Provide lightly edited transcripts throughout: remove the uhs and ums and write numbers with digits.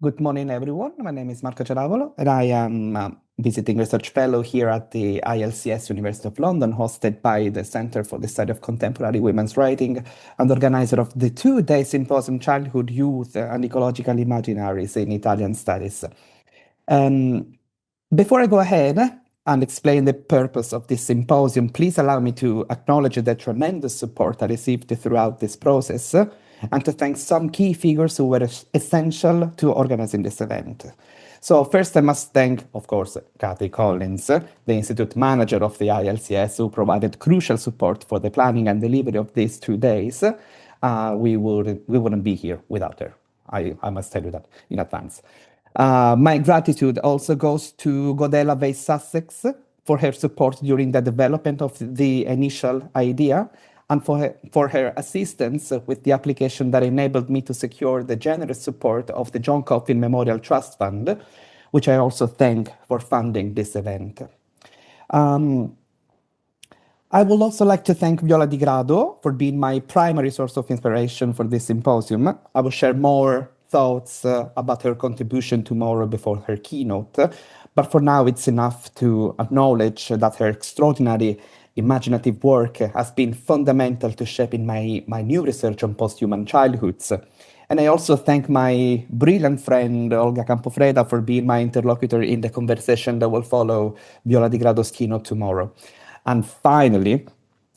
Good morning, everyone. My name is Marco Ceravolo, and I am a visiting research fellow here at the ILCS University of London, hosted by the Center for the Study of Contemporary Women's Writing and organizer of the two-day symposium Childhood, Youth, and Ecological Imaginaries in Italian Studies. Before I go ahead and explain the purpose of this symposium, please allow me to acknowledge the tremendous support I received throughout this process and to thank some key figures who were essential to organizing this event. So first I must thank, of course, Kathy Collins, the Institute Manager of the ILCS, who provided crucial support for the planning and delivery of these 2 days. We wouldn't be here without her. I must tell you that in advance. My gratitude also goes to Godella Vase Sussex for her support during the development of the initial idea and for her assistance with the application that enabled me to secure the generous support of the John Coffin Memorial Trust Fund, which I also thank for funding this event. I would also like to thank Viola Di Grado for being my primary source of inspiration for this symposium. I will share more thoughts about her contribution tomorrow before her keynote, but for now it's enough to acknowledge that her extraordinary imaginative work has been fundamental to shaping my new research on post-human childhoods. And I also thank my brilliant friend Olga Campofreda for being my interlocutor in the conversation that will follow Viola Di Grado's keynote tomorrow. And finally,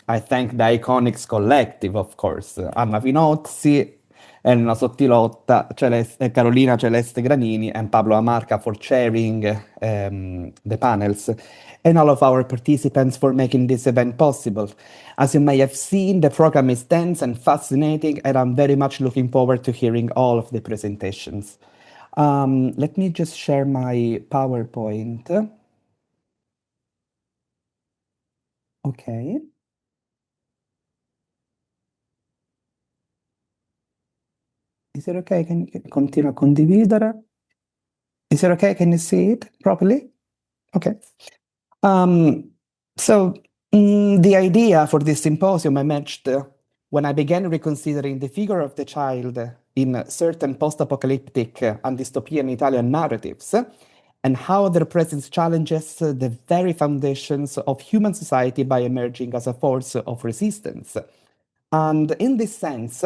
I thank the Iconics Collective, of course, Anna Vinozzi, Elena Sottilotta, Carolina Celeste Granini, and Pablo Amarca for chairing the panels, and all of our participants for making this event possible. As you may have seen, the program is dense and fascinating, and I'm very much looking forward to hearing all of the presentations. Let me just share my PowerPoint. Okay. Is it okay? Can you continue a condividere? Is it okay? Can you see it properly? Okay. The idea for this symposium emerged when I began reconsidering the figure of the child in certain post-apocalyptic and dystopian Italian narratives, and how their presence challenges the very foundations of human society by emerging as a force of resistance. And in this sense,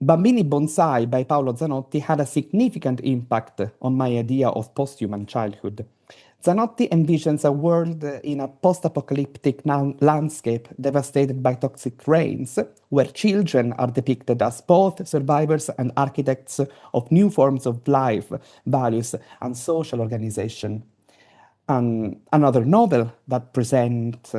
Bambini Bonsai by Paolo Zanotti had a significant impact on my idea of post-human childhood. Zanotti envisions a world in a post-apocalyptic landscape devastated by toxic rains, where children are depicted as both survivors and architects of new forms of life, values, and social organization. Another novel that presents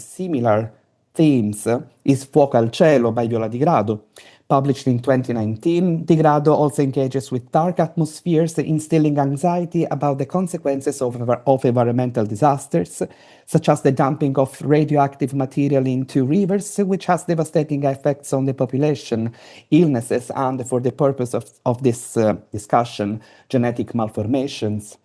similar themes is Fuoco al Cielo by Viola Di Grado. Published in 2019, Di Grado also engages with dark atmospheres, instilling anxiety about the consequences of environmental disasters, such as the dumping of radioactive material into rivers, which has devastating effects on the population, illnesses, and for the purpose of this discussion, genetic malformations.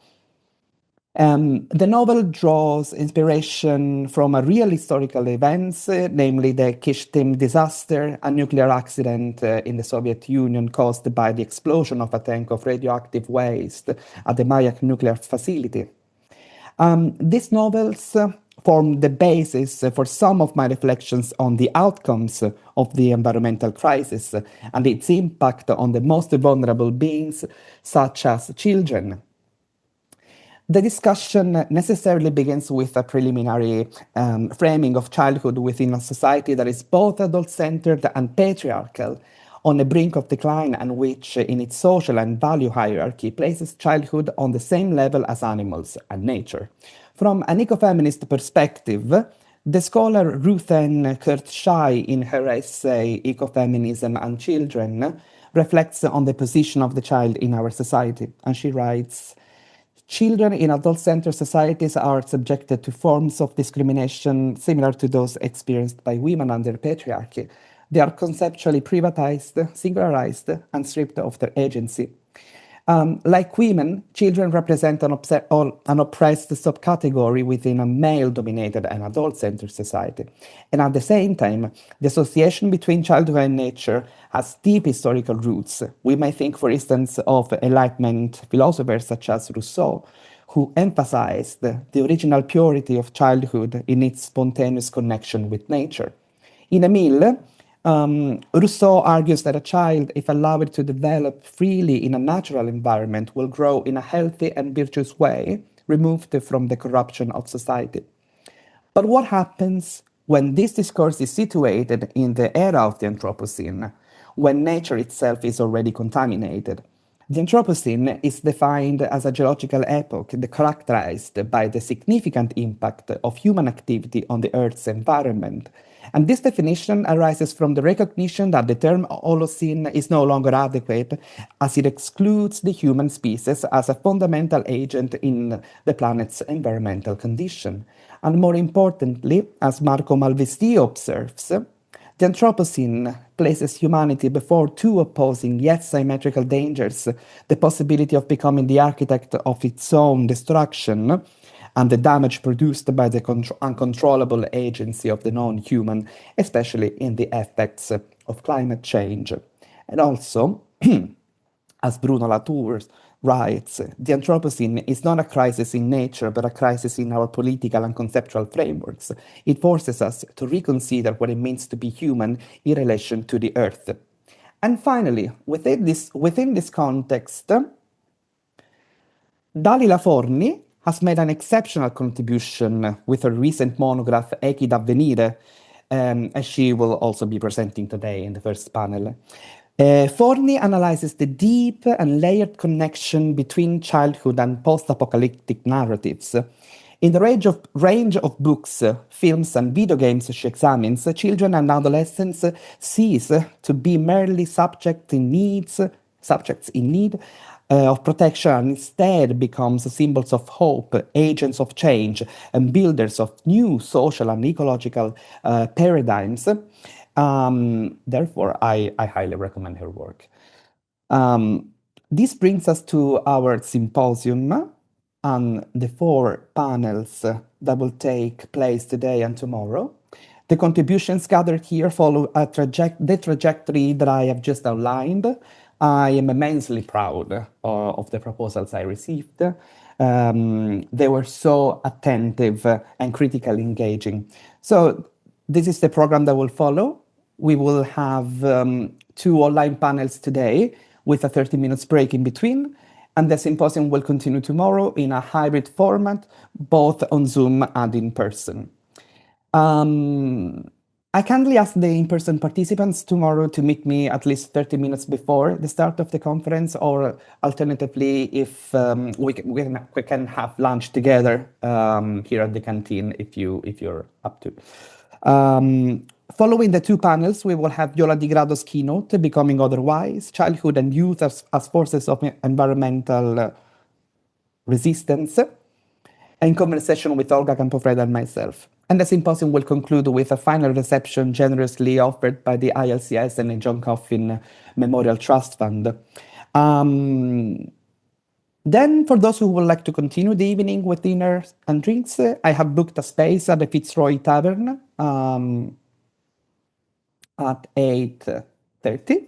The novel draws inspiration from a real historical events, namely the Kishtim disaster, a nuclear accident in the Soviet Union caused by the explosion of a tank of radioactive waste at the Mayak nuclear facility. These novels form the basis for some of my reflections on the outcomes of the environmental crisis and its impact on the most vulnerable beings, such as children. The discussion necessarily begins with a preliminary framing of childhood within a society that is both adult-centered and patriarchal, on the brink of decline, and which, in its social and value hierarchy, places childhood on the same level as animals and nature. From an ecofeminist perspective, the scholar Ruth N. Kurt-Schei, in her essay Ecofeminism and Children, reflects on the position of the child in our society, and she writes, "Children in adult-centered societies are subjected to forms of discrimination similar to those experienced by women under patriarchy. They are conceptually privatized, singularized, and stripped of their agency. Like women, children represent an oppressed subcategory within a male-dominated and adult-centered society. And at the same time, the association between childhood and nature has deep historical roots. We may think, for instance, of Enlightenment philosophers such as Rousseau, who emphasized the original purity of childhood in its spontaneous connection with nature. In Emile, Rousseau argues that a child, if allowed to develop freely in a natural environment, will grow in a healthy and virtuous way, removed from the corruption of society. But what happens when this discourse is situated in the era of the Anthropocene, when nature itself is already contaminated? The Anthropocene is defined as a geological epoch characterized by the significant impact of human activity on the Earth's environment. And this definition arises from the recognition that the term Holocene is no longer adequate, as it excludes the human species as a fundamental agent in the planet's environmental condition. And more importantly, as Marco Malvestio observes, the Anthropocene places humanity before two opposing yet symmetrical dangers: the possibility of becoming the architect of its own destruction and the damage produced by the uncontrollable agency of the non-human, especially in the effects of climate change. And also, as Bruno Latour writes, the Anthropocene is not a crisis in nature, but a crisis in our political and conceptual frameworks. It forces us to reconsider what it means to be human in relation to the Earth. And finally, within this context, Dalila Forni has made an exceptional contribution with her recent monograph Echi d'Avvenire, as she will also be presenting today in the first panel. Forni analyzes the deep and layered connection between childhood and post-apocalyptic narratives. In the range of books, films, and video games she examines, children and adolescents cease to be merely subjects in need of protection, and instead becomes symbols of hope, agents of change, and builders of new social and ecological paradigms. Therefore, I highly recommend her work. This brings us to our symposium and the 4 panels that will take place today and tomorrow. The contributions gathered here follow the trajectory that I have just outlined. I am immensely proud of the proposals I received. They were so attentive and critically engaging. So this is the program that will follow. We will have 2 online panels today with a 30 minutes break in between, and the symposium will continue tomorrow in a hybrid format, both on Zoom and in person. I kindly ask the in-person participants tomorrow to meet me at least 30 minutes before the start of the conference, or alternatively, if we can have lunch together here at the canteen if you're up to. Following the 2 panels, we will have Viola Di Grado's keynote, Becoming Otherwise, Childhood and Youth as Forces of Environmental Resistance, in conversation with Olga Campofreda and myself. And the symposium will conclude with a final reception generously offered by the ILCS and the John Coffin Memorial Trust Fund. Then, for those who would like to continue the evening with dinner and drinks, I have booked a space at the Fitzroy Tavern at 8:30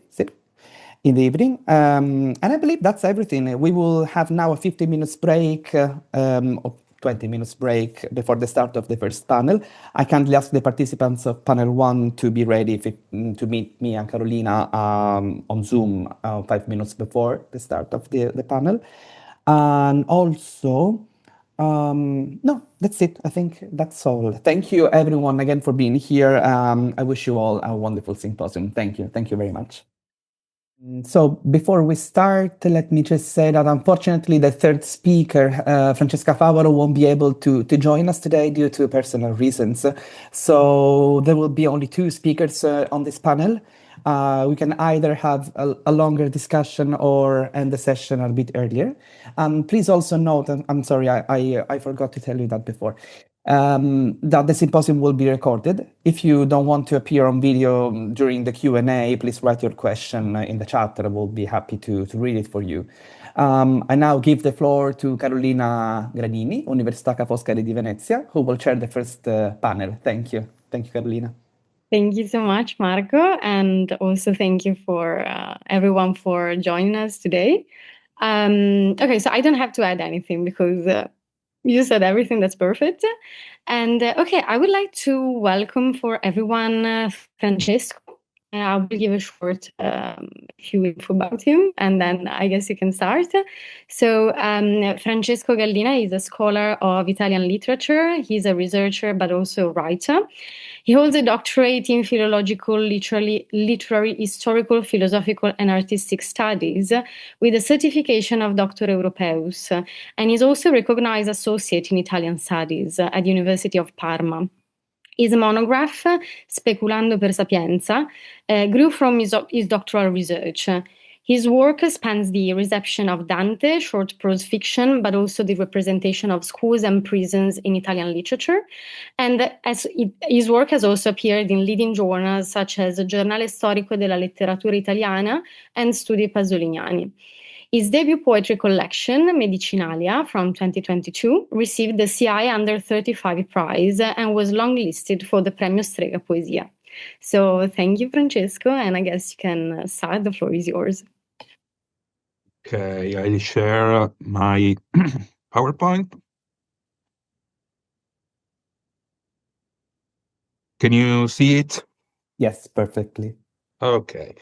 in the evening. And I believe that's everything. We will have now a 15 minutes break, or 20 minutes break before the start of the first panel. I kindly ask the participants of panel 1 to be ready to meet me and Carolina on Zoom 5 minutes before the start of the panel. And also, no, that's it. I think that's all. Thank you everyone again for being here. I wish you all a wonderful symposium. Thank you. Thank you very much. So before we start, let me just say that unfortunately the third speaker, Francesca Favaro, won't be able to join us today due to personal reasons. So there will be only 2 speakers on this panel. We can either have a longer discussion or end the session a bit earlier. Please also note, and I'm sorry, I forgot to tell you that before, that the symposium will be recorded. If you don't want to appear on video during the Q&A, please write your question in the chat, and I will be happy to read it for you. I now give the floor to Carolina Granini, Università Ca' Foscari di Venezia, who will chair the first panel. Thank you. Thank you, Carolina. Thank you so much, Marco, and also thank you for everyone for joining us today. Okay, so I don't have to add anything because you said everything that's perfect. And okay, I would like to welcome for everyone Francesco. I will give a short few info about him, and then I guess you can start. So Francesco Gallina is a scholar of Italian literature. He's a researcher, but also a writer. He holds a doctorate in philological, literary, historical, philosophical, and artistic studies with a certification of Doctor Europaeus, and is also a recognized associate in Italian studies at the University of Parma. His monograph, Speculando per Sapienza, grew from his doctoral research. His work spans the reception of Dante, short prose fiction, but also the representation of schools and prisons in Italian literature. And his work has also appeared in leading journals such as Giornale Storico della Letteratura Italiana and Studi Pasoliniani. His debut poetry collection, Medicinalia, from 2022, received the CI Under 35 prize and was longlisted for the Premio Strega Poesia. So thank you, Francesco, and I guess you can start. The floor is yours. Okay, I'll share my PowerPoint. Can you see it? Yes, perfectly. Okay.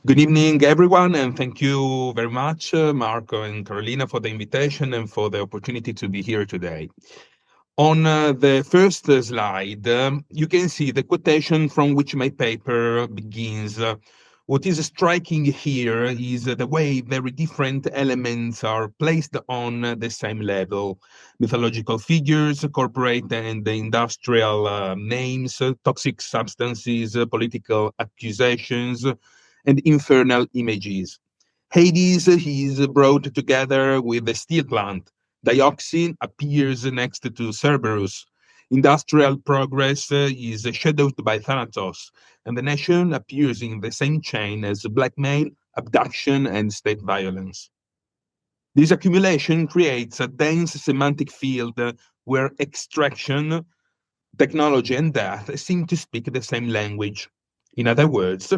Good evening, everyone, and thank you very much, Marco and Carolina, for the invitation and for the opportunity to be here today. On the first slide, you can see the quotation from which my paper begins. What is striking here is the way very different elements are placed on the same level. Mythological figures, corporate and industrial names, toxic substances, political accusations, and infernal images. Hades is brought together with the steel plant. Dioxin appears next to Cerberus. Industrial progress is shadowed by Thanatos, and the nation appears in the same chain as blackmail, abduction, and state violence. This accumulation creates a dense semantic field where extraction, technology, and death seem to speak the same language. In other words,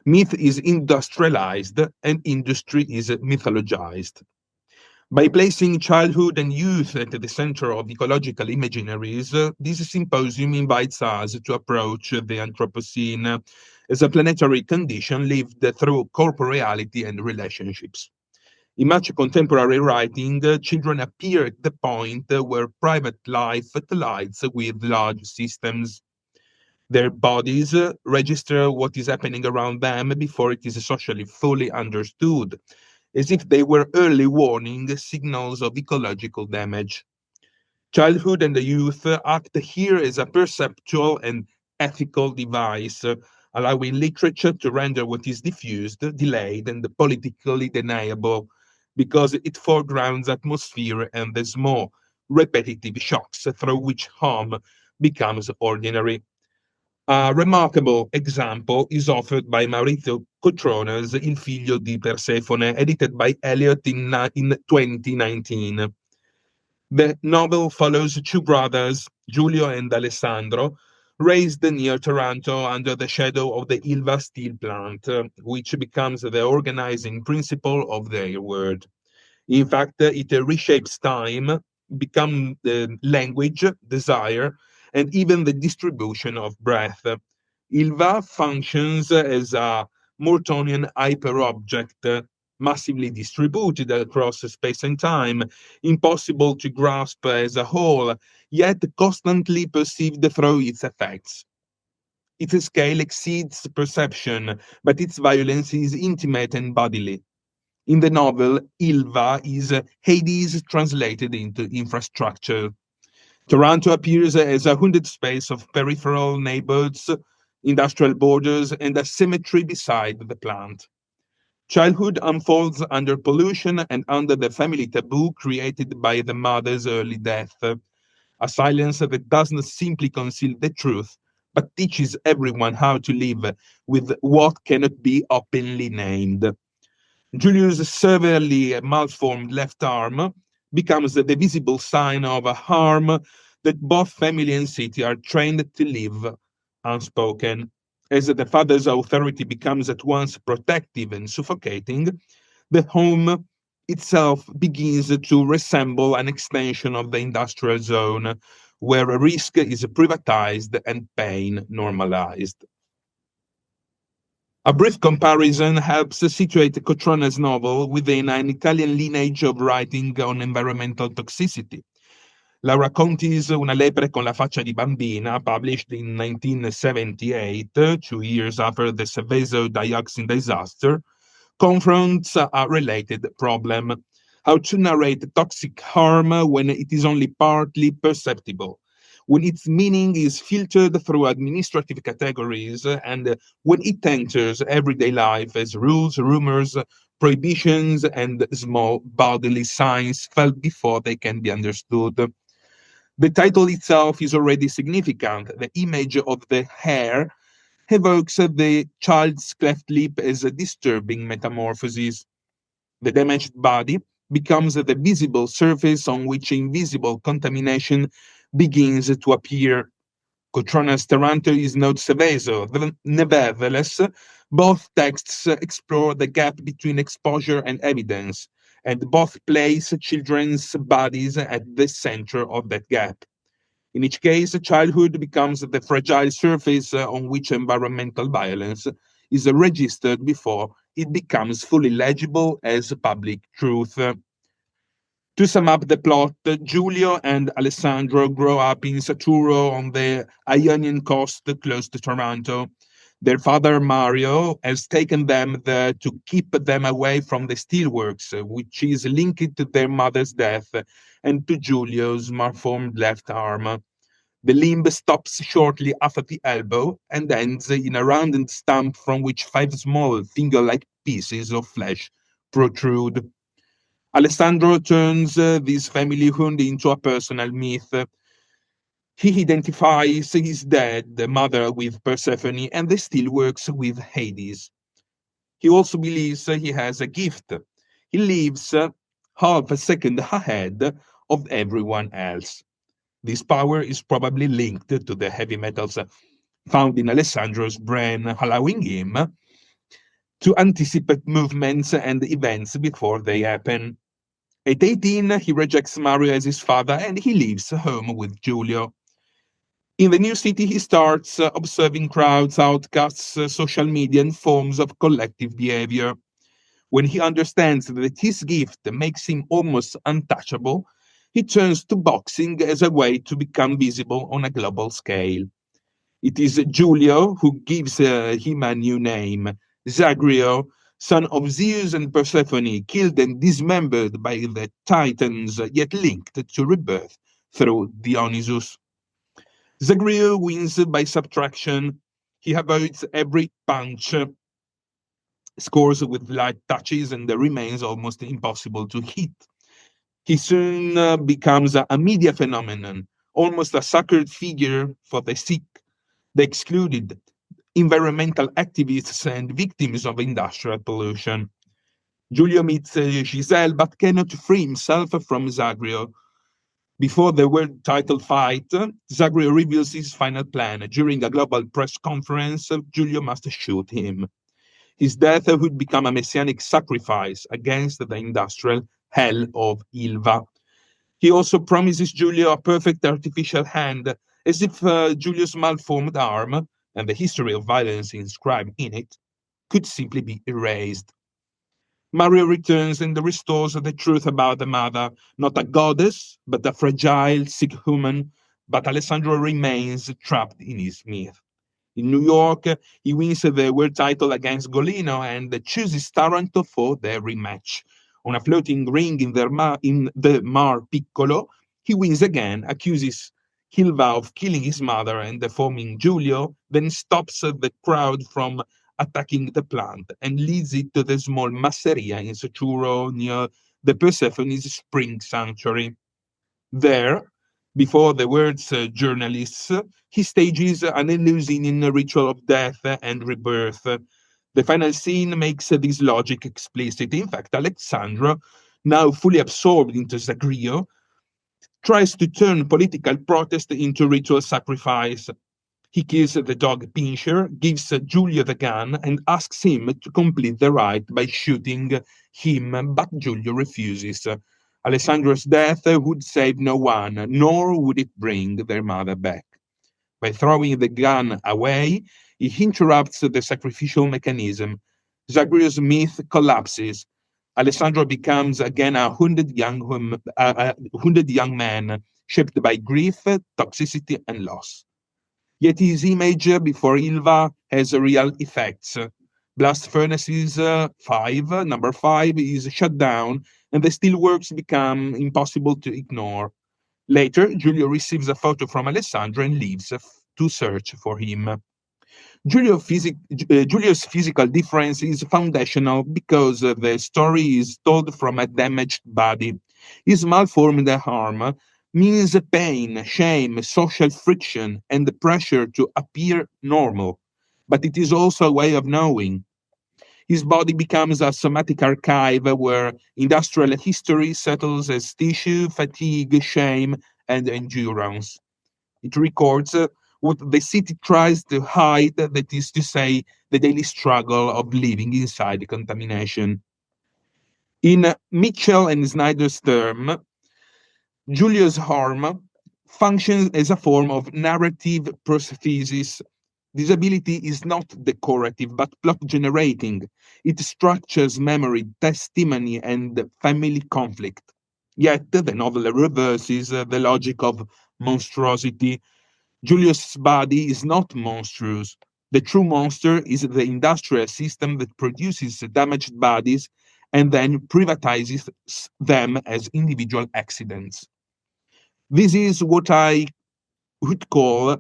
myth is industrialized and industry is mythologized. By placing childhood and youth at the center of ecological imaginaries, this symposium invites us to approach the Anthropocene as a planetary condition lived through corporeality and relationships. In much contemporary writing, children appear at the point where private life collides with large systems. Their bodies register what is happening around them before it is socially fully understood, as if they were early warning signals of ecological damage. Childhood and the youth act here as a perceptual and ethical device, allowing literature to render what is diffused, delayed, and politically deniable, because it foregrounds atmosphere and the small, repetitive shocks through which harm becomes ordinary. A remarkable example is offered by Maurizio Cotrona's Il figlio di Persefone, edited by Eliot in 2019. The novel follows two brothers, Giulio and Alessandro, raised near Taranto under the shadow of the Ilva steel plant, which becomes the organizing principle of their world. In fact, it reshapes time, become language, desire, and even the distribution of breath. Ilva functions as a Mortonian hyperobject, massively distributed across space and time, impossible to grasp as a whole, yet constantly perceived through its effects. Its scale exceeds perception, but its violence is intimate and bodily. In the novel, Ilva is Hades translated into infrastructure. Taranto appears as a wounded space of peripheral neighborhoods, industrial borders, and a cemetery beside the plant. Childhood unfolds under pollution and under the family taboo created by the mother's early death, a silence that does not simply conceal the truth, but teaches everyone how to live with what cannot be openly named. Julius' severely malformed left arm becomes the visible sign of a harm that both family and city are trained to leave unspoken. As the father's authority becomes at once protective and suffocating, the home itself begins to resemble an extension of the industrial zone, where risk is privatized and pain normalized. A brief comparison helps situate Cotrona's novel within an Italian lineage of writing on environmental toxicity. La Racconti's Una lepre con la faccia di bambina, published in 1978, 2 years after the Seveso dioxin disaster, confronts a related problem: how to narrate toxic harm when it is only partly perceptible, when its meaning is filtered through administrative categories, and when it enters everyday life as rules, rumors, prohibitions, and small bodily signs felt before they can be understood. The title itself is already significant. The image of the hair evokes the child's cleft lip as a disturbing metamorphosis. The damaged body becomes the visible surface on which invisible contamination begins to appear. Cotrona's Taranto is not Seveso. Nevertheless, both texts explore the gap between exposure and evidence, and both place children's bodies at the center of that gap. In each case, childhood becomes the fragile surface on which environmental violence is registered before it becomes fully legible as public truth. To sum up the plot, Giulio and Alessandro grow up in Saturo on the Ionian coast close to Taranto. Their father, Mario, has taken them there to keep them away from the steelworks, which is linked to their mother's death and to Giulio's malformed left arm. The limb stops shortly after the elbow and ends in a rounded stump from which 5 small finger-like pieces of flesh protrude. Alessandro turns this family wound into a personal myth. He identifies his dead mother with Persephone and the steelworks with Hades. He also believes he has a gift. He lives half a second ahead of everyone else. This power is probably linked to the heavy metals found in Alessandro's brain, allowing him to anticipate movements and events before they happen. At 18, he rejects Mario as his father and he leaves home with Giulio. In the new city, he starts observing crowds, outcasts, social media, and forms of collective behavior. When he understands that his gift makes him almost untouchable, he turns to boxing as a way to become visible on a global scale. It is Giulio who gives him a new name, Zagrio, son of Zeus and Persephone, killed and dismembered by the Titans, yet linked to rebirth through Dionysus. Zagrio wins by subtraction. He avoids every punch, scores with light touches, and remains almost impossible to hit. He soon becomes a media phenomenon, almost a sacred figure for the sick, the excluded, environmental activists, and victims of industrial pollution. Giulio meets Giselle but cannot free himself from Zagrio. Before the world title fight, Zagrio reveals his final plan. During a global press conference, Giulio must shoot him. His death would become a messianic sacrifice against the industrial hell of Ilva. He also promises Giulio a perfect artificial hand, as if Giulio's malformed arm, and the history of violence inscribed in it, could simply be erased. Mario returns and restores the truth about the mother, not a goddess, but a fragile, sick human, but Alessandro remains trapped in his myth. In New York, he wins the world title against Golino and chooses Taranto for their rematch. On a floating ring in the Mar Piccolo, he wins again, accuses Hilva of killing his mother and deforming Giulio, then stops the crowd from attacking the plant and leads it to the small masseria in Soturo near the Persephone's spring sanctuary. There, before the world's journalists, he stages an Eleusinian ritual of death and rebirth. The final scene makes this logic explicit. In fact, Alessandro, now fully absorbed into Zagrio, tries to turn political protest into ritual sacrifice. He kills the dog Pincher, gives Giulio the gun, and asks him to complete the rite by shooting him, but Giulio refuses. Alessandro's death would save no one, nor would it bring their mother back. By throwing the gun away, he interrupts the sacrificial mechanism. Zagrio's myth collapses. Alessandro becomes again a wounded young man, shaped by grief, toxicity, and loss. Yet his image before Ilva has real effects. Blast Furnaces 5, number 5, is shut down, and the steelworks become impossible to ignore. Later, Giulio receives a photo from Alessandro and leaves to search for him. Giulio's physical difference is foundational because the story is told from a damaged body. His malformed arm means pain, shame, social friction, and the pressure to appear normal. But it is also a way of knowing. His body becomes a somatic archive where industrial history settles as tissue, fatigue, shame, and endurance. It records what the city tries to hide, that is to say, the daily struggle of living inside contamination. In Mitchell and Snyder's term, Julius Harm functions as a form of narrative prosthesis. Disability is not decorative, but plot generating. It structures memory, testimony, and family conflict. Yet the novel reverses the logic of monstrosity. Julius's body is not monstrous. The true monster is the industrial system that produces damaged bodies and then privatizes them as individual accidents. This is what I would call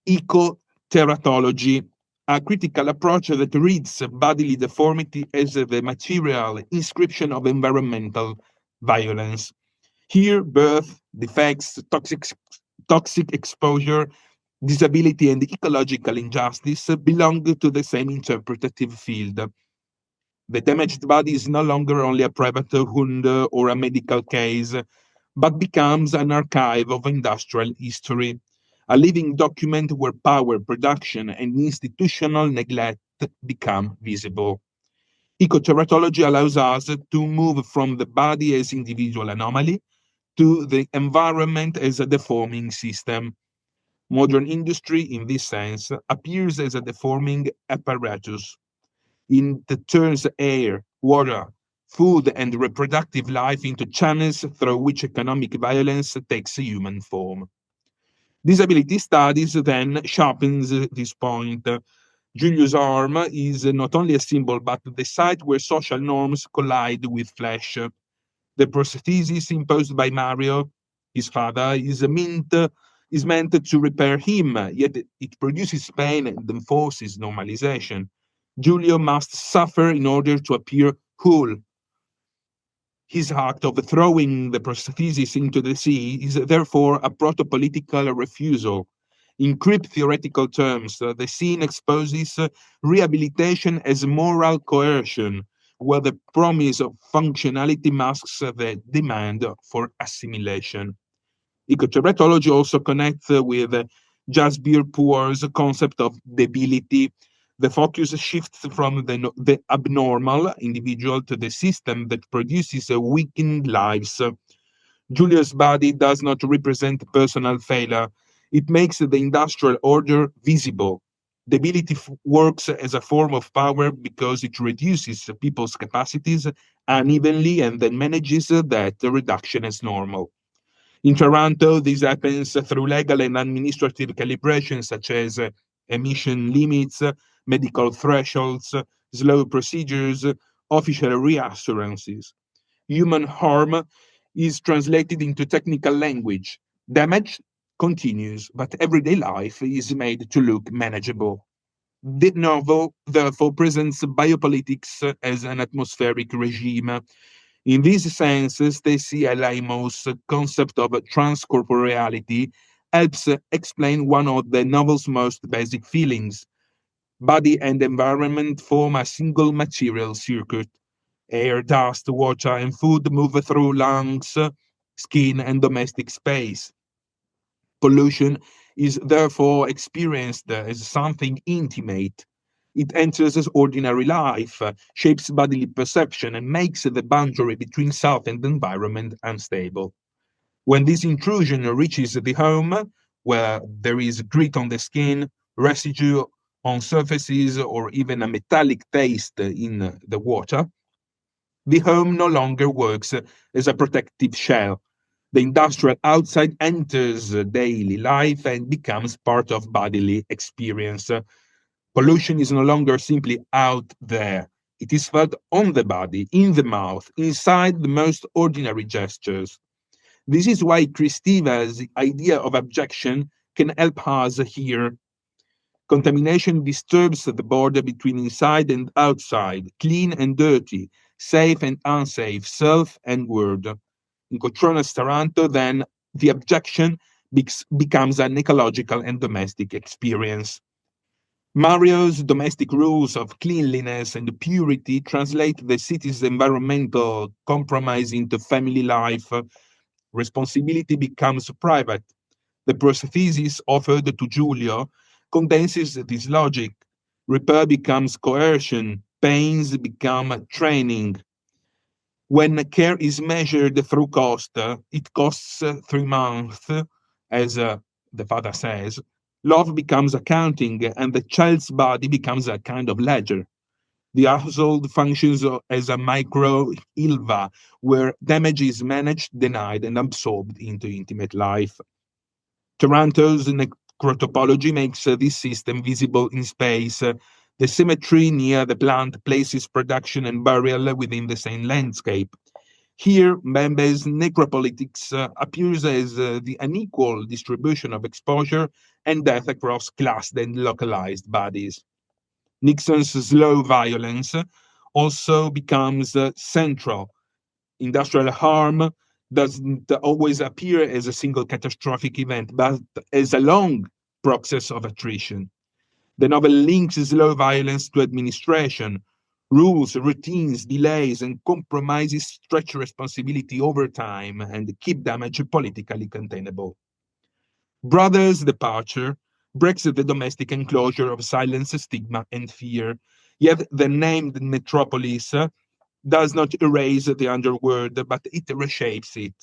eco-teratology, a critical approach that reads bodily deformity as the material inscription of environmental violence. Here, birth, defects, toxic exposure, disability, and ecological injustice belong to the same interpretative field. The damaged body is no longer only a private wound or a medical case, but becomes an archive of industrial history, a living document where power, production, and institutional neglect become visible. Ecoteratology allows us to move from the body as individual anomaly to the environment as a deforming system. Modern industry, in this sense, appears as a deforming apparatus. It turns air, water, food, and reproductive life into channels through which economic violence takes a human form. Disability studies then sharpens this point. Julius' arm is not only a symbol, but the site where social norms collide with flesh. The prosthesis imposed by Mario, his father, is meant to repair him, yet it produces pain and enforces normalization. Giulio must suffer in order to appear whole. His act of throwing the prosthesis into the sea is therefore a proto-political refusal. In crypt theoretical terms, the scene exposes rehabilitation as moral coercion, where the promise of functionality masks the demand for assimilation. Ecoteratology also connects with Jasbir Puar's concept of debility. The focus shifts from the abnormal individual to the system that produces weakened lives. Julia's body does not represent personal failure. It makes the industrial order visible. Debility works as a form of power because it reduces people's capacities unevenly and then manages that reduction as normal. In Toronto, this happens through legal and administrative calibrations such as emission limits, medical thresholds, slow procedures, official reassurances. Human harm is translated into technical language. Damage continues, but everyday life is made to look manageable. The novel therefore presents biopolitics as an atmospheric regime. In this sense, Stacy Alaimo's concept of transcorporeality helps explain one of the novel's most basic feelings. Body and environment form a single material circuit. Air, dust, water, and food move through lungs, skin, and domestic space. Pollution is therefore experienced as something intimate. It enters as ordinary life, shapes bodily perception, and makes the boundary between self and environment unstable. When this intrusion reaches the home, where there is grit on the skin, residue on surfaces, or even a metallic taste in the water, the home no longer works as a protective shell. The industrial outside enters daily life and becomes part of bodily experience. Pollution is no longer simply out there. It is felt on the body, in the mouth, inside the most ordinary gestures. This is why Kristiva's idea of abjection can help us here. Contamination disturbs the border between inside and outside, clean and dirty, safe and unsafe, self and word. In Cotrona's Taranto, then, the abjection becomes an ecological and domestic experience. Mario's domestic rules of cleanliness and purity translate the city's environmental compromise into family life. Responsibility becomes private. The prosthesis offered to Giulio condenses this logic. Repair becomes coercion, pains become training. When care is measured through cost, it costs 3 months, as the father says. Love becomes accounting, and the child's body becomes a kind of ledger. The household functions as a micro ILVA, where damage is managed, denied, and absorbed into intimate life. Taranto's necrotopology makes this system visible in space. The symmetry near the plant places production and burial within the same landscape. Here, Mbembe's necropolitics appears as the unequal distribution of exposure and death across classed and localized bodies. Nixon's slow violence also becomes central. Industrial harm doesn't always appear as a single catastrophic event, but as a long process of attrition. The novel links slow violence to administration. Rules, routines, delays, and compromises stretch responsibility over time and keep damage politically containable. Brothers' departure breaks the domestic enclosure of silence, stigma, and fear. Yet the named metropolis does not erase the underworld, but it reshapes it.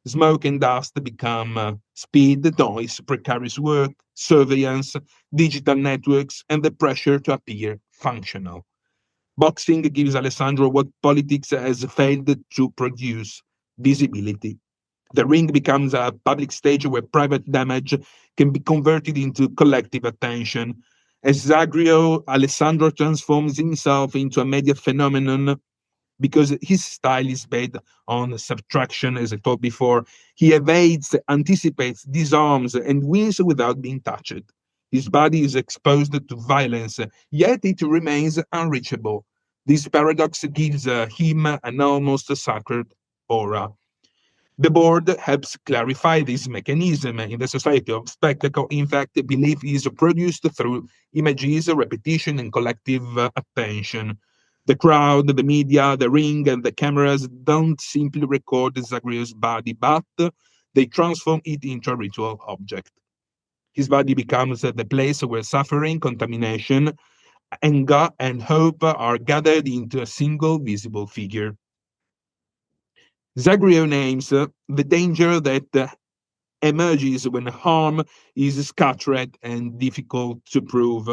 Smoke and dust become speed, noise, precarious work, surveillance, digital networks, and the pressure to appear functional. Boxing gives Alessandro what politics has failed to produce: visibility. The ring becomes a public stage where private damage can be converted into collective attention. As Zagrio, Alessandro transforms himself into a media phenomenon because his style is based on subtraction, as I told before. He evades, anticipates, disarms, and wins without being touched. His body is exposed to violence, yet it remains unreachable. This paradox gives him an almost sacred aura. The board helps clarify this mechanism. In the society of spectacle, in fact, belief is produced through images, repetition, and collective attention. The crowd, the media, the ring, and the cameras don't simply record Zagrio's body, but they transform it into a ritual object. His body becomes the place where suffering, contamination, anger, and hope are gathered into a single visible figure. Zagrio names the danger that emerges when harm is scattered and difficult to prove.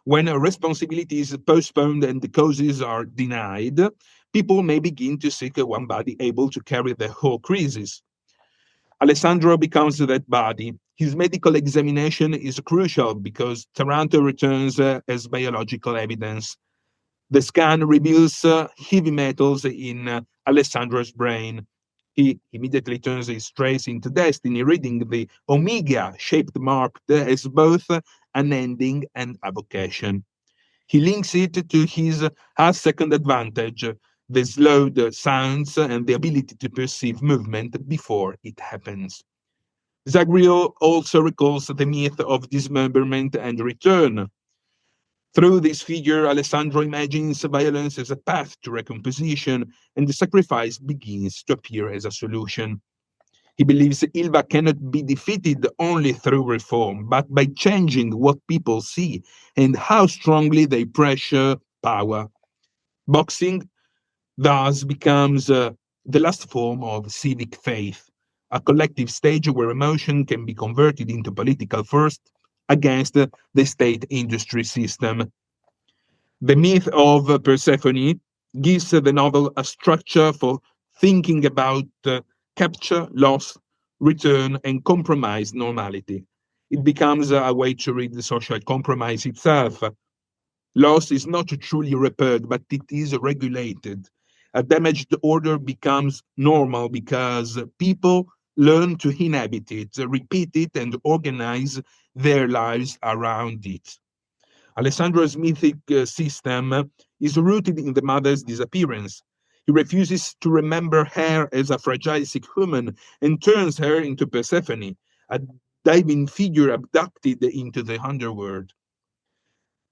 When a responsibility is postponed and the causes are denied, people may begin to seek one body able to carry the whole crisis. Alessandro becomes that body. His medical examination is crucial because Taranto returns as biological evidence. The scan reveals heavy metals in Alessandro's brain. He immediately turns his trace into destiny, reading the omega shaped mark as both an ending and a vocation. He links it to his second advantage, the slowed sounds and the ability to perceive movement before it happens. Zagrio also recalls the myth of dismemberment and return. Through this figure, Alessandro imagines violence as a path to recomposition, and the sacrifice begins to appear as a solution. He believes Ilva cannot be defeated only through reform, but by changing what people see and how strongly they pressure power. Boxing thus becomes the last form of civic faith, a collective stage where emotion can be converted into political force against the state industry system. The myth of Persephone gives the novel a structure for thinking about capture, loss, return, and compromise normality. It becomes a way to read the social compromise itself. Loss is not truly repaired, but it is regulated. A damaged order becomes normal because people learn to inhabit it, repeat it, and organize their lives around it. Alessandro's mythic system is rooted in the mother's disappearance. He refuses to remember her as a fragile sick woman and turns her into Persephone, a diving figure abducted into the underworld.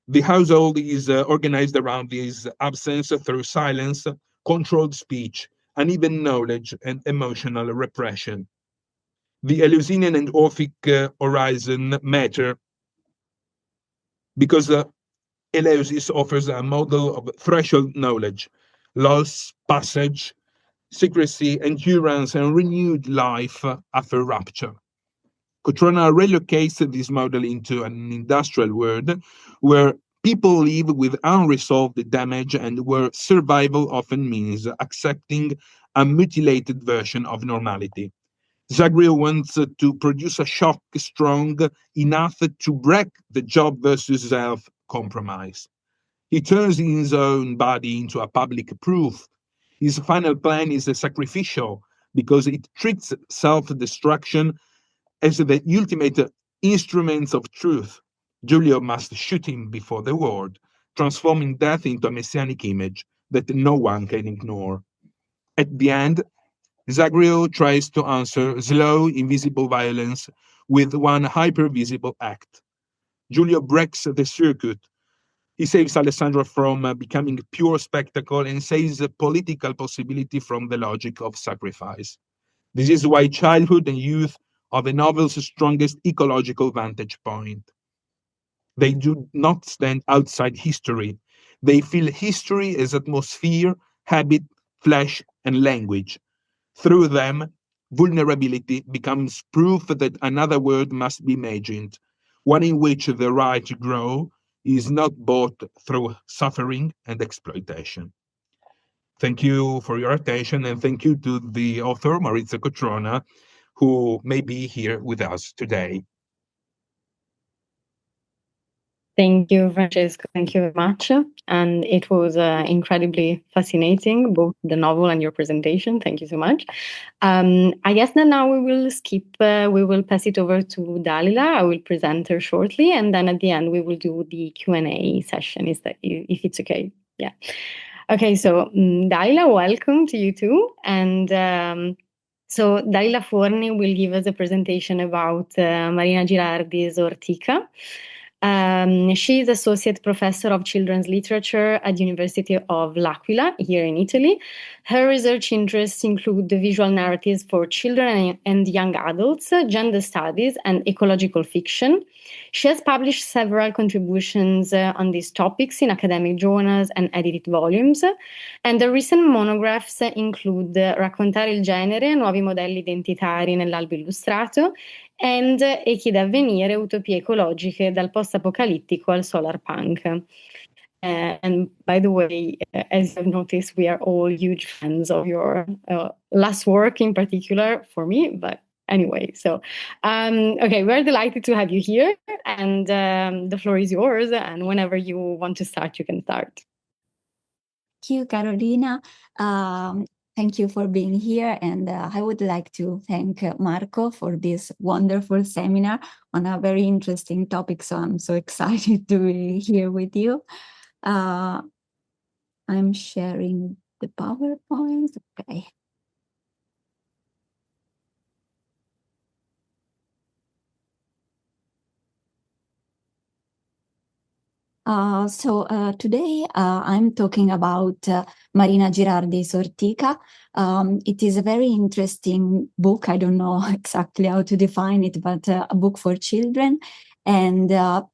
The household is organized around this absence through silence, controlled speech, uneven knowledge, and emotional repression. The Eleusinian and Orphic horizon matter because Eleusis offers a model of threshold knowledge, loss, passage, secrecy, endurance, and renewed life after rupture. Cotrona relocates this model into an industrial world where people live with unresolved damage and where survival often means accepting a mutilated version of normality. Zagreus wants to produce a shock strong enough to break the job versus self compromise. He turns his own body into a public proof. His final plan is sacrificial because it treats self destruction as the ultimate instrument of truth. Julio must shoot him before the world, transforming death into a messianic image that no one can ignore. At the end, Zagreus tries to answer slow, invisible violence with one hyper-visible act. Julio breaks the circuit. He saves Alessandro from becoming pure spectacle and saves political possibility from the logic of sacrifice. This is why childhood and youth are the novel's strongest ecological vantage point. They do not stand outside history. They feel history as atmosphere, habit, flesh, and language. Through them, vulnerability becomes proof that another world must be imagined, one in which the right to grow is not bought through suffering and exploitation. Thank you for your attention, and thank you to the author, Maurizio Cotrona, who may be here with us today. Thank you, Francesco. Thank you very much. And it was incredibly fascinating, both the novel and your presentation. Thank you so much. I guess that now we will skip, we will pass it over to Dalila. I will present her shortly. And then at the end, we will do the Q&A session, if it's okay. Yeah. Okay, so Dalila, welcome to you too. And so Dalila Forni will give us a presentation about Marina Girardi's Ortica. She is Associate Professor of Children's Literature at the University of L'Aquila here in Italy. Her research interests include the visual narratives for children and young adults, gender studies, and ecological fiction. She has published several contributions on these topics in academic journals and edited volumes. And the recent monographs include Raccontare il genere, nuovi modelli identitari nell'albo illustrato, and Echi d'avvenire, utopie ecologiche dal post-apocalittico al solar punk. And by the way, as you've noticed, we are all huge fans of your last work in particular for me, but anyway, so okay, we're delighted to have you here, and the floor is yours, and whenever you want to start, you can start. Thank you, Carolina. Thank you for being here, and I would like to thank Marco for this wonderful seminar on a very interesting topic, so I'm so excited to be here with you. I'm sharing the PowerPoint, okay. Today I'm talking about Marina Girardi's Ortica. It is a very interesting book. I don't know exactly how to define it, but a book for children. And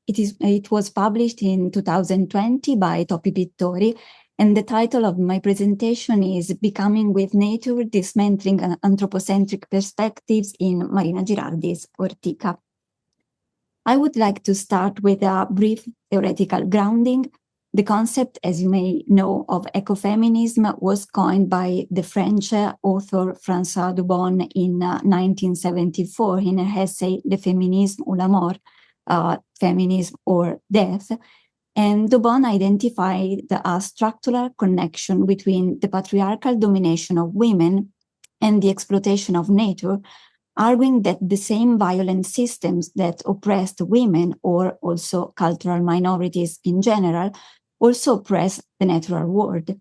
it was published in 2020 by Topi Pittori. And the title of my presentation is Becoming with Nature, Dismantling Anthropocentric Perspectives in Marina Girardi's Ortica. I would like to start with a brief theoretical grounding. The concept, as you may know, of ecofeminism was coined by the French author François Dubon in 1974 in her essay Le Féminisme ou la Mort, Feminism or Death. And Dubon identified a structural connection between the patriarchal domination of women and the exploitation of nature, arguing that the same violent systems that oppressed women, or also cultural minorities in general, also oppress the natural world.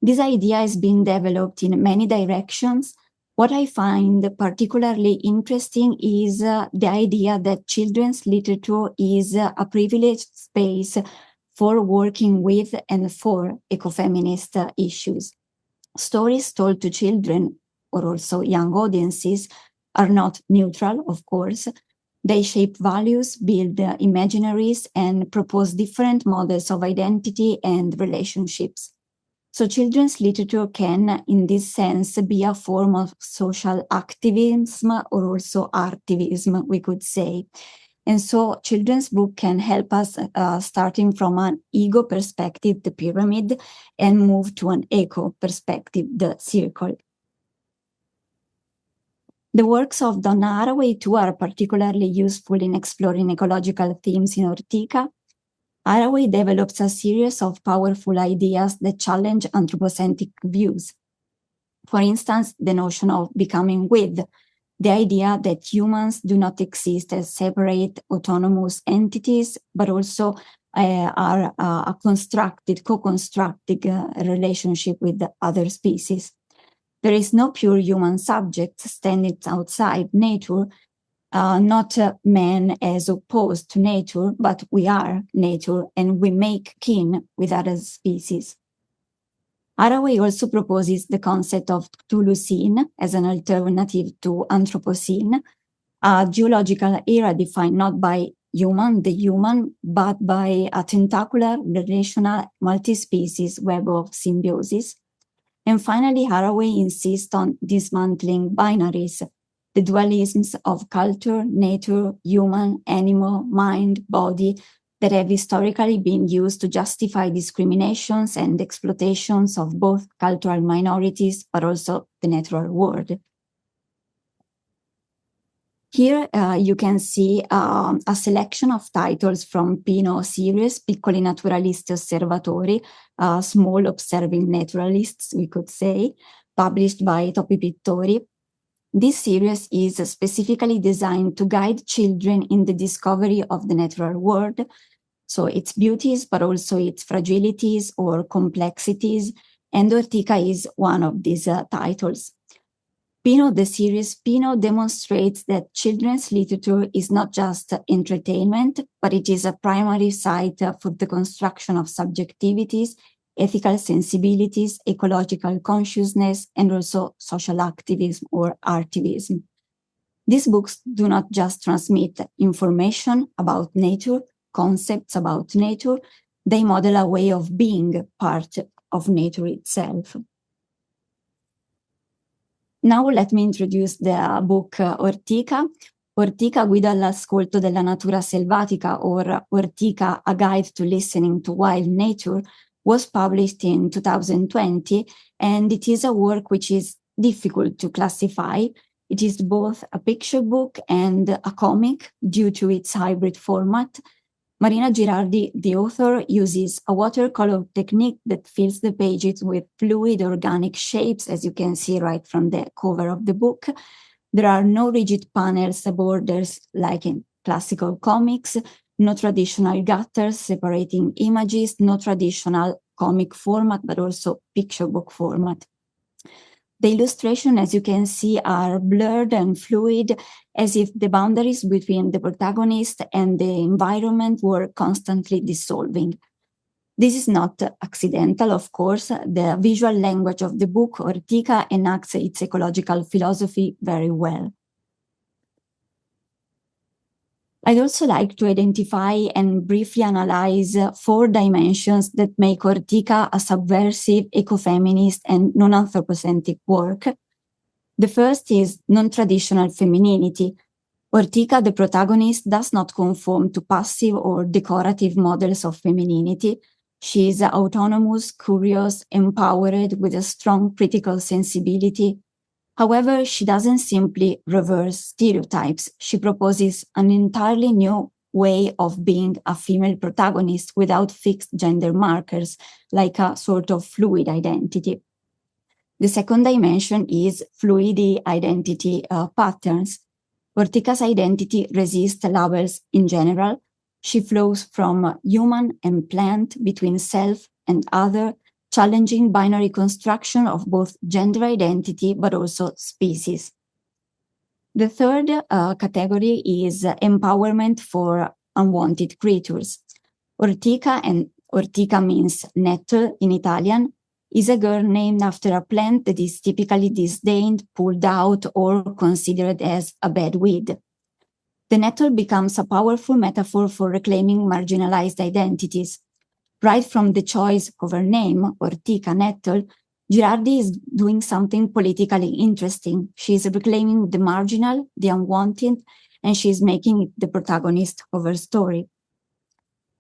This idea has been developed in many directions. What I find particularly interesting is the idea that children's literature is a privileged space for working with and for ecofeminist issues. Stories told to children, or also young audiences, are not neutral, of course. They shape values, build imaginaries, and propose different models of identity and relationships. So children's literature can, in this sense, be a form of social activism or also artivism, we could say. And so children's book can help us starting from an ego perspective, the pyramid, and move to an eco perspective, the circle. The works of Donna Haraway, too, are particularly useful in exploring ecological themes in Ortica. Haraway develops a series of powerful ideas that challenge anthropocentric views. For instance, the notion of becoming with, the idea that humans do not exist as separate, autonomous entities, but also are a constructed, co-constructed relationship with the other species. There is no pure human subject standing outside nature, not man as opposed to nature, but we are nature and we make kin with other species. Haraway also proposes the concept of Cthulhucene as an alternative to Anthropocene, a geological era defined not by the human, but by a tentacular, relational, multi-species web of symbiosis. And finally, Haraway insists on dismantling binaries, the dualisms of culture, nature, human, animal, mind, body, that have historically been used to justify discriminations and exploitations of both cultural minorities, but also the natural world. Here you can see a selection of titles from Pino series, Piccoli Naturalisti Osservatori, small observing naturalists, we could say, published by Topi Pittori. This series is specifically designed to guide children in the discovery of the natural world, so its beauties, but also its fragilities or complexities, and Ortica is one of these titles. The series Pino demonstrates that children's literature is not just entertainment, but it is a primary site for the construction of subjectivities, ethical sensibilities, ecological consciousness, and also social activism or artivism. These books do not just transmit information about nature, concepts about nature, they model a way of being part of nature itself. Now let me introduce the book Ortica. Ortica, Guida all'ascolto della natura selvatica, or Ortica, A Guide to Listening to Wild Nature, was published in 2020, and it is a work which is difficult to classify. It is both a picture book and a comic due to its hybrid format. Marina Girardi, the author, uses a watercolor technique that fills the pages with fluid organic shapes, as you can see right from the cover of the book. There are no rigid panels, borders like in classical comics, no traditional gutters separating images, no traditional comic format, but also picture book format. The illustration, as you can see, are blurred and fluid, as if the boundaries between the protagonist and the environment were constantly dissolving. This is not accidental, of course. The visual language of the book, Ortica, enacts its ecological philosophy very well. I'd also like to identify and briefly analyze 4 dimensions that make Ortica a subversive, ecofeminist, and non-anthropocentric work. The first is non-traditional femininity. Ortica, the protagonist, does not conform to passive or decorative models of femininity. She is autonomous, curious, empowered, with a strong critical sensibility. However, she doesn't simply reverse stereotypes. She proposes an entirely new way of being a female protagonist without fixed gender markers, like a sort of fluid identity. The second dimension is fluid identity patterns. Ortica's identity resists labels in general. She flows from human and plant, between self and other, challenging binary construction of both gender identity but also species. The third category is empowerment for unwanted creatures. Ortica, and Ortica means nettle in Italian, is a girl named after a plant that is typically disdained, pulled out, or considered as a bad weed. The nettle becomes a powerful metaphor for reclaiming marginalized identities. Right from the choice of her name, Ortica, nettle, Girardi is doing something politically interesting. She is reclaiming the marginal, the unwanted, and she is making it the protagonist of her story.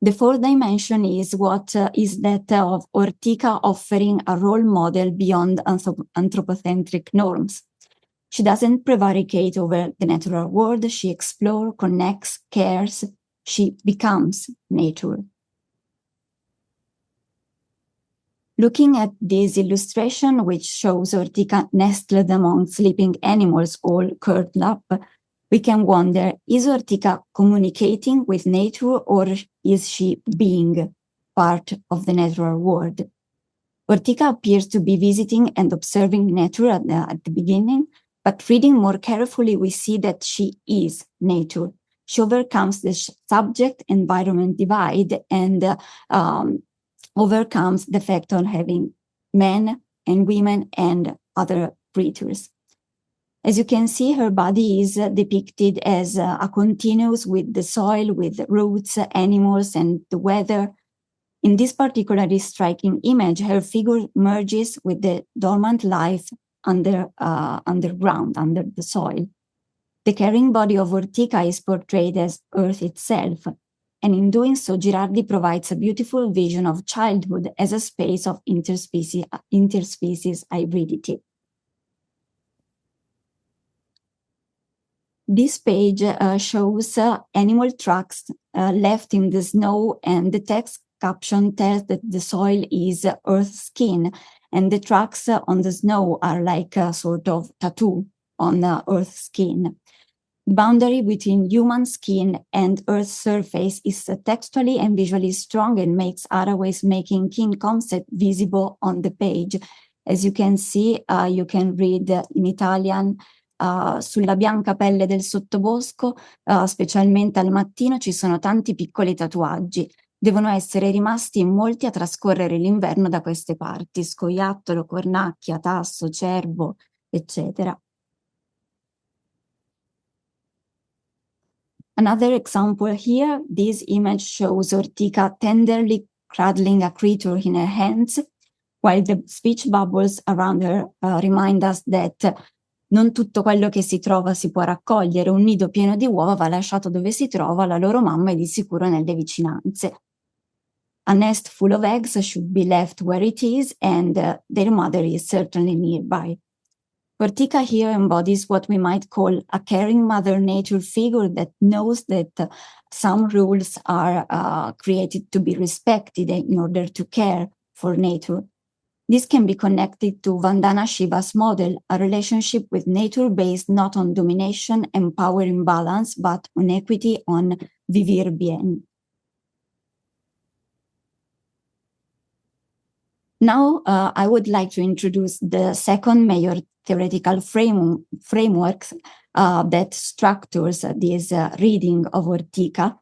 The fourth dimension is that of Ortica offering a role model beyond anthropocentric norms. She doesn't prevaricate over the natural world. She explores, connects, cares. She becomes nature. Looking at this illustration, which shows Ortica nestled among sleeping animals all curled up, we can wonder, is Ortica communicating with nature, or is she being part of the natural world? Ortica appears to be visiting and observing nature at the beginning, but reading more carefully, we see that she is nature. She overcomes the subject-environment divide and overcomes the fact of having men and women and other creatures. As you can see, her body is depicted as a continuous with the soil, with roots, animals, and the weather. In this particularly striking image, her figure merges with the dormant life underground, under the soil. The caring body of Ortica is portrayed as Earth itself, and in doing so, Girardi provides a beautiful vision of childhood as a space of interspecies hybridity. This page shows animal tracks left in the snow, and the text caption tells that the soil is Earth's skin, and the tracks on the snow are like a sort of tattoo on Earth's skin. The boundary between human skin and Earth's surface is textually and visually strong and makes Haraway's making kin concept visible on the page. As you can see, you can read in Italian, sulla bianca pelle del sottobosco, specialmente al mattino, ci sono tanti piccoli tatuaggi. Devono essere rimasti in molti a trascorrere l'inverno da queste parti, scoiattolo, cornacchia, tasso, cervo, eccetera. Another example here, this image shows Ortica tenderly cradling a creature in her hands, while the speech bubbles around her remind us that non tutto quello che si trova si può raccogliere. Un nido pieno di uova va lasciato dove si trova, la loro mamma è di sicuro nelle vicinanze. A nest full of eggs should be left where it is, and their mother is certainly nearby. Ortica here embodies what we might call a caring mother nature figure that knows that some rules are created to be respected in order to care for nature. This can be connected to Vandana Shiva's model, a relationship with nature based not on domination and power imbalance, but on equity, on vivir bien. Now, I would like to introduce the second major theoretical framework that structures this reading of Ortica,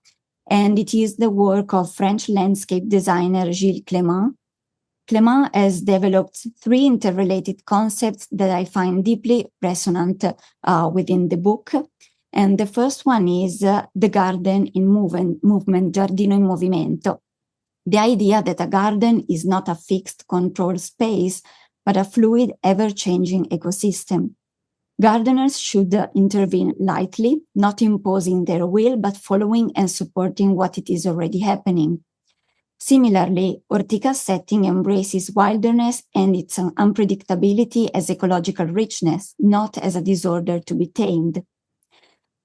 and it is the work of French landscape designer Gilles Clément. Clément has developed three interrelated concepts that I find deeply resonant within the book. And the first one is the garden in movement, giardino in movimento. The idea that a garden is not a fixed controlled space, but a fluid, ever-changing ecosystem. Gardeners should intervene lightly, not imposing their will, but following and supporting what it is already happening. Similarly, Ortica's setting embraces wilderness and its unpredictability as ecological richness, not as a disorder to be tamed.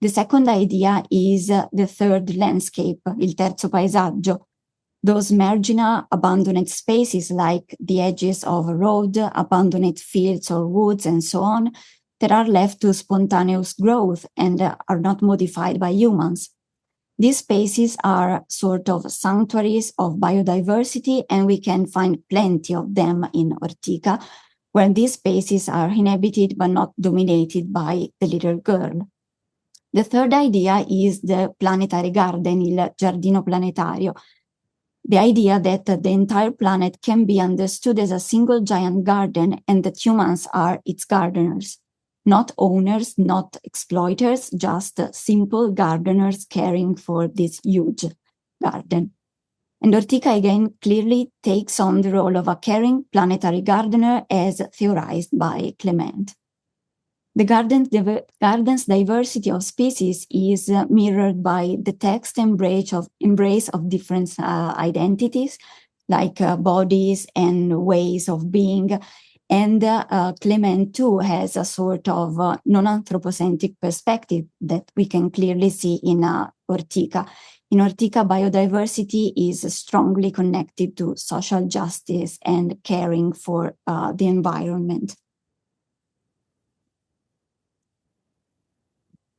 The second idea is the third landscape, il terzo paesaggio, those marginal, abandoned spaces like the edges of a road, abandoned fields or woods, and so on, that are left to spontaneous growth and are not modified by humans. These spaces are sort of sanctuaries of biodiversity, and we can find plenty of them in Ortica, where these spaces are inhabited but not dominated by the little girl. The third idea is the planetary garden, il giardino planetario, the idea that the entire planet can be understood as a single giant garden and that humans are its gardeners. Not owners, not exploiters, just simple gardeners caring for this huge garden. And Ortica again clearly takes on the role of a caring planetary gardener as theorized by Clément. The garden's diversity of species is mirrored by the text embrace of different identities, like bodies and ways of being. And Clément too has a sort of non-anthropocentric perspective that we can clearly see in Ortica. In Ortica, biodiversity is strongly connected to social justice and caring for the environment.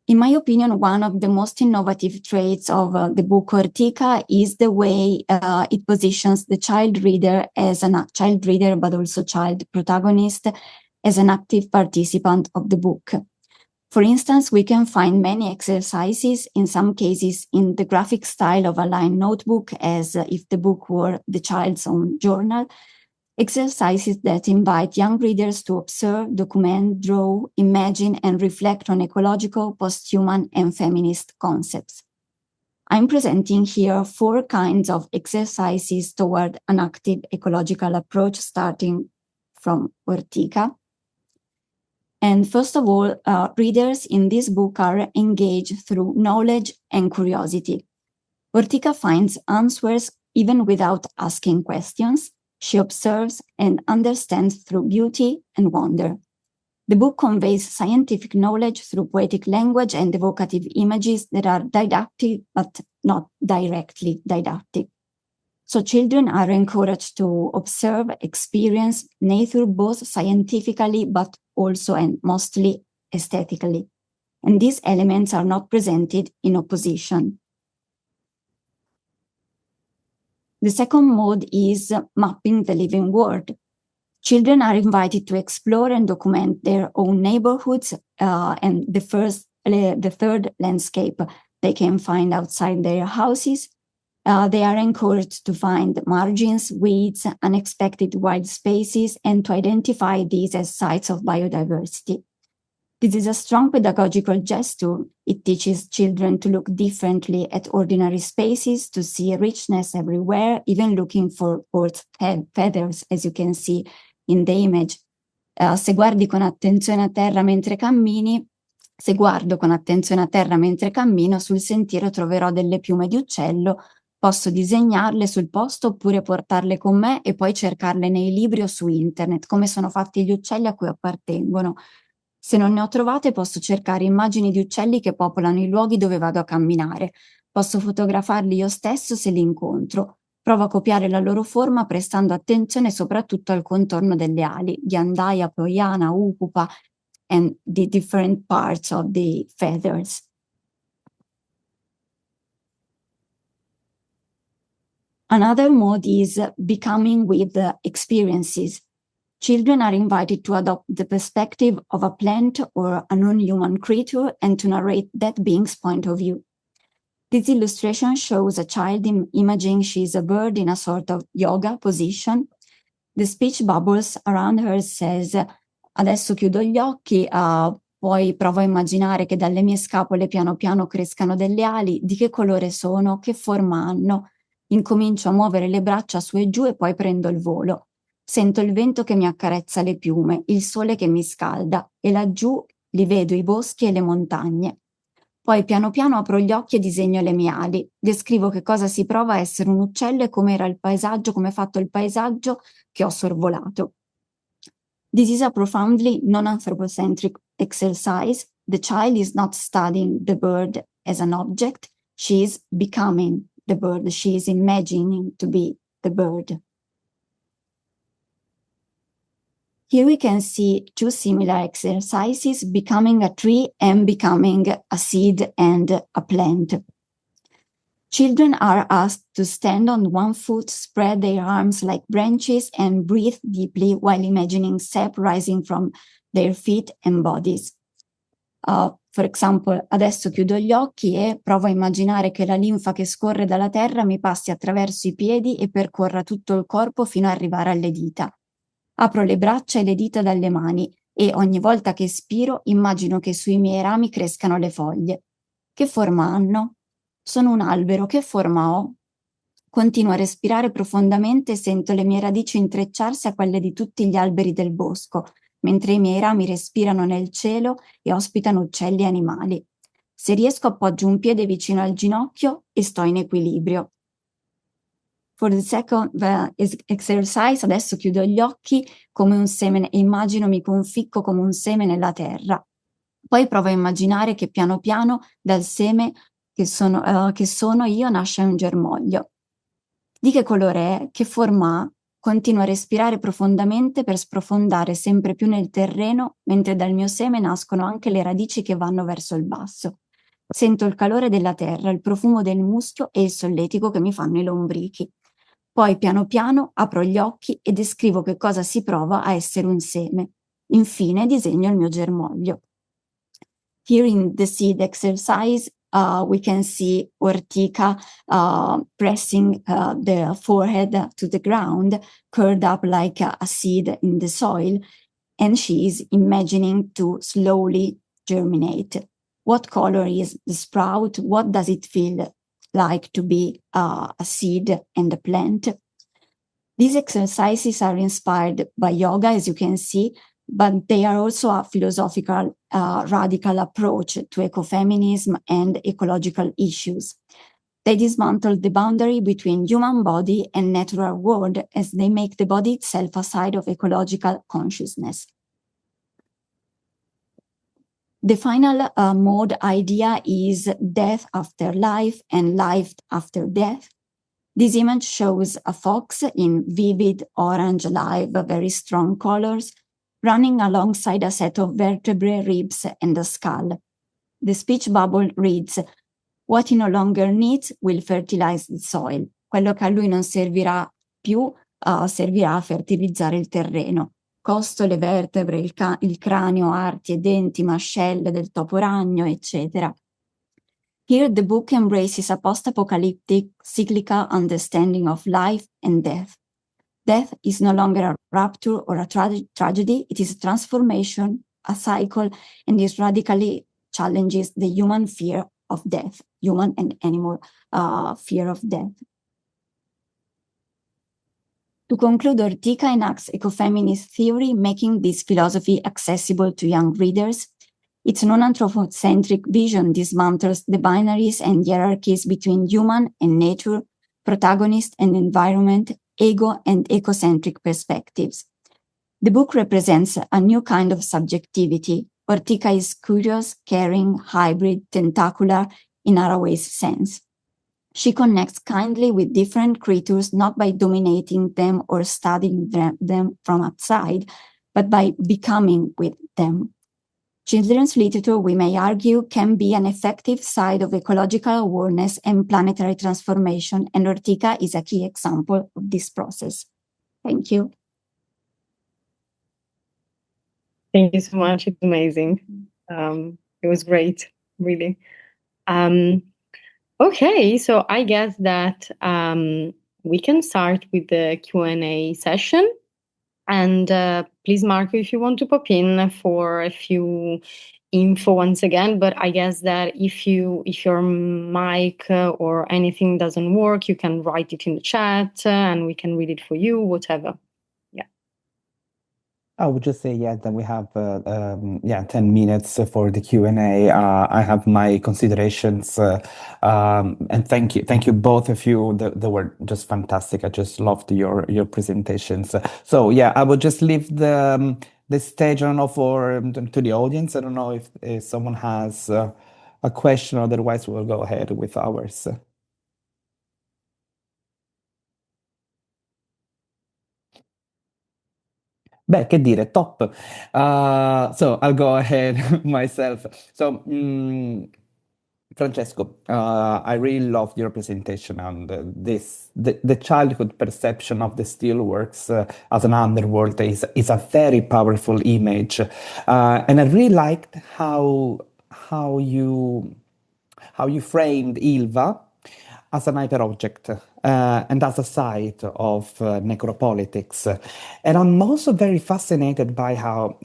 In my opinion, one of the most innovative traits of the book Ortica is the way it positions the child reader as a child reader, but also child protagonist, as an active participant of the book. For instance, we can find many exercises, in some cases in the graphic style of a lined notebook, as if the book were the child's own journal, exercises that invite young readers to observe, document, draw, imagine, and reflect on ecological, post-human, and feminist concepts. I'm presenting here 4 kinds of exercises toward an active ecological approach, starting from Ortica. And first of all, readers in this book are engaged through knowledge and curiosity. Ortica finds answers even without asking questions. She observes and understands through beauty and wonder. The book conveys scientific knowledge through poetic language and evocative images that are didactic but not directly didactic. So children are encouraged to observe, experience nature both scientifically but also and mostly aesthetically. And these elements are not presented in opposition. The second mode is mapping the living world. Children are invited to explore and document their own neighborhoods and the third landscape they can find outside their houses. They are encouraged to find margins, weeds, unexpected wild spaces, and to identify these as sites of biodiversity. This is a strong pedagogical gesture. It teaches children to look differently at ordinary spaces, to see richness everywhere, even looking for birds' feathers, as you can see in the image. Se guardo con attenzione a terra mentre cammino, sul sentiero troverò delle piume di uccello, posso disegnarle sul posto oppure portarle con me e poi cercarle nei libri o su internet, come sono fatti gli uccelli a cui appartengono. Se non ne ho trovate, posso cercare immagini di uccelli che popolano i luoghi dove vado a camminare. Posso fotografarli io stesso se li incontro. Provo a copiare la loro forma prestando attenzione soprattutto al contorno delle ali, ghiandaia, ploiana, upupa, and the different parts of the feathers. Another mode is becoming with experiences. Children are invited to adopt the perspective of a plant or a non-human creature and to narrate that being's point of view. This illustration shows a child imagining she is a bird in a sort of yoga position. The speech bubbles around her says, adesso chiudo gli occhi, poi provo a immaginare che dalle mie scapole piano piano crescano delle ali, di che colore sono, che forma hanno. Incomincio a muovere le braccia su e giù e poi prendo il volo. Sento il vento che mi accarezza le piume, il sole che mi scalda e laggiù li vedo i boschi e le montagne. Poi piano piano apro gli occhi e disegno le mie ali. Descrivo che cosa si prova a essere un uccello e come era il paesaggio, come è fatto il paesaggio che ho sorvolato. This is a profoundly non-anthropocentric exercise. The child is not studying the bird as an object. She is becoming the bird. She is imagining to be the bird. Here we can see two similar exercises, becoming a tree and becoming a seed and a plant. Children are asked to stand on one foot, spread their arms like branches, and breathe deeply while imagining sap rising from their feet and bodies. For example, adesso chiudo gli occhi e provo a immaginare che la linfa che scorre dalla terra mi passi attraverso i piedi e percorra tutto il corpo fino ad arrivare alle dita. Apro le braccia e le dita dalle mani e ogni volta che espiro immagino che sui miei rami crescano le foglie. Che forma hanno? Sono un albero, che forma ho? Continuo a respirare profondamente e sento le mie radici intrecciarsi a quelle di tutti gli alberi del bosco, mentre i miei rami respirano nel cielo e ospitano uccelli e animali. Se riesco appoggio un piede vicino al ginocchio e sto in equilibrio. For the second exercise, adesso chiudo gli occhi come un seme e immagino mi conficco come un seme nella terra. Poi provo a immaginare che piano piano dal seme che sono io nasce un germoglio. Di che colore è? Che forma ha? Continuo a respirare profondamente per sprofondare sempre più nel terreno, mentre dal mio seme nascono anche le radici che vanno verso il basso. Sento il calore della terra, il profumo del muschio e il solletico che mi fanno i lombrichi. Poi piano piano apro gli occhi e descrivo che cosa si prova a essere un seme. Infine disegno il mio germoglio. Here in the seed exercise, we can see Ortica pressing the forehead to the ground, curled up like a seed in the soil, and she is imagining to slowly germinate. What color is the sprout? What does it feel like to be a seed and a plant? These exercises are inspired by yoga, as you can see, but they are also a philosophical, radical approach to ecofeminism and ecological issues. They dismantle the boundary between human body and natural world as they make the body itself a side of ecological consciousness. The final mode idea is death after life and life after death. This image shows a fox in vivid orange, live, very strong colors, running alongside a set of vertebrae, ribs, and a skull. The speech bubble reads, "What he no longer needs will fertilize the soil." Quello che a lui non servirà più servirà a fertilizzare il terreno. Costole, vertebre, il cranio, arti e denti, mascelle del topo ragno, eccetera. Here the book embraces a post-apocalyptic cyclical understanding of life and death. Death is no longer a rapture or a tragedy, it is a transformation, a cycle, and this radically challenges the human fear of death, human and animal fear of death. To conclude, Ortica enacts ecofeminist theory, making this philosophy accessible to young readers. Its non-anthropocentric vision dismantles the binaries and hierarchies between human and nature, protagonist and environment, ego and ecocentric perspectives. The book represents a new kind of subjectivity. Ortica is curious, caring, hybrid, tentacular in Haraway's sense. She connects kindly with different creatures not by dominating them or studying them from outside, but by becoming with them. Children's literature, we may argue, can be an effective side of ecological awareness and planetary transformation, and Ortica is a key example of this process. Thank you. Thank you so much. It's amazing. It was great, really. Okay, so I guess that we can start with the Q&A session. And please, Marco, if you want to pop in for a few info once again, but I guess that if your mic or anything doesn't work, you can write it in the chat and we can read it for you, whatever. I would just say, yeah, that we have 10 minutes for the Q&A. I have my considerations, and thank you both of you. They were just fantastic. I just loved your presentations. So yeah, I would just leave the stage, I don't know, to the audience. I don't know if someone has a question, otherwise we'll go ahead with ours. Beh, che dire, top. So I'll go ahead myself. So, Francesco, I really loved your presentation on the childhood perception of the steelworks as an underworld is a very powerful image, and I really liked how you framed Ilva as an hyperobject and as a site of necropolitics. And I'm also very fascinated by how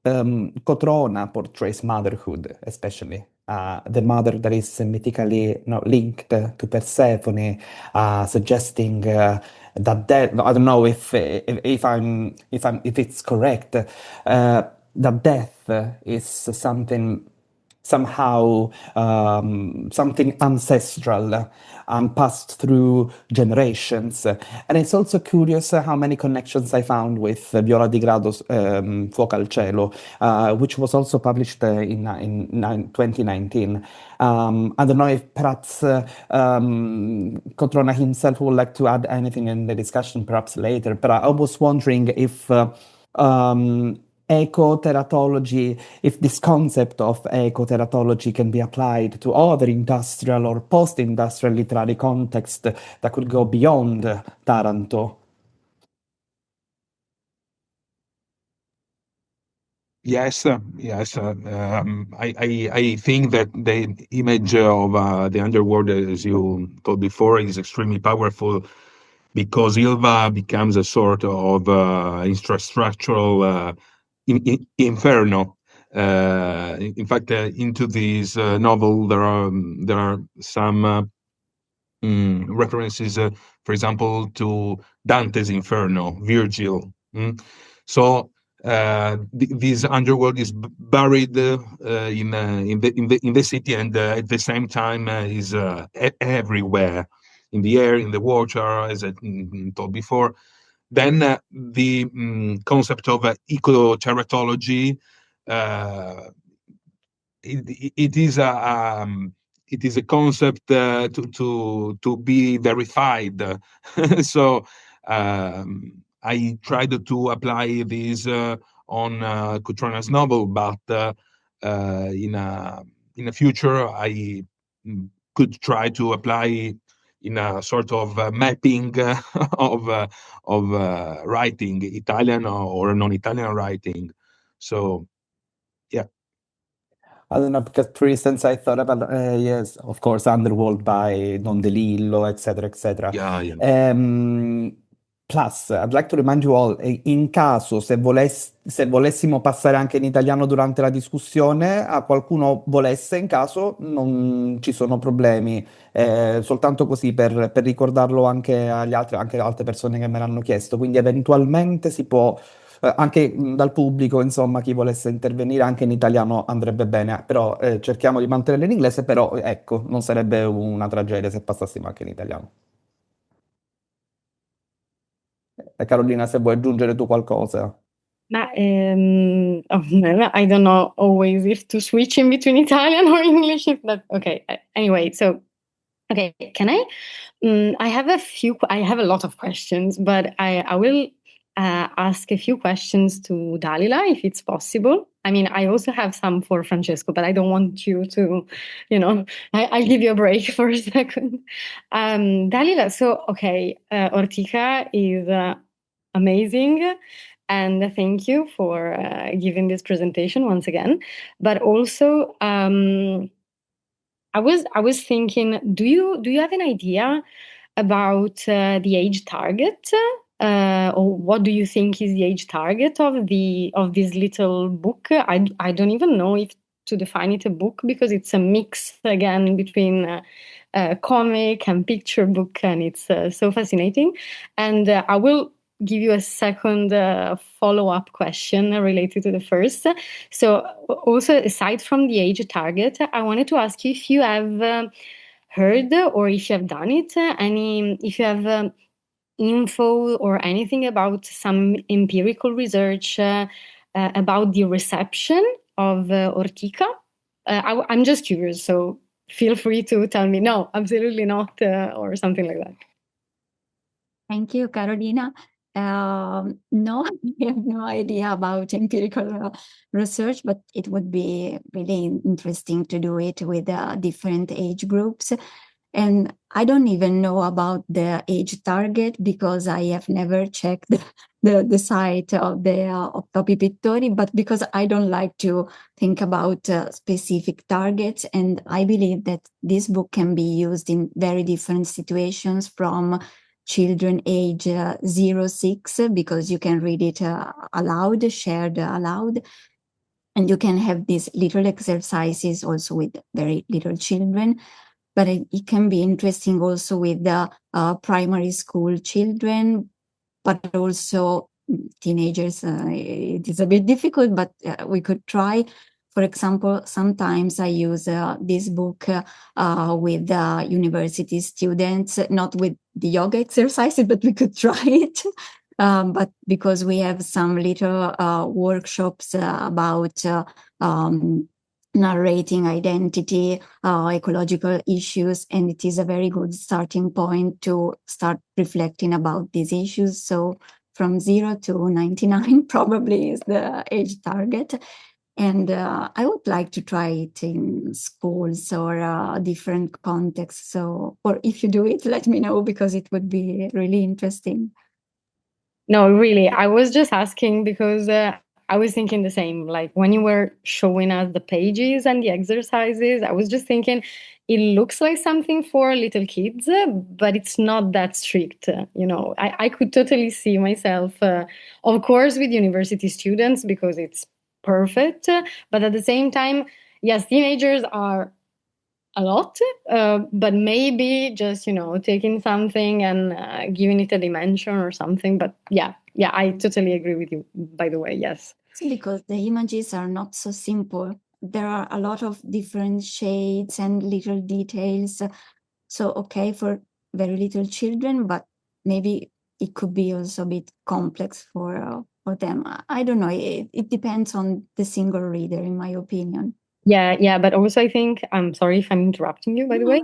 Cotrona portrays motherhood, especially. The mother that is mythically linked to Persephone, suggesting that death. I don't know if it's correct. That death is somehow something ancestral and passed through generations. And it's also curious how many connections I found with Viola Di Grado's Fuoco al Cielo, which was also published in 2019. I don't know if perhaps Cotrona himself would like to add anything in the discussion, perhaps later, but I was wondering if ecoteratology, if this concept of ecoteratology can be applied to other industrial or post-industrial literary context that could go beyond Taranto. Yes. I think that the image of the underworld, as you told before, is extremely powerful because Ilva becomes a sort of infrastructural inferno. In fact, into this novel, there are some references, for example, to Dante's Inferno, Virgil. So this underworld is buried in the city, and at the same time is everywhere, in the air, in the water, as I told before. Then the concept of ecoteratology, it is a concept to be verified. So I tried to apply this on Cotrona's novel, but in a future I could try to apply in a sort of mapping of writing, Italian or non-Italian writing. So, yeah. I don't know, because for instance, I thought about, yes, of course, Underworld by Don DeLillo, etc., etc. Yeah. Plus, I'd like to remind you all, in caso, se volessimo passare anche in italiano durante la discussione, a qualcuno volesse, in caso, non ci sono problemi, soltanto così per ricordarlo anche agli altri, anche alle altre persone che me l'hanno chiesto. Quindi eventualmente si può, anche dal pubblico, insomma, chi volesse intervenire anche in italiano andrebbe bene, però cerchiamo di mantenere l'inglese, però ecco, non sarebbe una tragedia se passassimo anche in italiano. Carolina, se vuoi aggiungere tu qualcosa. I don't know always if to switch in between Italian or English. Okay. Anyway, so okay, can I? I have a lot of questions, but I will ask a few questions to Dalila, if it's possible. I mean, I also have some for Francesco, but I don't want you to, I'll give you a break for a second. Dalila, so, okay, Ortica is amazing. And thank you for giving this presentation once again. But also, I was thinking, do you have an idea about the age target, or what do you think is the age target of this little book? I don't even know if to define it a book, because it's a mix again between comic and picture book, and it's so fascinating. And I will give you a second follow-up question related to the first. So also, aside from the age target, I wanted to ask you if you have heard, or if you have done it, if you have info or anything about some empirical research about the reception of Ortica. I'm just curious, so feel free to tell me, no, absolutely not, or something like that. Thank you, Carolina. No, I have no idea about empirical research, but it would be really interesting to do it with different age groups. And I don't even know about the age target, because I have never checked the site of the Topi Pittori, but because I don't like to think about specific targets. And I believe that this book can be used in very different situations, from children age 0-6, because you can read it aloud, shared aloud. And you can have these little exercises also with very little children. But it can be interesting also with the primary school children, but also teenagers. It is a bit difficult, but we could try. For example, sometimes I use this book with university students, not with the yoga exercises, but we could try it. But because we have some little workshops about narrating identity, ecological issues, and it is a very good starting point to start reflecting about these issues. So from 0 to 99 probably is the age target. And I would like to try it in schools or different contexts. So, or if you do it, let me know, because it would be really interesting. No, really, I was just asking because I was thinking the same. Like when you were showing us the pages and the exercises, I was just thinking it looks like something for little kids, but it's not that strict. I could totally see myself, of course, with university students, because it's perfect. But at the same time, yes, teenagers are a lot, but maybe just taking something and giving it a dimension or something. But yeah, I totally agree with you, by the way. Yes, because the images are not so simple. There are a lot of different shades and little details. So okay for very little children, but maybe it could be also a bit complex for them. I don't know. It depends on the single reader, in my opinion. Yeah, but also I think, I'm sorry if I'm interrupting you, by the way.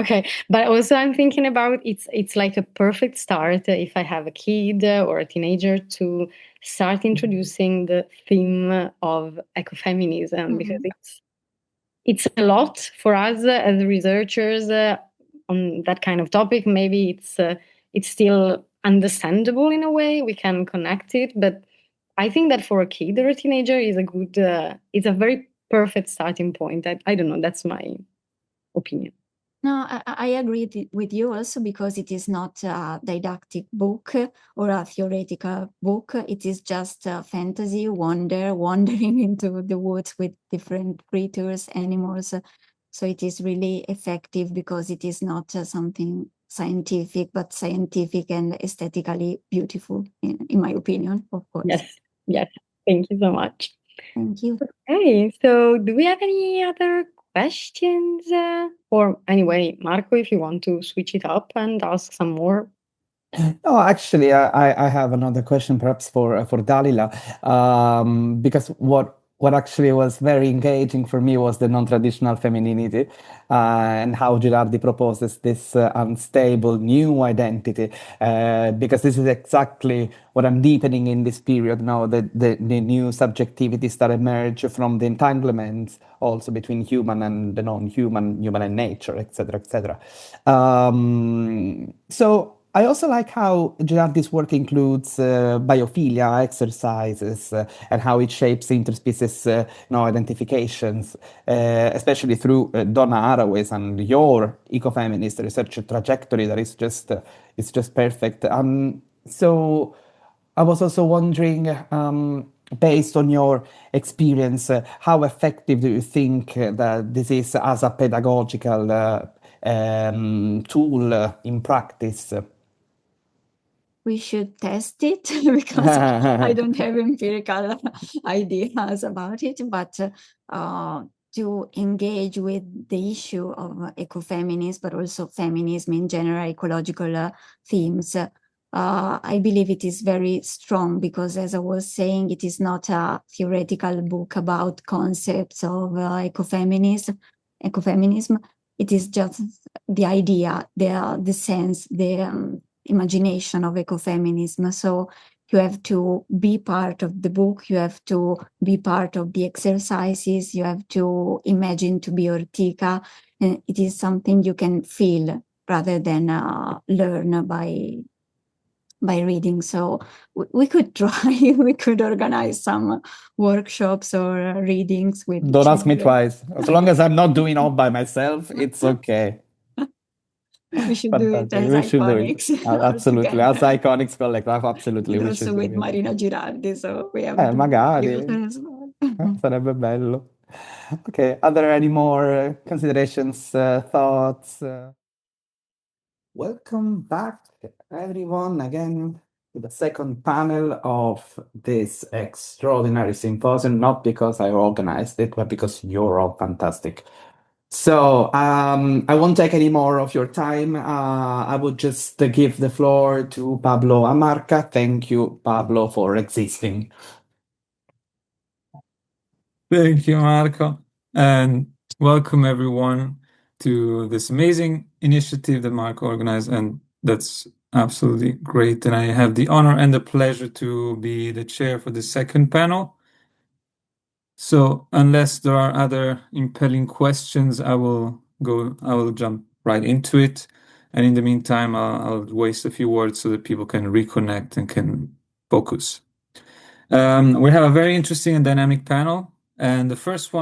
Okay, but also I'm thinking about it's like a perfect start if I have a kid or a teenager to start introducing the theme of ecofeminism, because it's a lot for us as researchers on that kind of topic. Maybe it's still understandable in a way, we can connect it, but I think that for a kid or a teenager is it's a very perfect starting point. I don't know, that's my opinion. No, I agree with you also, because it is not a didactic book or a theoretical book. It is just fantasy, wandering into the woods with different creatures, animals. So it is really effective because it is not something scientific, but scientific and aesthetically beautiful, in my opinion, of course. Yes. Thank you so much. Thank you. Okay, so do we have any other questions? Or anyway, Marco, if you want to switch it up and ask some more. No, actually, I have another question, perhaps for Dalila, because what what actually was very engaging for me was the non-traditional femininity and how Girardi proposes this unstable new identity, because this is exactly what I'm deepening in this period now, the new subjectivities that emerge from the entanglements also between human and the non-human, human and nature, etc., etc. So I also like how Girardi's work includes biophilia exercises and how it shapes interspecies identifications, especially through Donna Haraway's and your ecofeminist research trajectory that is just perfect. So I was also wondering, based on your experience, how effective do you think that this is as a pedagogical tool in practice? We should test it because I don't have empirical ideas about it, but to engage with the issue of ecofeminism, but also feminism in general, ecological themes, I believe it is very strong because, as I was saying, it is not a theoretical book about concepts of ecofeminism. It is just the idea, the sense, the imagination of ecofeminism. So you have to be part of the book, you have to be part of the exercises, you have to imagine to be Ortica, and it is something you can feel rather than learn by reading. So we could try, we could organize some workshops or readings with Don't ask me children. twice. As long as I'm not doing all by myself, it's okay. We should do it Fantastic. as We should do it. Iconics. Absolutely. As together. Iconics Collective, absolutely. And We also should with do it. Marina Girardi, so we have to Magari. use her as well. Sarebbe bello. Okay, are there any more considerations, thoughts? Welcome back, everyone, again to the second panel of this extraordinary symposium, not because I organized it, but because you're all fantastic. So I won't take any more of your time. I would just give the floor to Pablo Amarca. Thank you, Pablo, for existing. Thank you, Marco, and welcome everyone to this amazing initiative that Marco organized, and that's absolutely great. And I have the honor and the pleasure to be the chair for the second panel. So unless there are other impelling questions, I will jump right into it. And in the meantime, I'll waste a few words so that people can reconnect and can focus. We have a very interesting and dynamic panel. And the first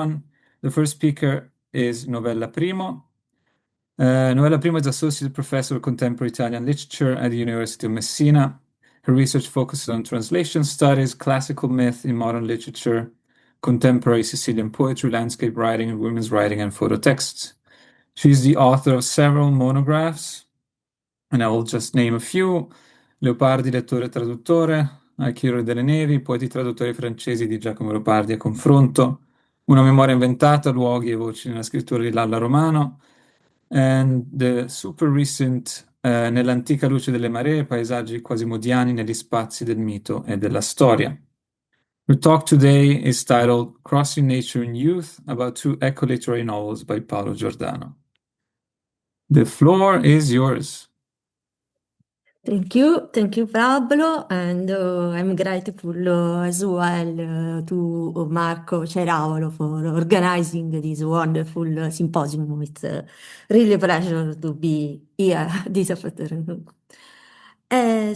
speaker is Novella Primo. Novella Primo is Associate Professor of Contemporary Italian Literature at the University of Messina. Her research focuses on translation studies, classical myth in modern literature, contemporary Sicilian poetry, landscape writing, women's writing, and photo texts. She's the author of several monographs, and I will just name a few. Leopardi, lettore e traduttore, Alchiro delle Nevi, poeti traduttori francesi di Giacomo Leopardi a confronto, una memoria inventata, luoghi e voci nella scrittura di Lalla Romano, and the super recent Nell'antica luce delle maree, paesaggi quasimodiani negli spazi del mito e della storia. Her talk today is titled Crossing Nature and Youth, about two eco-literary novels by Paolo Giordano. The floor is yours. Thank you, Pablo, and I'm grateful as well to Marco Ceravolo for organizing this wonderful symposium. It's really a pleasure to be here this afternoon.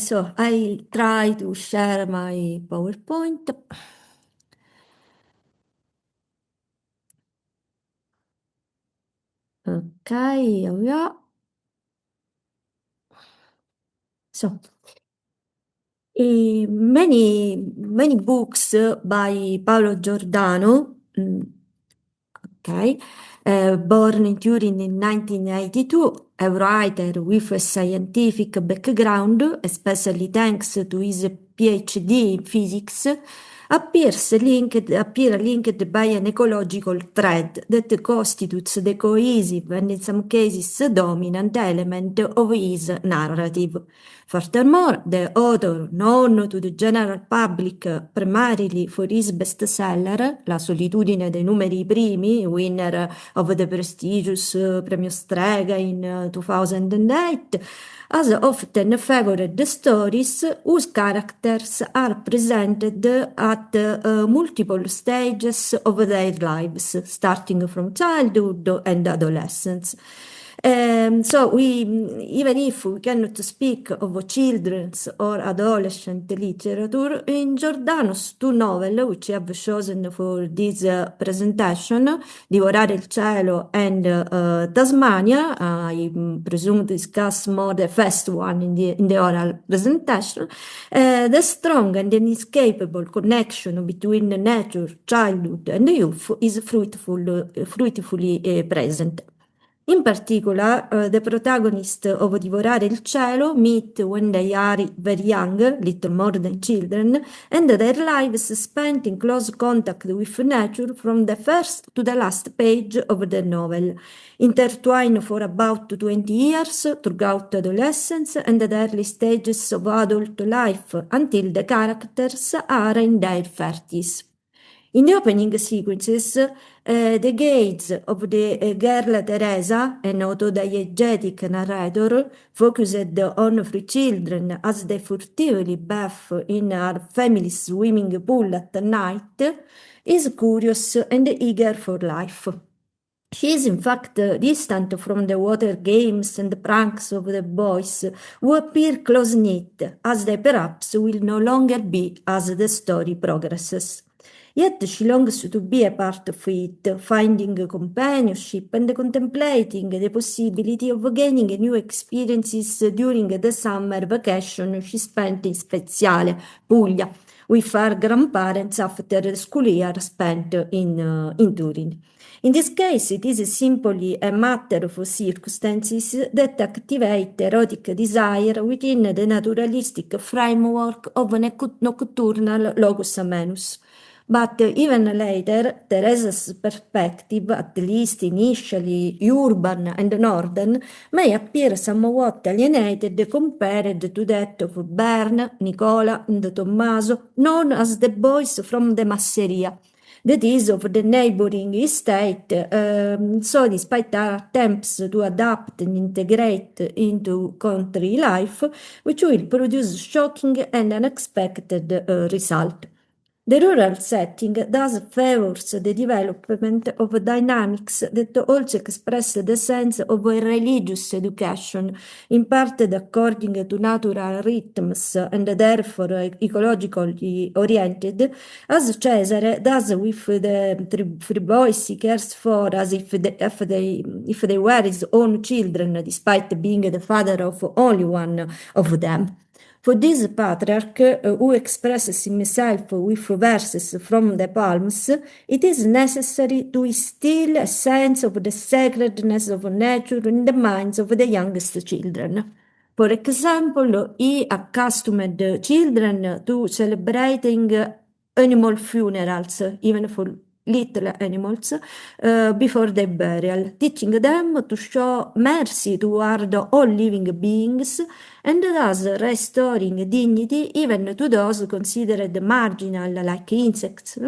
So I'll try to share my PowerPoint. Okay, here we are. So, many books by Paolo Giordano, born in Turin in 1982, a writer with a scientific background, especially thanks to his PhD in physics, appears linked by an ecological thread that constitutes the cohesive and in some cases dominant element of his narrative. Furthermore, the author, known to the general public primarily for his bestseller, La solitudine dei numeri primi, winner of the prestigious Premio Strega in 2008, has often favored the stories whose characters are presented at multiple stages of their lives, starting from childhood and adolescence. So even if we cannot speak of children's or adolescent literature, in Giordano's two novels, which I have chosen for this presentation, Divorare il cielo and Tasmania, I presume to discuss more the first one in the oral presentation, the strong and inescapable connection between nature, childhood, and youth is fruitfully present. In particular, the protagonists of Divorare il cielo meet when they are very young, little more than children, and their lives spent in close contact with nature from the first to the last page of the novel, intertwined for about 20 years throughout adolescence and the early stages of adult life until the characters are in their 30s. In the opening sequences, the gaze of the girl Teresa, an autodiegetic narrator, focused on three children as they furtively bathe in her family's swimming pool at night, is curious and eager for life. She is in fact distant from the water games and pranks of the boys, who appear close-knit, as they perhaps will no longer be as the story progresses. Yet she longs to be a part of it, finding companionship and contemplating the possibility of gaining new experiences during the summer vacation she spent in Speziale, Puglia, with her grandparents after the school year spent in Turin. In this case, it is simply a matter of circumstances that activate erotic desire within the naturalistic framework of a nocturnal locus amenus. But even later, Teresa's perspective, at least initially urban and northern, may appear somewhat alienated compared to that of Bern, Nicola, and Tommaso, known as the boys from the Masseria, that is, of the neighboring estate. So despite our attempts to adapt and integrate into country life, which will produce shocking and unexpected result. The rural setting thus favors the development of dynamics that also express the sense of a religious education, imparted according to natural rhythms and therefore ecologically oriented, as Cesare does with the three boys he cares for as if they were his own children, despite being the father of only one of them. For this patriarch, who expresses himself with verses from the Psalms, it is necessary to instill a sense of the sacredness of nature in the minds of the youngest children. For example, he accustomed children to celebrating animal funerals, even for little animals, before their burial, teaching them to show mercy toward all living beings and thus restoring dignity even to those considered marginal, like insects,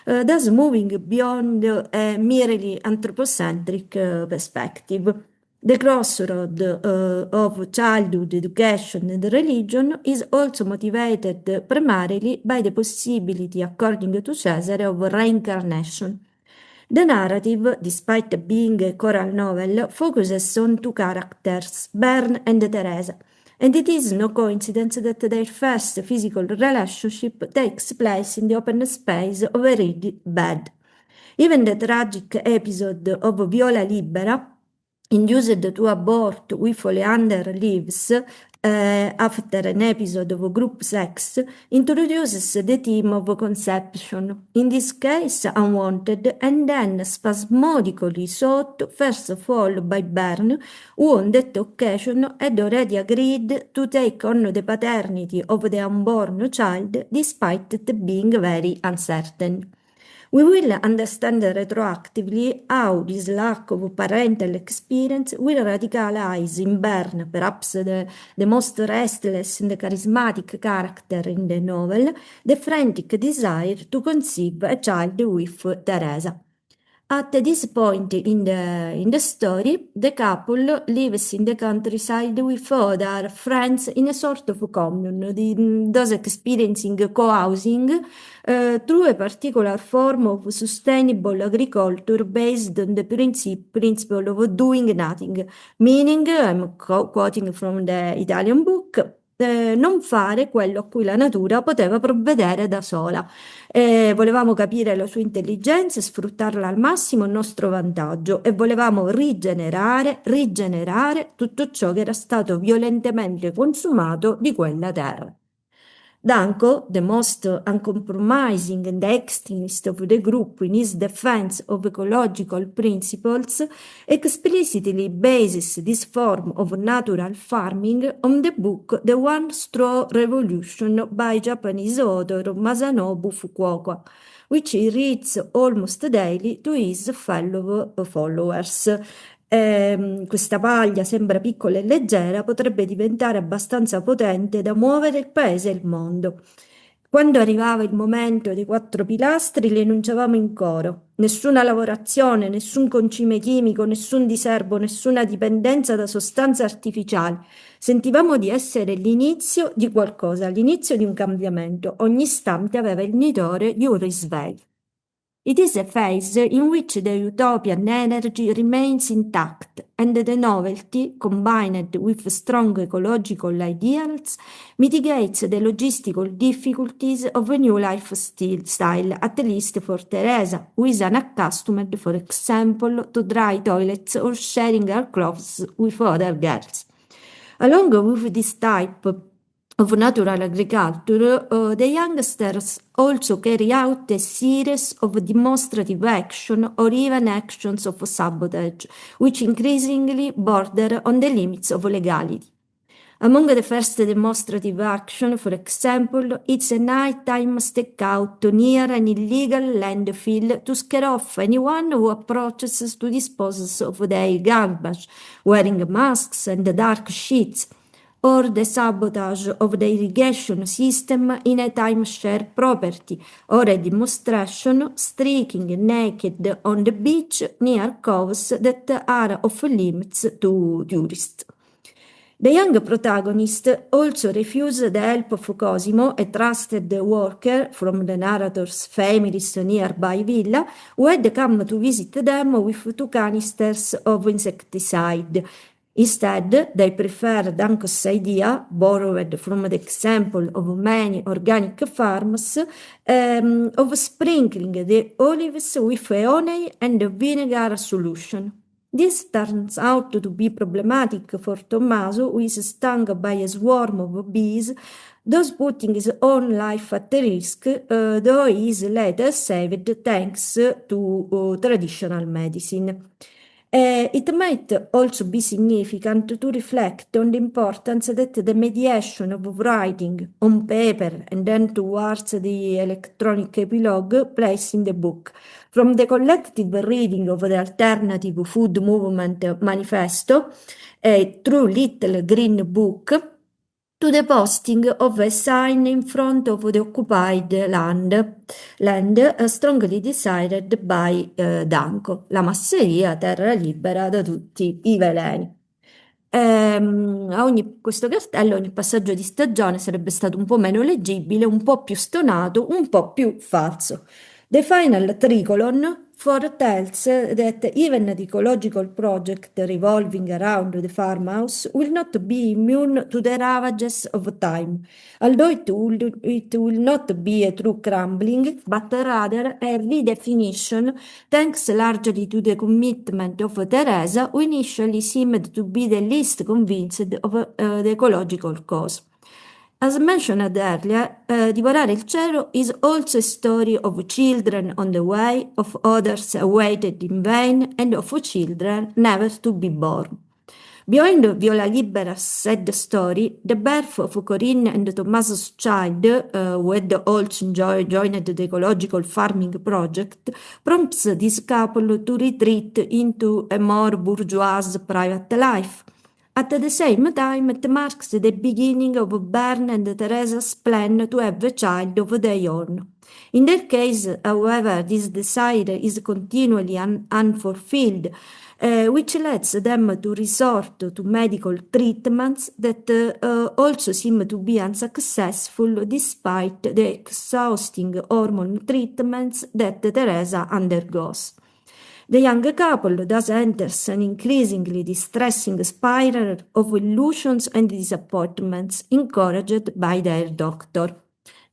thus moving beyond a merely anthropocentric perspective. The crossroad of childhood education and religion is also motivated primarily by the possibility, according to Cesare, of reincarnation. The narrative, despite being a choral novel, focuses on two characters, Bern and Teresa, and it is no coincidence that their first physical relationship takes place in the open space of a reedy bed. Even the tragic episode of Viola Libera, induced to abort with oleander leaves, after an episode of group sex, introduces the theme of conception, in this case unwanted, and then spasmodically sought, first of all by Bern, who on that occasion had already agreed to take on the paternity of the unborn child, despite it being very uncertain. We will understand retroactively how this lack of parental experience will radicalize in Bern, perhaps the most restless and charismatic character in the novel, the frantic desire to conceive a child with Teresa. At this point in the story, the couple lives in the countryside with other friends in a sort of commune, thus experiencing co-housing through a particular form of sustainable agriculture based on the principle of doing nothing, meaning, I'm quoting from the Italian book, non fare quello a cui la natura poteva provvedere da sola. Volevamo capire la sua intelligenza e sfruttarla al massimo a nostro vantaggio e volevamo rigenerare tutto ciò che era stato violentemente consumato di quella terra. Danko, the most uncompromising and extremist of the group in his defense of ecological principles, explicitly bases this form of natural farming on the book The One Straw Revolution by Japanese author Masanobu Fukuoka, which he reads almost daily to his fellow followers. Questa paglia sembra piccola e leggera, potrebbe diventare abbastanza potente da muovere il paese e il mondo. Quando arrivava il momento dei 4 pilastri, li enunciavamo in coro. Nessuna lavorazione, nessun concime chimico, nessun diserbo, nessuna dipendenza da sostanze artificiali. Sentivamo di essere l'inizio di qualcosa, l'inizio di un cambiamento. Ogni istante aveva il nitore di un risveglio. It is a phase in which the utopian energy remains intact and the novelty, combined with strong ecological ideals, mitigates the logistical difficulties of a new lifestyle, at least for Teresa, who is unaccustomed, for example, to dry toilets or sharing her clothes with other girls. Along with this type of natural agriculture, the youngsters also carry out a series of demonstrative action or even actions of sabotage, which increasingly border on the limits of legality. Among the first demonstrative action, for example, it's a nighttime stakeout near an illegal landfill to scare off anyone who approaches to dispose of their garbage, wearing masks and dark sheets, or the sabotage of the irrigation system in a timeshare property, or a demonstration streaking naked on the beach near coves that are off limits to tourists. The young protagonist also refused the help of Cosimo, a trusted worker from the narrator's family's nearby villa, who had come to visit them with 2 canisters of insecticide. Instead, they prefer Danko's idea, borrowed from the example of many organic farms, of sprinkling the olives with a honey and vinegar solution. This turns out to be problematic for Tommaso, who is stung by a swarm of bees, thus putting his own life at risk, though he is later saved thanks to traditional medicine. It might also be significant to reflect on the importance that the mediation of writing on paper and then towards the electronic epilogue plays in the book. From the collective reading of the Alternative Food Movement Manifesto, a true little green book, to the posting of a sign in front of the occupied land strongly desired by Danko, la masseria, terra libera da tutti i veleni. Questo cartello, ogni passaggio di stagione sarebbe stato un po' meno leggibile, un po' più stonato, un po' più falso. The final tricolon foretells that even the ecological project revolving around the farmhouse will not be immune to the ravages of time, although it will not be a true crumbling, but rather a redefinition, thanks largely to the commitment of Teresa, who initially seemed to be the least convinced of the ecological cause. As mentioned earlier, Divorare il cielo is also a story of children on the way, of others awaited in vain, and of children never to be born. Beyond Viola Libera's sad story, the birth of Corinne and Tommaso's child, who had also joined the ecological farming project, prompts this couple to retreat into a more bourgeois private life. At the same time, it marks the beginning of Bern and Teresa's plan to have a child of their own. In their case, however, this desire is continually unfulfilled, which leads them to resort to medical treatments that also seem to be unsuccessful despite the exhausting hormone treatments that Teresa undergoes. The young couple thus enters an increasingly distressing spiral of illusions and disappointments encouraged by their doctor.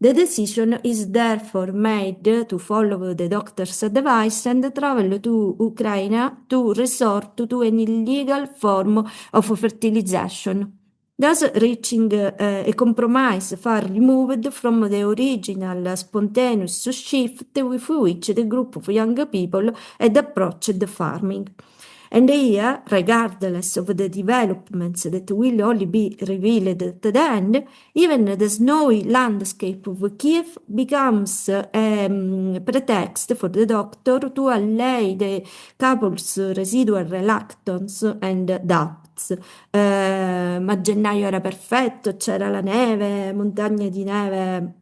The decision is therefore made to follow the doctor's advice and travel to Ukraine to resort to an illegal form of fertilization, thus reaching a compromise far removed from the original spontaneous shift with which the group of young people had approached farming. And here, regardless of the developments that will only be revealed at the end, even the snowy landscape of Kiev becomes a pretext for the doctor to allay the couple's residual reluctance and doubts. Ma gennaio era perfetto, c'era la neve, montagne di neve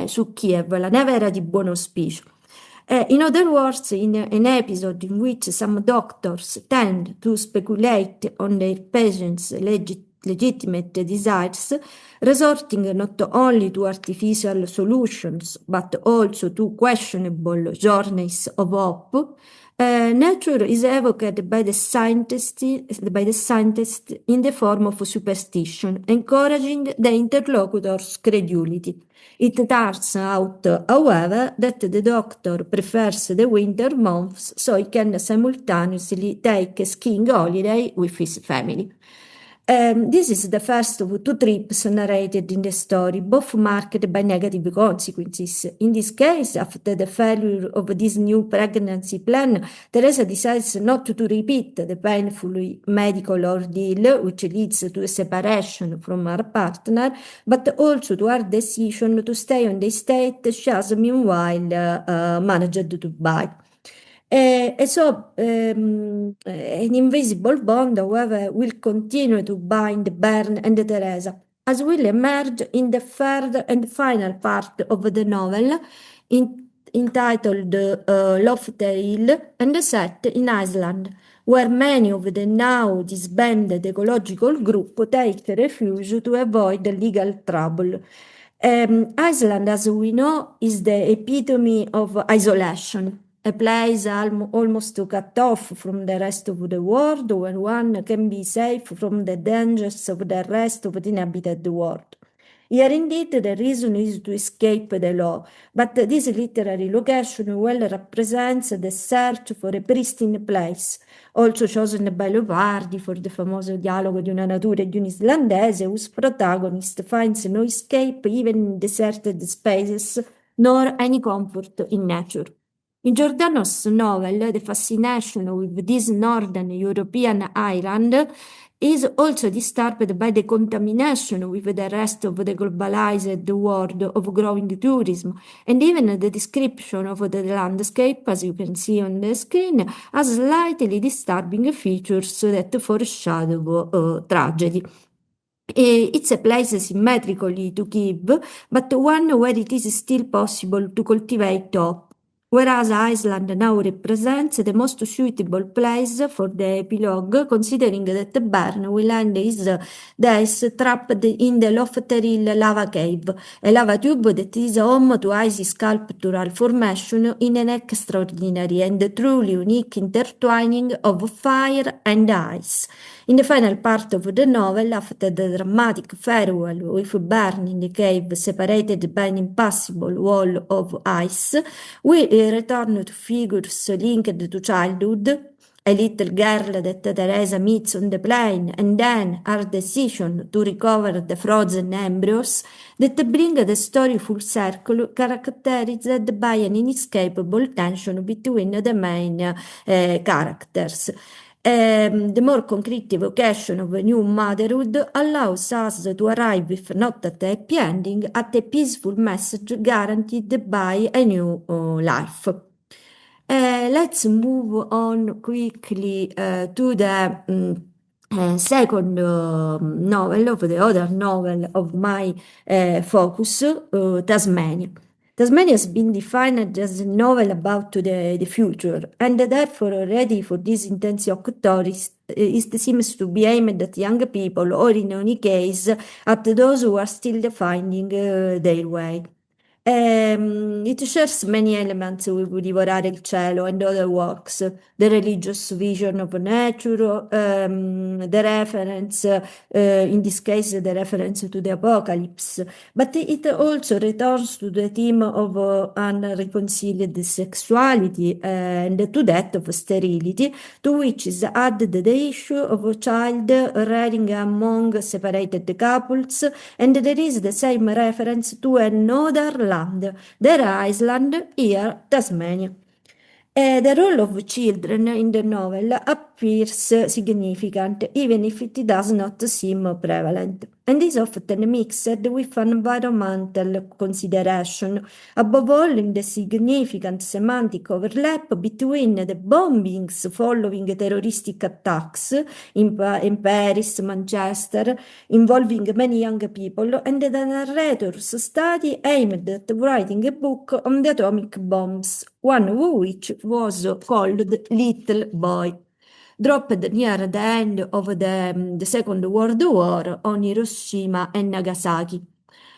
su Kiev, la neve era di buon auspicio. In other words, in an episode in which some doctors tend to speculate on their patients' legitimate desires, resorting not only to artificial solutions but also to questionable journeys of hope, nature is evoked by the scientist in the form of superstition, encouraging the interlocutor's credulity. It turns out, however, that the doctor prefers the winter months so he can simultaneously take a skiing holiday with his family. This is the first of two trips narrated in the story, both marked by negative consequences. In this case, after the failure of this new pregnancy plan, Teresa decides not to repeat the painful medical ordeal, which leads to a separation from her partner, but also to her decision to stay on the estate she has meanwhile managed to buy. So an invisible bond, however, will continue to bind Bern and Teresa, as will emerge in the third and final part of the novel, entitled Love Tale, and set in Iceland, where many of the now disbanded ecological group take refuge to avoid legal trouble. Iceland, as we know, is the epitome of isolation, a place almost cut off from the rest of the world, where one can be safe from the dangers of the rest of the inhabited world. Here, indeed, the reason is to escape the law, but this literary location well represents the search for a pristine place, also chosen by Leopardi for the famoso dialogo di una natura e di un islandese, whose protagonist finds no escape even in deserted spaces, nor any comfort in nature. In Giordano's novel, the fascination with this northern European island is also disturbed by the contamination with the rest of the globalized world of growing tourism, and even the description of the landscape, as you can see on the screen, has slightly disturbing features that foreshadow tragedy. It's a place symmetrically to Kiev, but one where it is still possible to cultivate hope. whereas Iceland now represents the most suitable place for the epilogue, considering that Bern will end his days trapped in the Lofteril lava cave, a lava tube that is home to icy sculptural formation in an extraordinary and truly unique intertwining of fire and ice. In the final part of the novel, after the dramatic farewell with Bern in the cave separated by an impassable wall of ice, we return to figures linked to childhood, a little girl that Teresa meets on the plane, and then her decision to recover the frozen embryos that bring the story full circle, characterized by an inescapable tension between the main characters. The more concrete evocation of a new motherhood allows us to arrive, if not at a happy ending, at a peaceful message guaranteed by a new life. Let's move on quickly to the second novel, of the other novel of my focus, Tasmania. Tasmania has been defined as a novel about the future, and therefore already for this intense octoris, it seems to be aimed at young people, or in any case at those who are still finding their way. It shares many elements with Divorare il cielo and other works, the religious vision of nature, the reference, in this case, the reference to the apocalypse, but it also returns to the theme of unreconciled sexuality and to that of sterility, to which is added the issue of a child rearing among separated couples, and there is the same reference to another land, there Iceland, here Tasmania. The role of children in the novel appears significant, even if it does not seem prevalent, and is often mixed with environmental consideration, above all in the significant semantic overlap between the bombings following terroristic attacks in Paris, Manchester, involving many young people, and the narrator's study aimed at writing a book on the atomic bombs, one of which was called Little Boy, dropped near the end of the Second World War on Hiroshima and Nagasaki,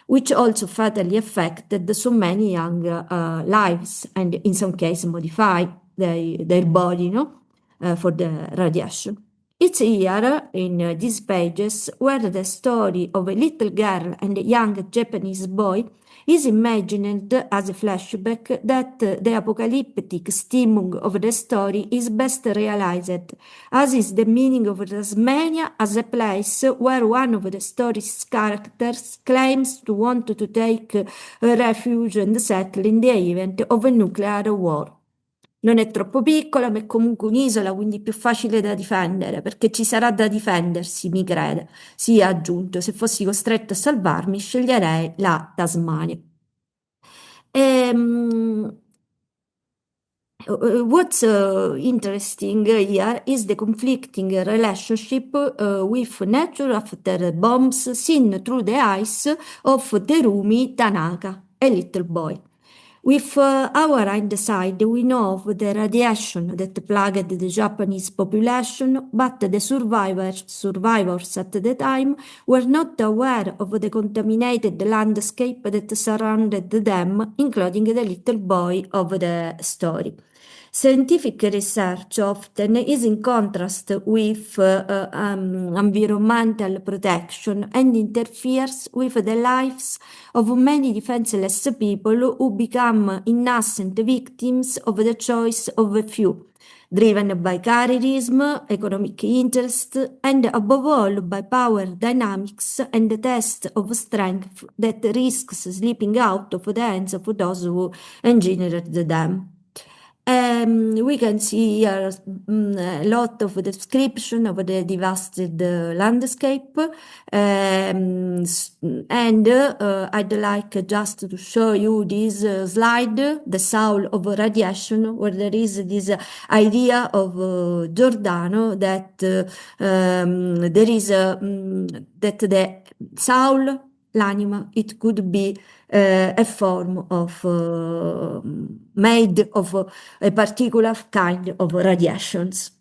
which also fatally affected so many young lives, and in some cases modified their body, for the radiation. It's here, in these pages, where the story of a little girl and a young Japanese boy is imagined as a flashback, that the apocalyptic stimmung of the story is best realized, as is the meaning of Tasmania as a place where one of the story's characters claims to want to take refuge and settle in the event of a nuclear war. Non è troppo piccola, ma è comunque un'isola, quindi più facile da difendere, perché ci sarà da difendersi, mi crede. Sì, ha aggiunto, se fossi costretto a salvarmi, sceglierei la Tasmania. What's interesting here is the conflicting relationship with nature after bombs seen through the eyes of Terumi Tanaka, a little boy. With our hindsight, we know of the radiation that plagued the Japanese population, but the survivors at the time were not aware of the contaminated landscape that surrounded them, including the little boy of the story. Scientific research often is in contrast with environmental protection and interferes with the lives of many defenseless people who become innocent victims of the choice of a few, driven by careerism, economic interest, and above all by power dynamics and the test of strength that risks slipping out of the hands of those who engineered them. We can see here a lot of description of the devastated landscape, and I'd like just to show you this slide, the soul of radiation, where there is this idea of Giordano that there is that the soul, l'anima, it could be a form of made of a particular kind of radiations.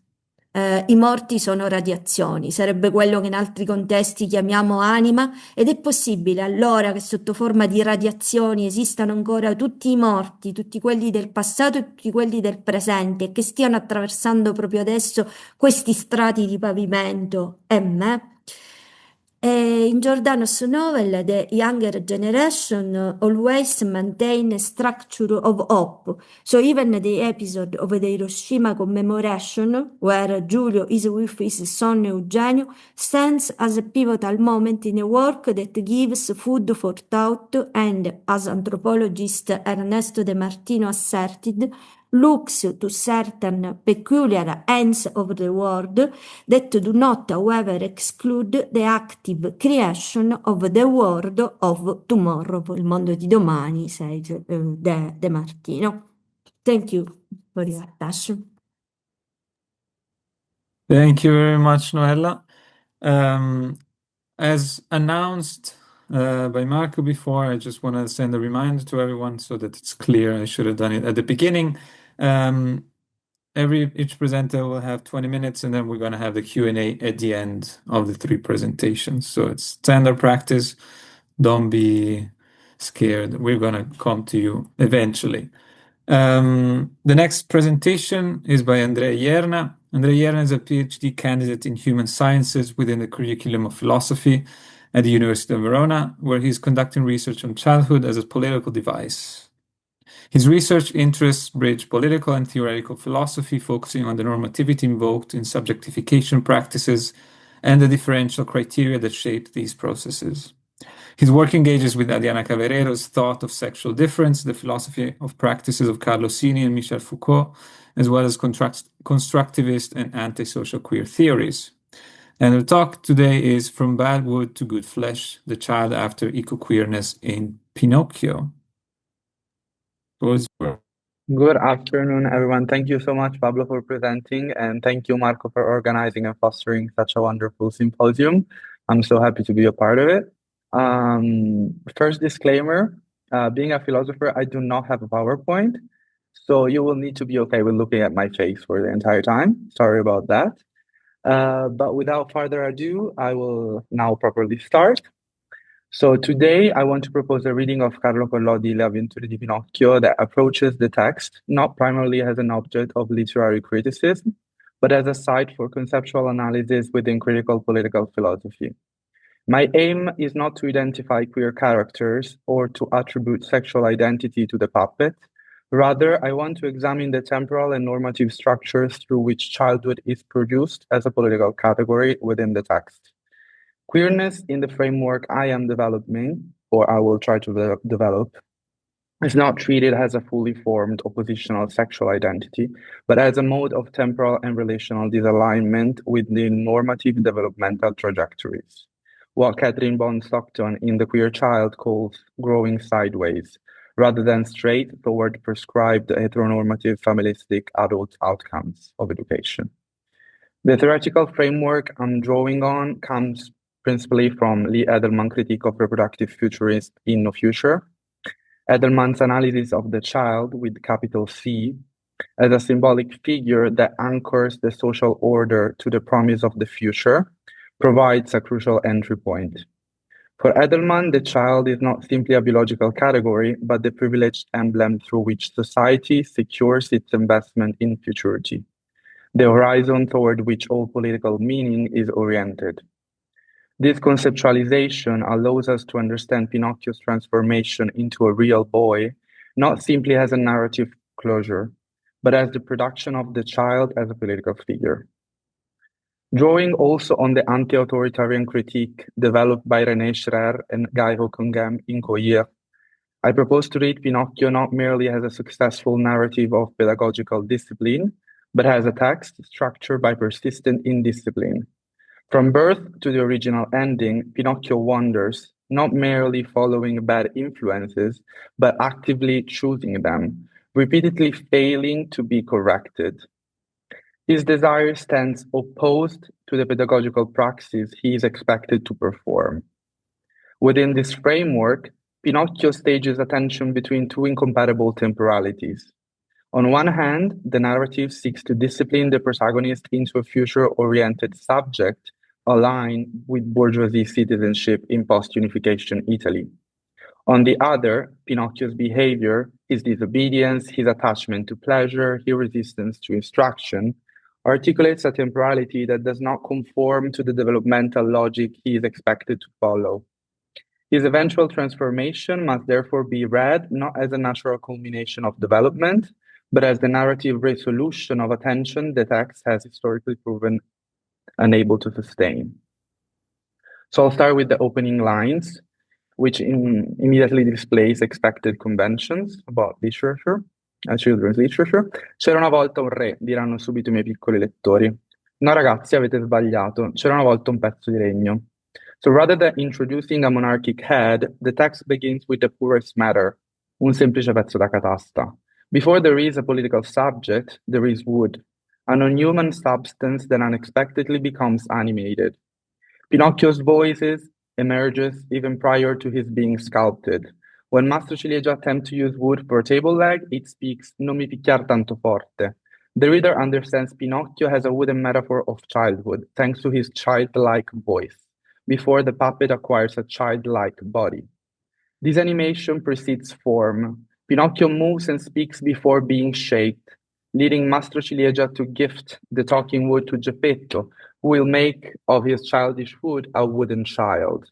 I morti sono radiazioni, sarebbe quello che in altri contesti chiamiamo anima, ed è possibile allora che sotto forma di radiazioni esistano ancora tutti i morti, tutti quelli del passato e tutti quelli del presente, che stiano attraversando proprio adesso questi strati di pavimento e me. In Giordano's novel, the younger generation always maintain a structure of hope. So even the episode of the Hiroshima commemoration, where Giulio is with his son Eugenio, stands as a pivotal moment in a work that gives food for thought and, as anthropologist Ernesto De Martino asserted, looks to certain peculiar ends of the world that do not, however, exclude the active creation of the world of tomorrow, il mondo di domani, says De Martino. Thank you for your attention. Thank you very much, Noella. As announced by Marco before, I just want to send a reminder to everyone so that it's clear. I should have done it at the beginning. Each presenter will have 20 minutes, and then we're going to have the Q&A at the end of the 3 presentations. So it's standard practice. Don't be scared. We're going to come to you eventually. The next presentation is by Andrea Ierna. Andrea Ierna is a PhD candidate in human sciences within the curriculum of philosophy at the University of Verona, where he's conducting research on childhood as a political device. His research interests bridge political and theoretical philosophy, focusing on the normativity invoked in subjectification practices and the differential criteria that shape these processes. His work engages with Adriana Caverero's thought of sexual difference, the philosophy of practices of Carlo Sini and Michel Foucault, as well as constructivist and antisocial queer theories. And the talk today is From Bad Wood to Good Flesh, the Child After Eco-Queerness in Pinocchio. Good afternoon, everyone. Thank you so much, Pablo, for presenting, and thank you, Marco, for organizing and fostering such a wonderful symposium. I'm so happy to be a part of it. First disclaimer, being a philosopher, I do not have a PowerPoint, so you will need to be okay with looking at my face for the entire time. Sorry about that. But without further ado, I will now properly start. So today I want to propose a reading of Carlo Collodi, Le avventure di Pinocchio, that approaches the text not primarily as an object of literary criticism, but as a site for conceptual analysis within critical political philosophy. My aim is not to identify queer characters or to attribute sexual identity to the puppet. Rather, I want to examine the temporal and normative structures through which childhood is produced as a political category within the text. Queerness in the framework I am developing, or I will try to develop, is not treated as a fully formed oppositional sexual identity, but as a mode of temporal and relational disalignment within normative developmental trajectories. What Catherine Bond Stockton in The Queer Child calls growing sideways, rather than straight toward prescribed heteronormative familistic adult outcomes of education. The theoretical framework I'm drawing on comes principally from Lee Edelman's critique of reproductive futurism in No Future, Edelman's analysis of the child with capital C as a symbolic figure that anchors the social order to the promise of the future, provides a crucial entry point. For Edelman, the child is not simply a biological category, but the privileged emblem through which society secures its investment in futurity, the horizon toward which all political meaning is oriented. This conceptualization allows us to understand Pinocchio's transformation into a real boy, not simply as a narrative closure, but as the production of the child as a political figure. Drawing also on the anti-authoritarian critique developed by René Schrer and Guy Hockenham in Coyer, I propose to read Pinocchio not merely as a successful narrative of pedagogical discipline, but as a text structured by persistent indiscipline. From birth to the original ending, Pinocchio wanders, not merely following bad influences, but actively choosing them, repeatedly failing to be corrected. His desire stands opposed to the pedagogical praxis he is expected to perform. Within this framework, Pinocchio stages a tension between two incompatible temporalities. On one hand, the narrative seeks to discipline the protagonist into a future-oriented subject aligned with bourgeoisie citizenship in post-unification Italy. On the other, Pinocchio's behavior, his disobedience, his attachment to pleasure, his resistance to instruction, articulates a temporality that does not conform to the developmental logic he is expected to follow. His eventual transformation must therefore be read not as a natural culmination of development, but as the narrative resolution of a tension the text has historically proven unable to sustain. So I'll start with the opening lines, which immediately displays expected conventions about literature, children's literature. C'era una volta un re, diranno subito i miei piccoli lettori. No ragazzi, avete sbagliato, c'era una volta un pezzo di legno. So rather than introducing a monarchic head, the text begins with the poorest matter, un semplice pezzo da catasta. Before there is a political subject, there is wood, a non-human substance that unexpectedly becomes animated. Pinocchio's voices emerges even prior to his being sculpted. When Mastro Ciliegia attempts to use wood for a table leg, it speaks "Non mi picchiar tanto forte." The reader understands Pinocchio as a wooden metaphor of childhood, thanks to his childlike voice, before the puppet acquires a childlike body. This animation precedes form. Pinocchio moves and speaks before being shaped, leading Mastro Ciliegia to gift the talking wood to Geppetto, who will make of his childish wood a wooden child,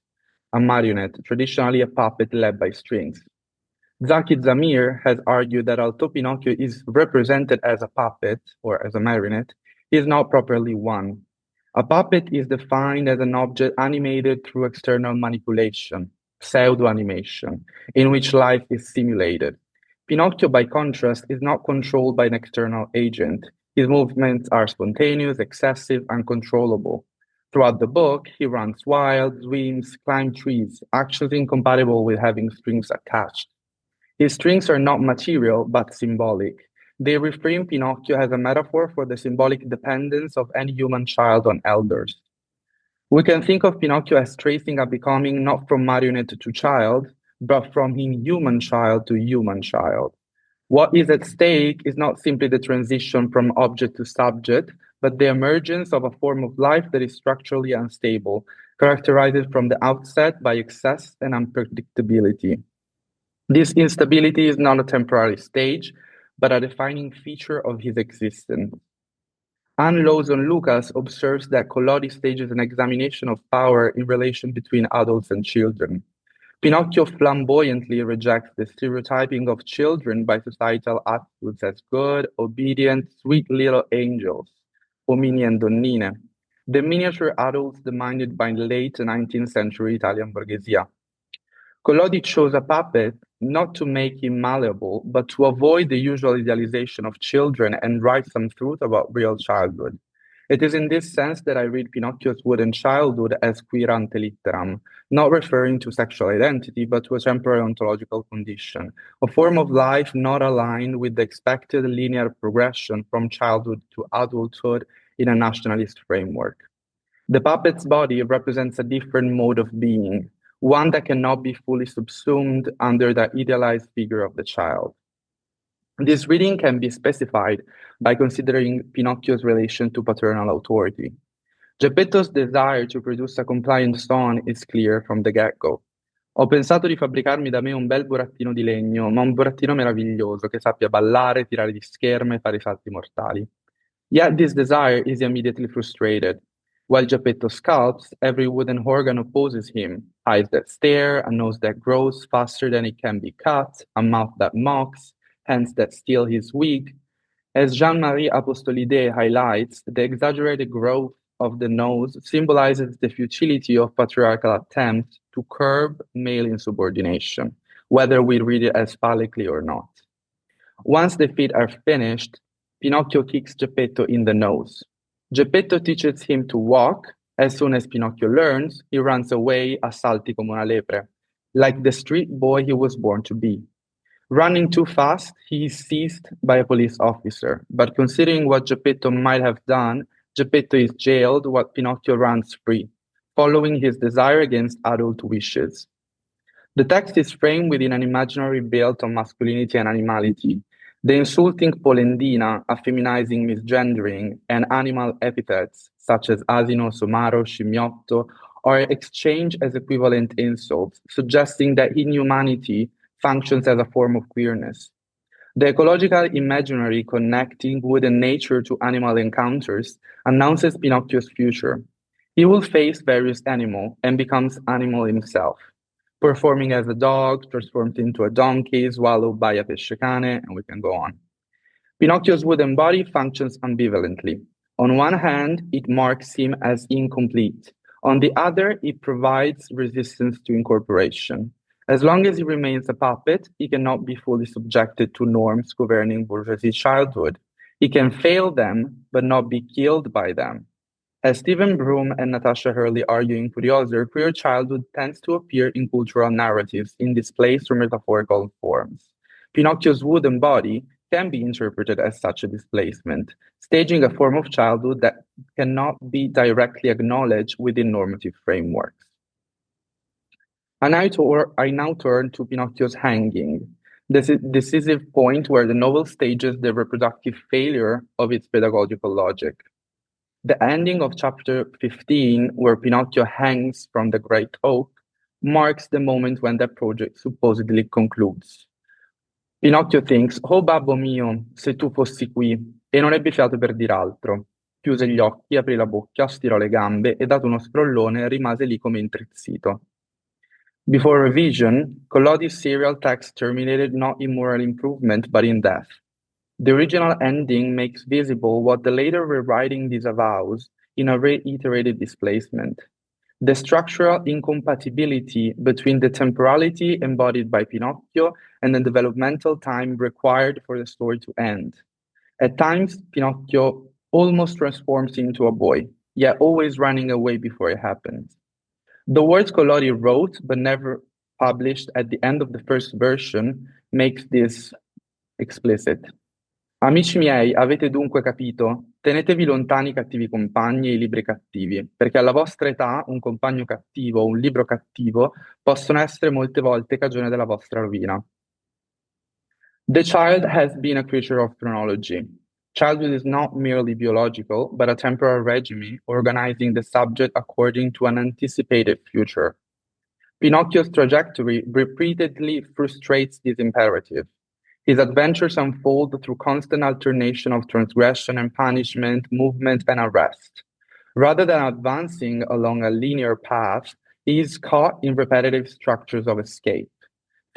a marionette, traditionally a puppet led by strings. Zaki Zamir has argued that although Pinocchio is represented as a puppet or as a marionette, he is not properly one. A puppet is defined as an object animated through external manipulation, pseudo-animation, in which life is simulated. Pinocchio, by contrast, is not controlled by an external agent. His movements are spontaneous, excessive, uncontrollable. Throughout the book, he runs wild, swims, climbs trees, actions incompatible with having strings attached. His strings are not material, but symbolic. They reframe Pinocchio as a metaphor for the symbolic dependence of any human child on elders. We can think of Pinocchio as tracing a becoming not from marionette to child, but from inhuman child to human child. What is at stake is not simply the transition from object to subject, but the emergence of a form of life that is structurally unstable, characterized from the outset by excess and unpredictability. This instability is not a temporary stage, but a defining feature of his existence. Anne Lawson Lucas observes that Collodi stages an examination of power in relation between adults and children. Pinocchio flamboyantly rejects the stereotyping of children by societal attitudes as good, obedient, sweet little angels, uomini and donnine, the miniature adults demanded by late 19th century Italian borghesia. Collodi chose a puppet not to make him malleable, but to avoid the usual idealization of children and write some truth about real childhood. It is in this sense that I read Pinocchio's wooden childhood as quirante litteram, not referring to sexual identity, but to a temporary ontological condition, a form of life not aligned with the expected linear progression from childhood to adulthood in a nationalist framework. The puppet's body represents a different mode of being, one that cannot be fully subsumed under the idealized figure of the child. This reading can be specified by considering Pinocchio's relation to paternal authority. Geppetto's desire to produce a compliant son is clear from the get-go. Ho pensato di fabbricarmi da me un bel burattino di legno, ma un burattino meraviglioso che sappia ballare, tirare di scherma e fare salti mortali. Yet this desire is immediately frustrated. While Geppetto sculpts, every wooden organ opposes him, eyes that stare, a nose that grows faster than it can be cut, a mouth that mocks, hands that steal his wig. As Jean-Marie Apostolide highlights, the exaggerated growth of the nose symbolizes the futility of patriarchal attempts to curb male insubordination, whether we read it as phallically or not. Once the feet are finished, Pinocchio kicks Geppetto in the nose. Geppetto teaches him to walk. As soon as Pinocchio learns, he runs away a salti come una lepre, like the street boy he was born to be. Running too fast, he is seized by a police officer, but considering what Geppetto might have done, Geppetto is jailed while Pinocchio runs free, following his desire against adult wishes. The text is framed within an imaginary built on masculinity and animality. The insulting polendina, effeminizing misgendering, and animal epithets such as asino, somaro, scimmiotto are exchanged as equivalent insults, suggesting that inhumanity functions as a form of queerness. The ecological imaginary connecting wooden nature to animal encounters announces Pinocchio's future. He will face various animals and becomes animal himself, performing as a dog, transformed into a donkey, swallowed by a pescecane, and we can go on. Pinocchio's wooden body functions ambivalently. On one hand, it marks him as incomplete. On the other, it provides resistance to incorporation. As long as he remains a puppet, he cannot be fully subjected to norms governing bourgeoisie childhood. He can fail them, but not be killed by them. As Stephen Broom and Natasha Hurley argue in Furioso, queer childhood tends to appear in cultural narratives in displaced or metaphorical forms. Pinocchio's wooden body can be interpreted as such a displacement, staging a form of childhood that cannot be directly acknowledged within normative frameworks. I now turn to Pinocchio's hanging, the decisive point where the novel stages the reproductive failure of its pedagogical logic. The ending of chapter 15, where Pinocchio hangs from the great oak, marks the moment when the project supposedly concludes. Pinocchio thinks, "Oh babbo mio, se tu fossi qui", e non ebbe fiato per dir altro. Chiuse gli occhi, aprì la bocca, stirò le gambe e dato uno scrollone rimase lì come intrizzito. Before revision, Collodi's serial text terminated not in moral improvement but in death. The original ending makes visible what the later rewriting disavows in a reiterated displacement. The structural incompatibility between the temporality embodied by Pinocchio and the developmental time required for the story to end. At times, Pinocchio almost transforms into a boy, yet always running away before it happens. The words Collodi wrote but never published at the end of the first version makes this explicit. Amici miei, avete dunque capito? Tenetevi lontani i cattivi compagni e i libri cattivi, perché alla vostra età un compagno cattivo o un libro cattivo possono essere molte volte cagione della vostra rovina. The child has been a creature of chronology. Childhood is not merely biological, but a temporal regime organizing the subject according to an anticipated future. Pinocchio's trajectory repeatedly frustrates this imperative. His adventures unfold through constant alternation of transgression and punishment, movement and arrest. Rather than advancing along a linear path, he is caught in repetitive structures of escape,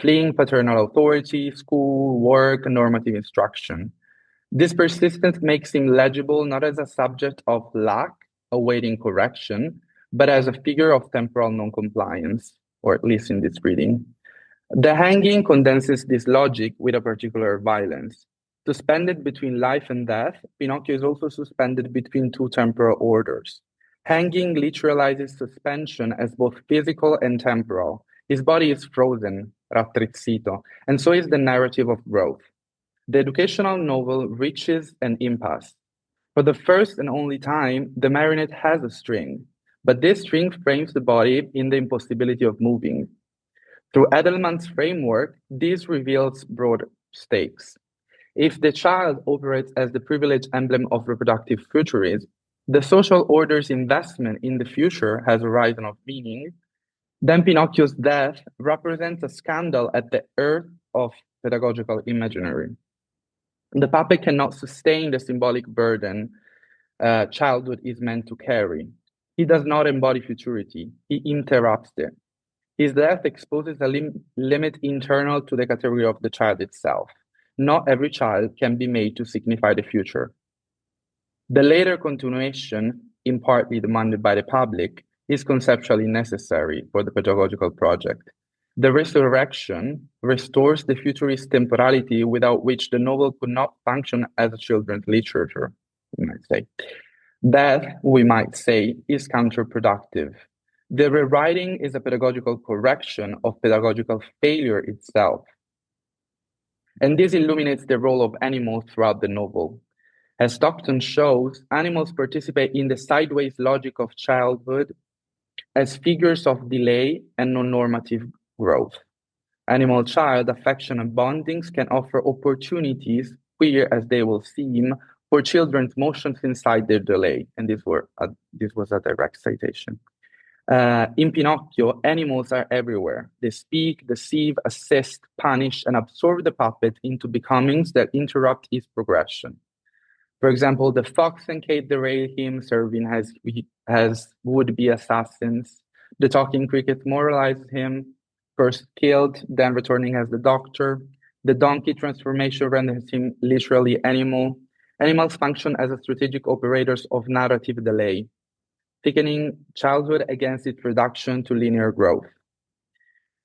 fleeing paternal authority, school, work, normative instruction. This persistence makes him legible not as a subject of lack, awaiting correction, but as a figure of temporal noncompliance, or at least in this reading. The hanging condenses this logic with a particular violence. Suspended between life and death, Pinocchio is also suspended between two temporal orders. Hanging literalizes suspension as both physical and temporal. His body is frozen, rattrizzito, and so is the narrative of growth. The educational novel reaches an impasse. For the first and only time, the marionette has a string, but this string frames the body in the impossibility of moving. Through Edelman's framework, this reveals broad stakes. If the child operates as the privileged emblem of reproductive futurism, the social order's investment in the future has a horizon of meaning, then Pinocchio's death represents a scandal at the earth of pedagogical imaginary. The puppet cannot sustain the symbolic burden childhood is meant to carry. He does not embody futurity, he interrupts it. His death exposes a limit internal to the category of the child itself. Not every child can be made to signify the future. The later continuation, in partly demanded by the public, is conceptually necessary for the pedagogical project. The resurrection restores the futurist temporality without which the novel could not function as a children's literature, we might say. That, we might say, is counterproductive. The rewriting is a pedagogical correction of pedagogical failure itself. And this illuminates the role of animals throughout the novel. As Stockton shows, animals participate in the sideways logic of childhood as figures of delay and non-normative growth. Animal-child affection and bondings can offer opportunities, queer as they will seem, for children's motions inside their delay. And this was a direct citation. In Pinocchio, animals are everywhere. They speak, deceive, assist, punish, and absorb the puppet into becomings that interrupt his progression. For example, the fox and Kate derail him, serving as would-be assassins. The talking cricket moralizes him, first killed, then returning as the doctor. The donkey transformation renders him literally animal. Animals function as strategic operators of narrative delay, thickening childhood against its reduction to linear growth.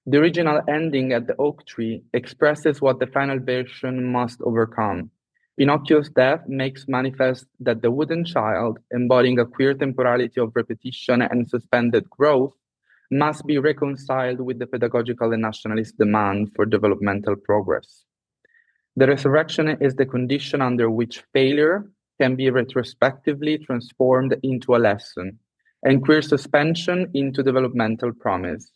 The original ending at the oak tree expresses what the final version must overcome. Pinocchio's death makes manifest that the wooden child, embodying a queer temporality of repetition and suspended growth, must be reconciled with the pedagogical and nationalist demand for developmental progress. The resurrection is the condition under which failure can be retrospectively transformed into a lesson, and queer suspension into developmental promise.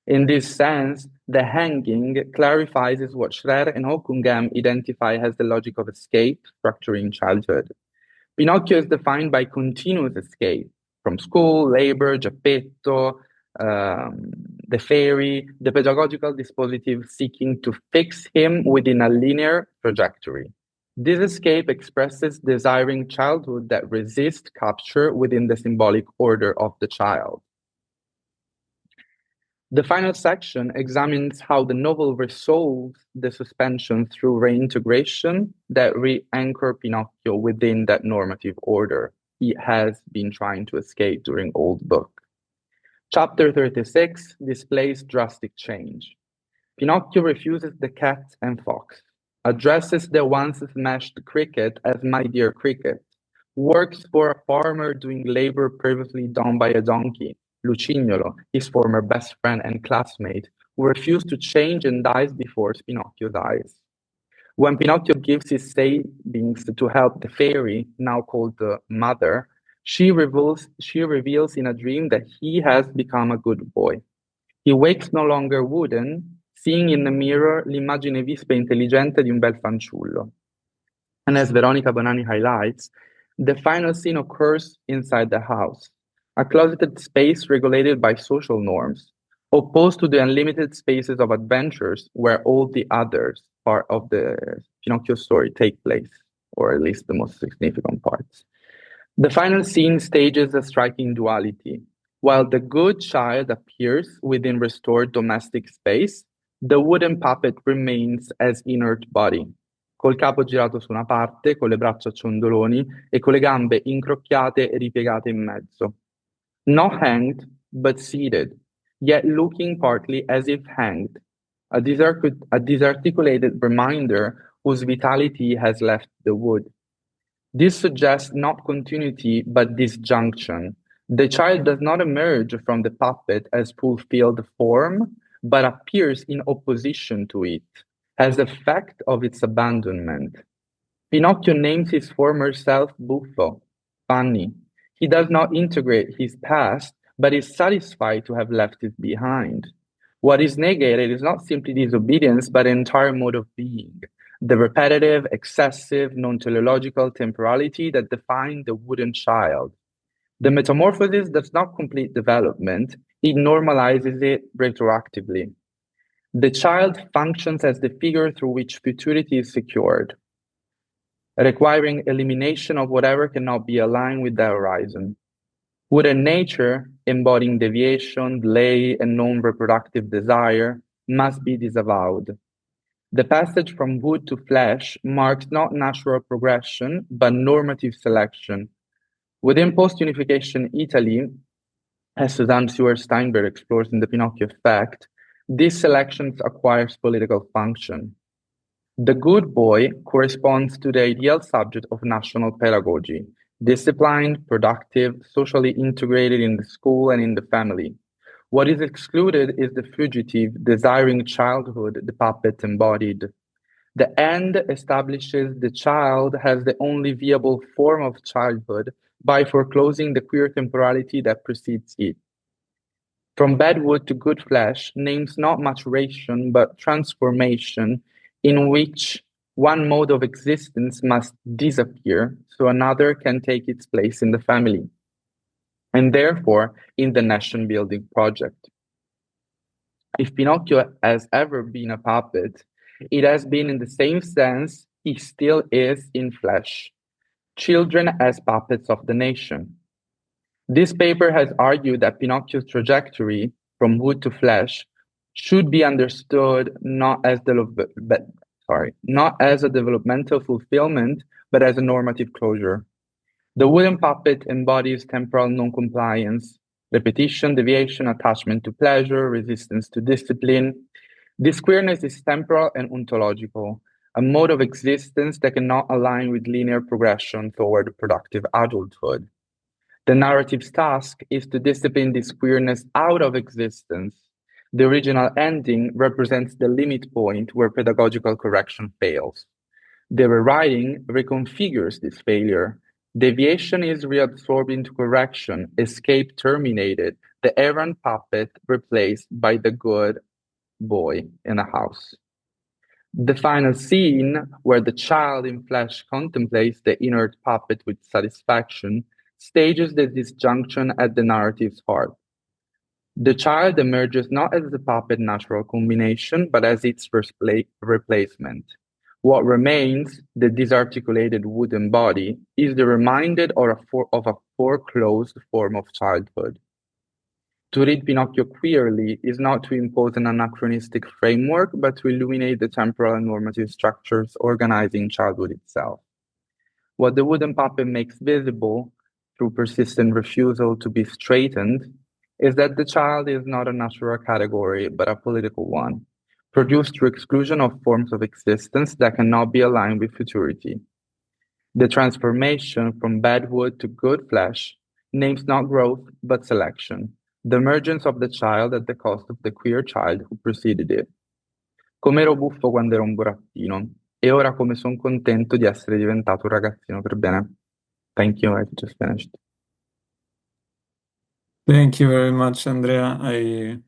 In this sense, the hanging clarifies what Schrer and Hockingham identify as the logic of escape structuring childhood. Pinocchio is defined by continuous escape from school, labor, Geppetto, the fairy, the pedagogical dispositive seeking to fix him within a linear trajectory. This escape expresses desiring childhood that resists capture within the symbolic order of the child. The final section examines how the novel resolves the suspension through reintegration that re-anchor Pinocchio within that normative order he has been trying to escape during Old Book. Chapter 36 displays drastic change. Pinocchio refuses the cat and fox, addresses the once smashed cricket as my dear cricket, works for a farmer doing labor previously done by a donkey, Lucignolo, his former best friend and classmate, who refused to change and dies before Pinocchio's eyes. When Pinocchio gives his savings to help the fairy, now called the mother, she reveals in a dream that he has become a good boy. He wakes no longer wooden, seeing in the mirror l'immagine vispa e intelligente di un bel fanciullo. And as Veronica Bonanni highlights, the final scene occurs inside the house, a closeted space regulated by social norms, opposed to the unlimited spaces of adventures where all the others part of the Pinocchio story take place, or at least the most significant parts. The final scene stages a striking duality. While the good child appears within restored domestic space, the wooden puppet remains as inert body, col capo girato su una parte, con le braccia ciondoloni e con le gambe incrocchiate e ripiegate in mezzo. Not hanged, but seated, yet looking partly as if hanged, a disarticulated reminder whose vitality has left the wood. This suggests not continuity, but disjunction. The child does not emerge from the puppet as fulfilled form, but appears in opposition to it, as effect of its abandonment. Pinocchio names his former self buffo, funny. He does not integrate his past, but is satisfied to have left it behind. What is negated is not simply disobedience, but an entire mode of being, the repetitive, excessive, non-teleological temporality that defines the wooden child. The metamorphosis does not complete development, it normalizes it retroactively. The child functions as the figure through which futurity is secured, requiring elimination of whatever cannot be aligned with the horizon. Wooden nature, embodying deviation, delay, and non-reproductive desire, must be disavowed. The passage from wood to flesh marks not natural progression, but normative selection. Within post-unification Italy, as Suzanne Stewart-Steinberg explores in The Pinocchio Effect, this selection acquires political function. The good boy corresponds to the ideal subject of national pedagogy, disciplined, productive, socially integrated in the school and in the family. What is excluded is the fugitive, desiring childhood the puppet embodied. The end establishes the child as the only viable form of childhood by foreclosing the queer temporality that precedes it. From bad wood to good flesh names not maturation but transformation, in which one mode of existence must disappear so another can take its place in the family, and therefore in the nation-building project. If Pinocchio has ever been a puppet, it has been in the same sense he still is in flesh, children as puppets of the nation. This paper has argued that Pinocchio's trajectory from wood to flesh should be understood not as a developmental fulfillment, but as a normative closure. The wooden puppet embodies temporal non-compliance, repetition, deviation, attachment to pleasure, resistance to discipline. This queerness is temporal and ontological, a mode of existence that cannot align with linear progression toward productive adulthood. The narrative's task is to discipline this queerness out of existence. The original ending represents the limit point where pedagogical correction fails. The rewriting reconfigures this failure. Deviation is reabsorbed into correction, escape terminated, the errant puppet replaced by the good boy in the house. The final scene, where the child in flesh contemplates the inert puppet with satisfaction, stages the disjunction at the narrative's heart. The child emerges not as the puppet natural combination, but as its replacement. What remains, the disarticulated wooden body, is the reminder of a foreclosed form of childhood. To read Pinocchio queerly is not to impose an anachronistic framework, but to illuminate the temporal and normative structures organizing childhood itself. What the wooden puppet makes visible, through persistent refusal to be straightened, is that the child is not a natural category, but a political one, produced through exclusion of forms of existence that cannot be aligned with futurity. The transformation from bad wood to good flesh names not growth, but selection, the emergence of the child at the cost of the queer child who preceded it. Come ero buffo quando ero un burattino, e ora come son contento di essere diventato un ragazzino per bene. Thank you, I just finished. Thank you very much, Andrea. I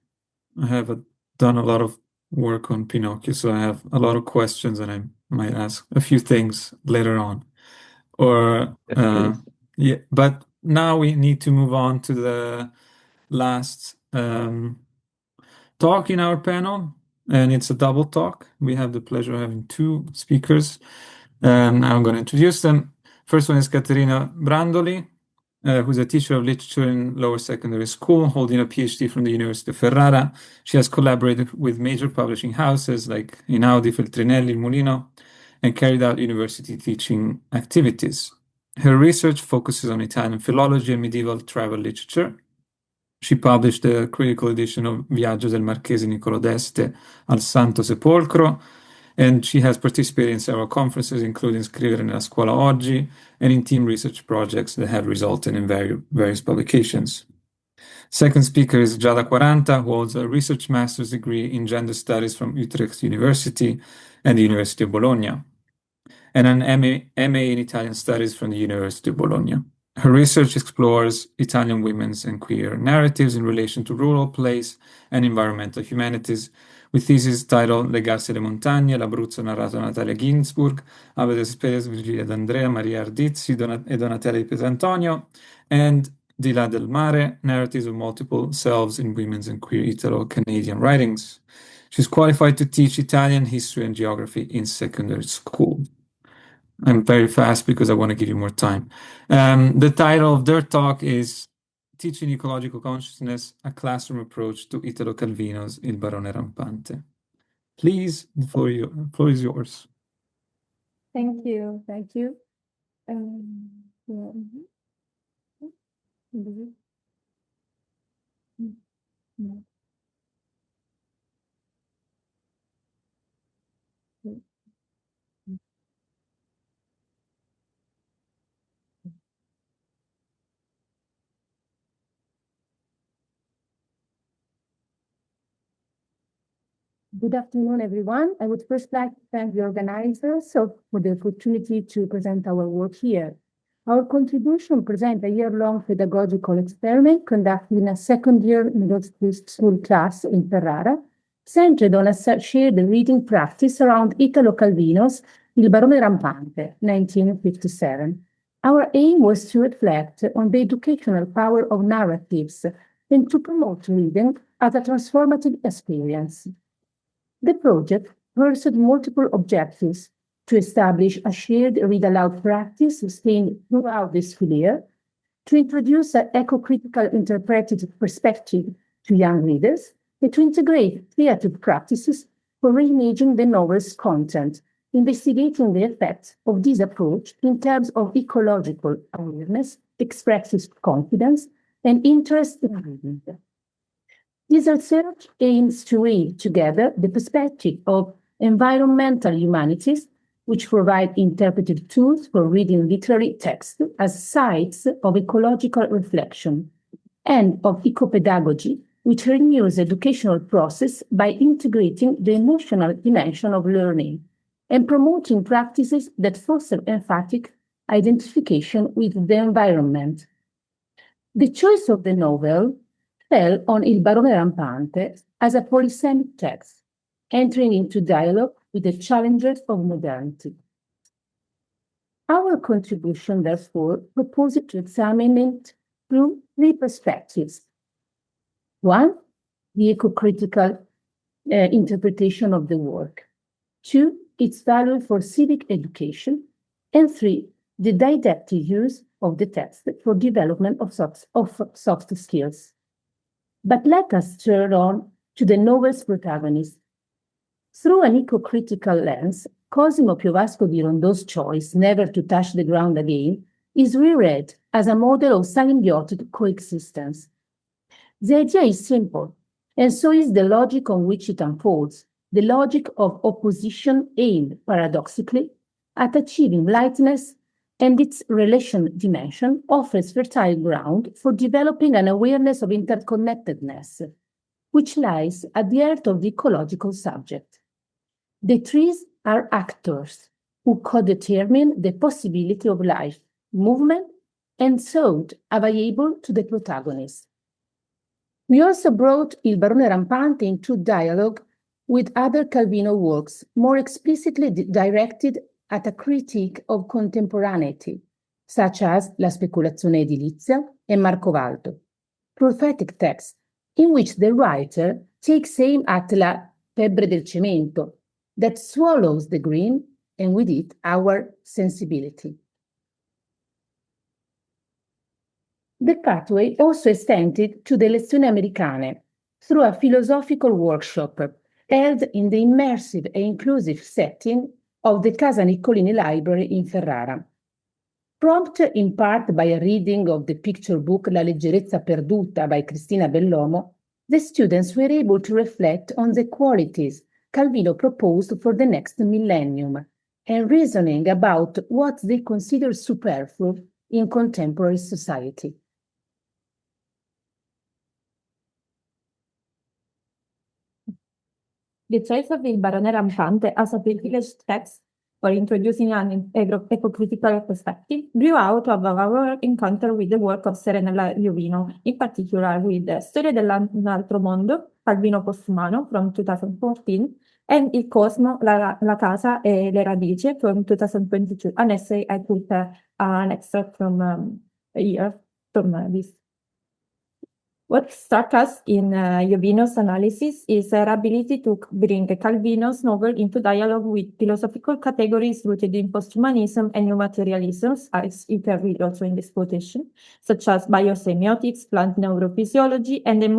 have done a lot of work on Pinocchio, so I have a lot of questions, and I might ask a few things later on. Yeah, but now we need to move on to the last talk in our panel, and it's a double talk. We have the pleasure of having two speakers, and I'm going to introduce them. First one is Caterina Brandoli, who's a teacher of literature in lower secondary school, holding a PhD from the University of Ferrara. She has collaborated with major publishing houses like Einaudi, Feltrinelli, Mulino, and carried out university teaching activities. Her research focuses on Italian philology and medieval travel literature. She published a critical edition of Viaggio del Marchese Niccolo d'Este al Santo Sepolcro, and she has participated in several conferences, including Scrivere nella Scuola Oggi, and in team research projects that have resulted in various publications. Second speaker is Giada Quaranta, who holds a research master's degree in gender studies from Utrecht University and the University of Bologna, and an MA in Italian studies from the University of Bologna. Her research explores Italian women's and queer narratives in relation to rural place and environmental humanities, with thesis titled Legarsi alle montagne, l'Abruzzo narrato da Natalia Ginsburg, Ave des Spedes, Virgilia D'Andrea, Maria Ardizzi e Donatella di Pesantonio, and Di là del mare, narratives of multiple selves in women's and queer Italo-Canadian writings. She's qualified to teach Italian history and geography in secondary school. I'm very fast because I want to give you more time. The title of their talk is Teaching Ecological Consciousness, a Classroom Approach to Italo Calvino's Il Barone Rampante. Please, the floor is yours. Thank you. Thank you. Good afternoon, everyone. I would first like to thank the organizers for the opportunity to present our work here. Our contribution presents a year-long pedagogical experiment conducted in a second-year middle school class in Ferrara, centered on a shared reading practice around Italo Calvino's Il Barone Rampante, 1957. Our aim was to reflect on the educational power of narratives and to promote reading as a transformative experience. The project pursued multiple objectives: to establish a shared read-aloud practice sustained throughout the school year, to introduce an eco-critical interpretive perspective to young readers, and to integrate creative practices for reimaging the novel's content, investigating the effects of this approach in terms of ecological awareness, expressive confidence, and interest in reading. This research aims to weave together the perspective of environmental humanities, which provide interpretive tools for reading literary text as sites of ecological reflection, and of ecopedagogy, which renews the educational process by integrating the emotional dimension of learning and promoting practices that foster emphatic identification with the environment. The choice of the novel fell on Il Barone Rampante as a polysemic text, entering into dialogue with the challenges of modernity. Our contribution, therefore, proposes to examine it through three perspectives. One, the eco-critical interpretation of the work. Two, its value for civic education. And three, the didactic use of the text for development of soft skills. But let us turn on to the novel's protagonist. Through an eco-critical lens, Cosimo Piovasco di Rondeau's choice never to touch the ground again is reread as a model of symbiotic coexistence. The idea is simple, and so is the logic on which it unfolds, the logic of opposition aimed, paradoxically, at achieving lightness, and its relation dimension offers fertile ground for developing an awareness of interconnectedness, which lies at the heart of the ecological subject. The trees are actors who co-determine the possibility of life, movement, and thought available to the protagonist. We also brought Il Barone Rampante into dialogue with other Calvino works, more explicitly directed at a critique of contemporaneity, such as La speculazione edilizia and Marco Valdo, prophetic texts in which the writer takes aim at la febbre del cemento, that swallows the green and with it our sensibility. The pathway also extended to the Lezioni Americane through a philosophical workshop held in the immersive and inclusive setting of the Casa Niccolini Library in Ferrara. Prompted in part by a reading of the picture book La leggerezza perduta by Cristina Bellomo, the students were able to reflect on the qualities Calvino proposed for the next millennium and reasoning about what they consider superfluous in contemporary society. The choice of Il Barone Rampante as a privileged text for introducing an eco-critical perspective grew out of our encounter with the work of Serenella Iovino, in particular with Storia dell'altro mondo, Calvino Postumano from 2014, and Il Cosmo, la casa e le radici from 2022, an essay I put an extract from here, from this. What struck us in Iovino's analysis is her ability to bring Calvino's novel into dialogue with philosophical categories rooted in posthumanism and new materialisms, as you can read also in this quotation, such as biosemiotics, plant neurophysiology, and a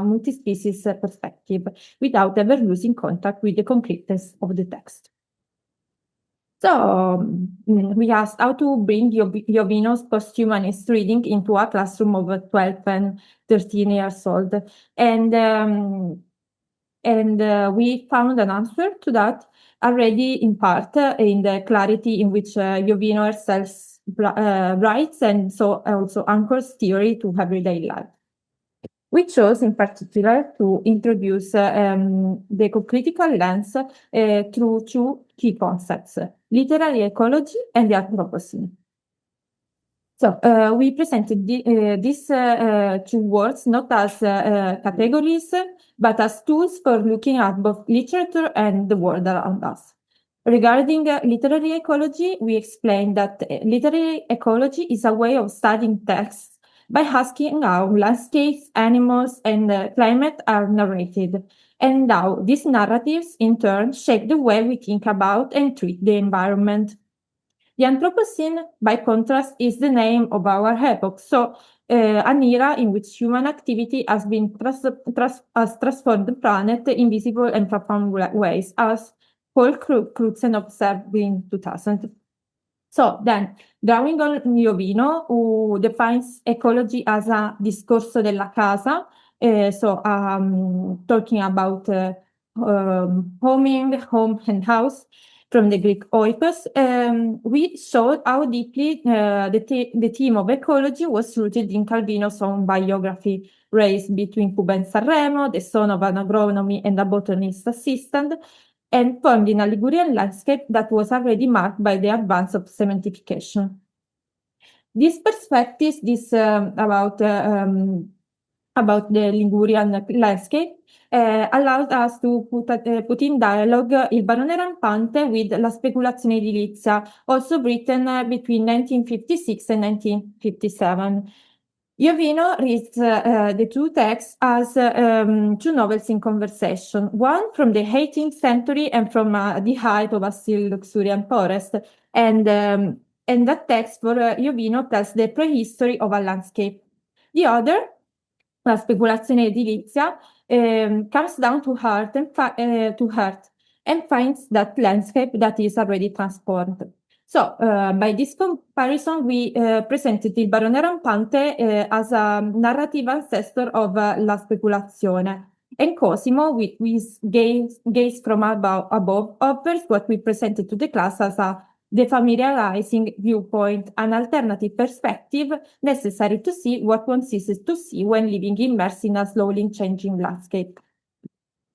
multi-species perspective, without ever losing contact with the concreteness of the text. So we asked how to bring Iovino's posthumanist reading into a classroom of 12 and 13 years old. And we found an answer to that already in part in the clarity in which Iovino herself writes, and so also anchors theory to everyday life. We chose in particular to introduce the eco-critical lens through two key concepts, literary ecology and the Anthropocene. So we presented these two words not as categories, but as tools for looking at both literature and the world around us. Regarding literary ecology, we explained that literary ecology is a way of studying texts by asking how landscapes, animals, and climate are narrated, and how these narratives in turn shape the way we think about and treat the environment. The Anthropocene, by contrast, is the name of our epoch, so an era in which human activity has been has transformed the planet in visible and profound ways, as Paul Crutzen observed in 2000. So then, drawing on Jovino, who defines ecology as a discorso della casa, talking about homing, home and house, from the Greek oikos, we showed how deeply the theme of ecology was rooted in Calvino's own biography, raised between Cuba and Sanremo, the son of an agronomy and a botanist assistant, and formed in a Ligurian landscape that was already marked by the advance of cementification. These perspectives, about the Ligurian landscape, allowed us to put in dialogue Il barone rampante with La speculazione edilizia, also written between 1956 and 1957. Jovino reads the two texts as two novels in conversation, one from the 18th century and from the height of a still luxuriant forest, and that text for Jovino tells the prehistory of a landscape. The other, La speculazione edilizia, comes down to heart and finds that landscape that is already transformed. So, by this comparison, we presented Il barone rampante as a narrative ancestor of La speculazione. And Cosimo, with his gaze from above, offers what we presented to the class as a defamiliarizing viewpoint, an alternative perspective necessary to see what one ceases to see when living immersed in a slowly changing landscape.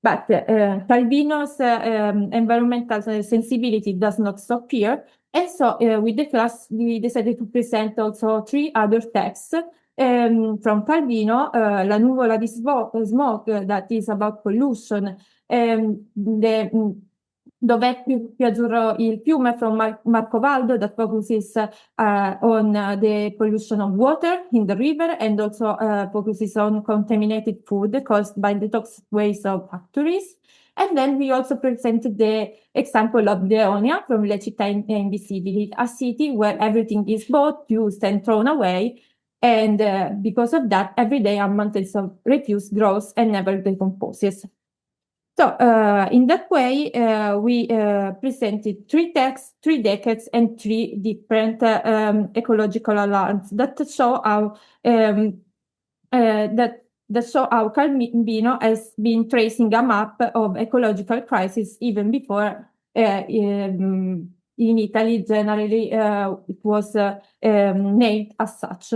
But Calvino's environmental sensibility does not stop here. And so with the class, we decided to present also three other texts from Calvino, La nuvola di smoke, that is about pollution, Dov'è più azzurro il fiume from Marco Valdo, that focuses on the pollution of water in the river, and also focuses on contaminated food caused by the toxic waste of factories. And then we also presented the example of Deonia from Le città invisibili, a city where everything is bought, used, and thrown away. And because of that, every day a mountain of refuse grows and never decomposes. So in that way, we presented three texts, 3 decades, and 3 different ecological alarms that show how Calvino has been tracing a map of ecological crisis even before in Italy generally it was named as such.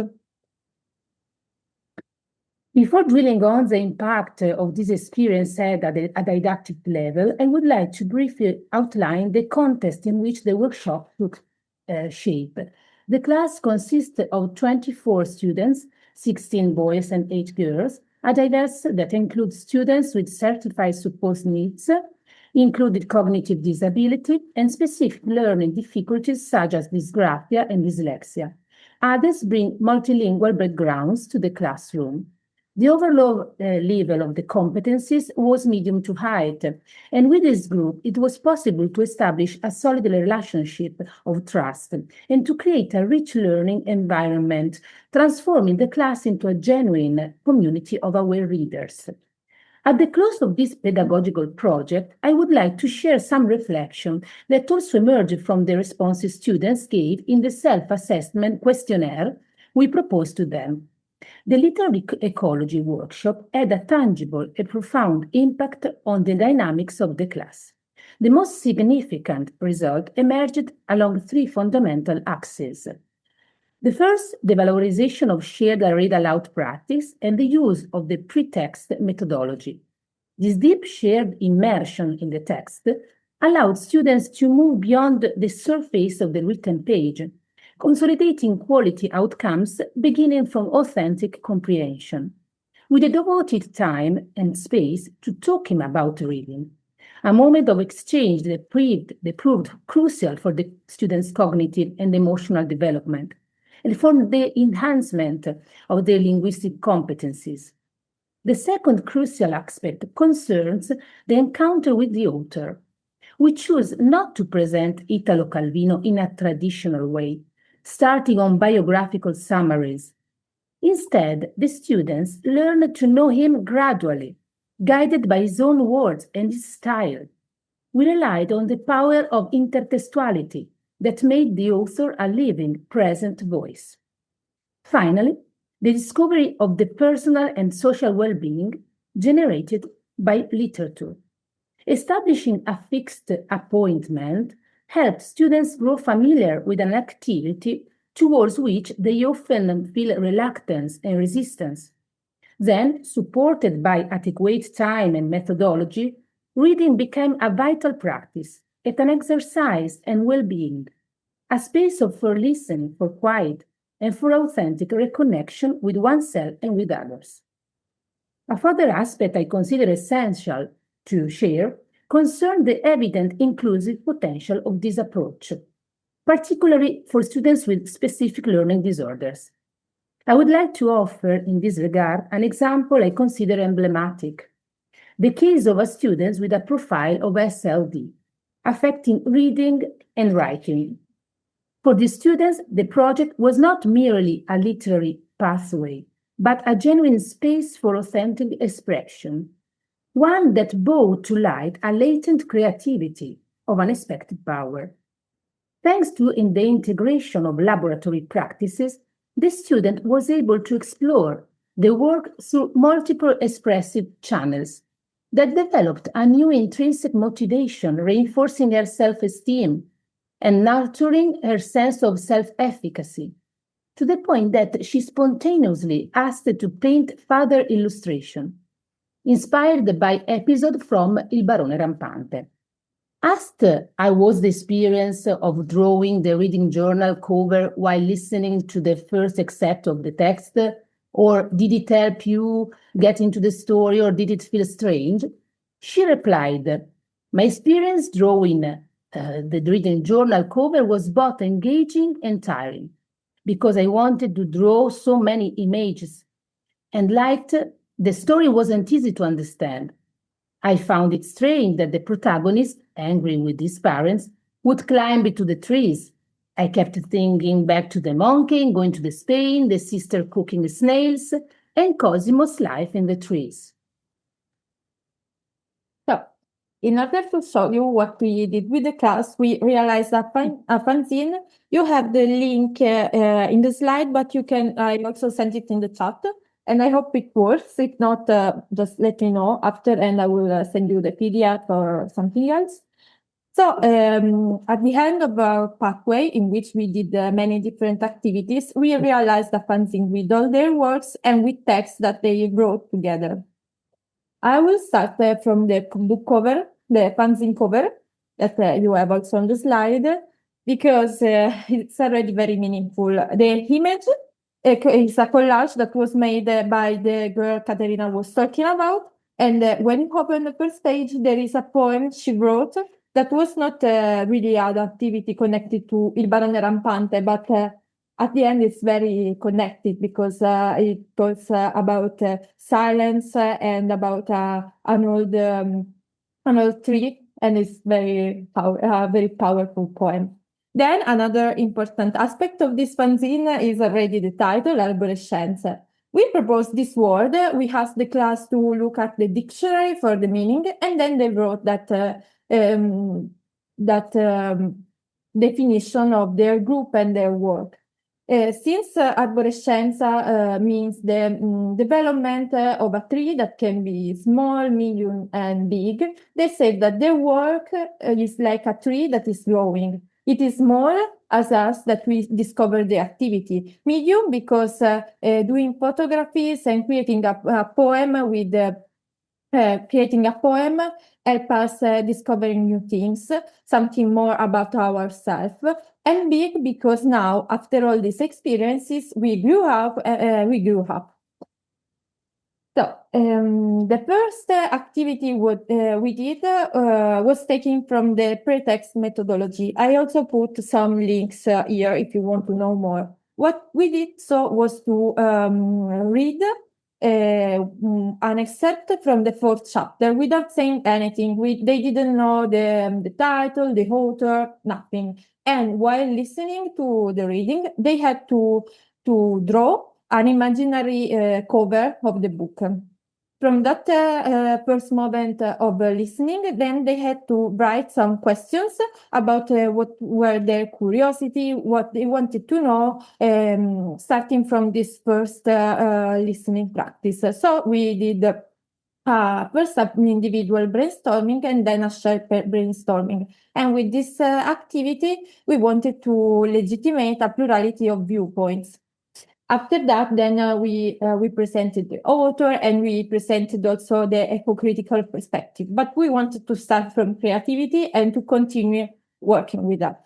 Before drilling on the impact of this experience had at a didactic level, I would like to briefly outline the context in which the workshop took shape. The class consists of 24 students, 16 boys and 8 girls, a diverse that includes students with certified support needs, included cognitive disability, and specific learning difficulties such as dysgraphia and dyslexia. Others bring multilingual backgrounds to the classroom. The overall level of the competencies was medium to high, and with this group, it was possible to establish a solid relationship of trust and to create a rich learning environment, transforming the class into a genuine community of aware readers. At the close of this pedagogical project, I would like to share some reflection that also emerged from the responses students gave in the self-assessment questionnaire we proposed to them. The literary ecology workshop had a tangible and profound impact on the dynamics of the class. The most significant result emerged along 3 fundamental axes. The first, the valorization of shared read aloud practice and the use of the pretext methodology. This deep shared immersion in the text allowed students to move beyond the surface of the written page, consolidating quality outcomes beginning from authentic comprehension, with a devoted time and space to talking about reading, a moment of exchange that proved crucial for the students' cognitive and emotional development, and for the enhancement of their linguistic competencies. The second crucial aspect concerns the encounter with the author. We choose not to present Italo Calvino in a traditional way, starting on biographical summaries. Instead, the students learn to know him gradually, guided by his own words and his style. We relied on the power of intertextuality that made the author a living, present voice. Finally, the discovery of the personal and social well-being generated by literature. Establishing a fixed appointment helps students grow familiar with an activity towards which they often feel reluctance and resistance. Then, supported by adequate time and methodology, reading became a vital practice, an exercise and well-being, a space for listening, for quiet, and for authentic reconnection with oneself and with others. A further aspect I consider essential to share concerns the evident inclusive potential of this approach, particularly for students with specific learning disorders. I would like to offer in this regard an example I consider emblematic, the case of a student with a profile of SLD, affecting reading and writing. For the students, the project was not merely a literary pathway, but a genuine space for authentic expression, one that brought to light a latent creativity of unexpected power. Thanks to the integration of laboratory practices, the student was able to explore the work through multiple expressive channels that developed a new intrinsic motivation, reinforcing her self-esteem and nurturing her sense of self-efficacy, to the point that she spontaneously asked to paint further illustration, inspired by episode from Il Barone Rampante. Asked how was the experience of drawing the reading journal cover while listening to the first excerpt of the text, or did it help you get into the story, or did it feel strange? She replied, my experience drawing the reading journal cover was both engaging and tiring, because I wanted to draw so many images and liked the story wasn't easy to understand. I found it strange that the protagonist, angry with his parents, would climb into the trees. I kept thinking back to the monkey going to the Spain, the sister cooking snails, and Cosimo's life in the trees. So, in order to show you what we did with the class, we realized a fanzine. You have the link in the slide, but you can also send it in the chat. And I hope it works. If not, just let me know after, and I will send you the PDF or something else. So at the end of our pathway, in which we did many different activities, we realized a fanzine with all their works and with texts that they wrote together. I will start from the book cover, the fanzine cover, that you have also on the slide, because it's already very meaningful. The image is a collage that was made by the girl Caterina was talking about. And when you open the first page, there is a poem she wrote that was not really an activity connected to Il Barone Rampante, but at the end it's very connected because it was about silence and about an old tree, and it's very powerful poem. Then another important aspect of this fanzine is already the title, Arborescenze. We proposed this word, we asked the class to look at the dictionary for the meaning, and then they wrote that definition of their group and their work. Since arborescenza means the development of a tree that can be small, medium, and big, they said that their work is like a tree that is growing. It is small as us that we discover the activity. Medium because doing photographies and creating a poem with creating a poem help us discovering new things, something more about ourselves, and big because now, after all these experiences, we grew up. So the first activity we did was taken from the pretext methodology. I also put some links here if you want to know more. What we did was to read an excerpt from the fourth chapter without saying anything. They didn't know the title, the author, nothing. And while listening to the reading, they had to draw an imaginary cover of the book. From that first moment of listening, then they had to write some questions about what were their curiosity, what they wanted to know, starting from this first listening practice. So we did first an individual brainstorming and then a shared brainstorming. And with this activity, we wanted to legitimate a plurality of viewpoints. After that, then we presented the author and we presented also the eco-critical perspective. But we wanted to start from creativity and to continue working with that.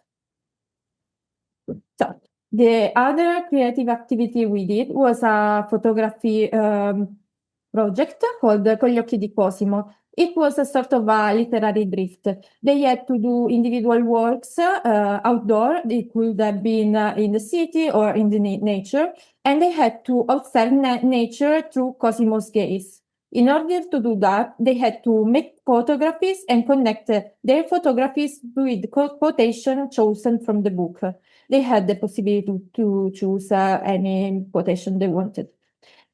So the other creative activity we did was a photography project called Con gli occhi di Cosimo. It was a sort of a literary drift. They had to do individual works outdoor. It could have been in the city or in the nature, and they had to observe nature through Cosimo's gaze. In order to do that, they had to make photographies and connect their photographies with quotation chosen from the book. They had the possibility to choose any quotation they wanted.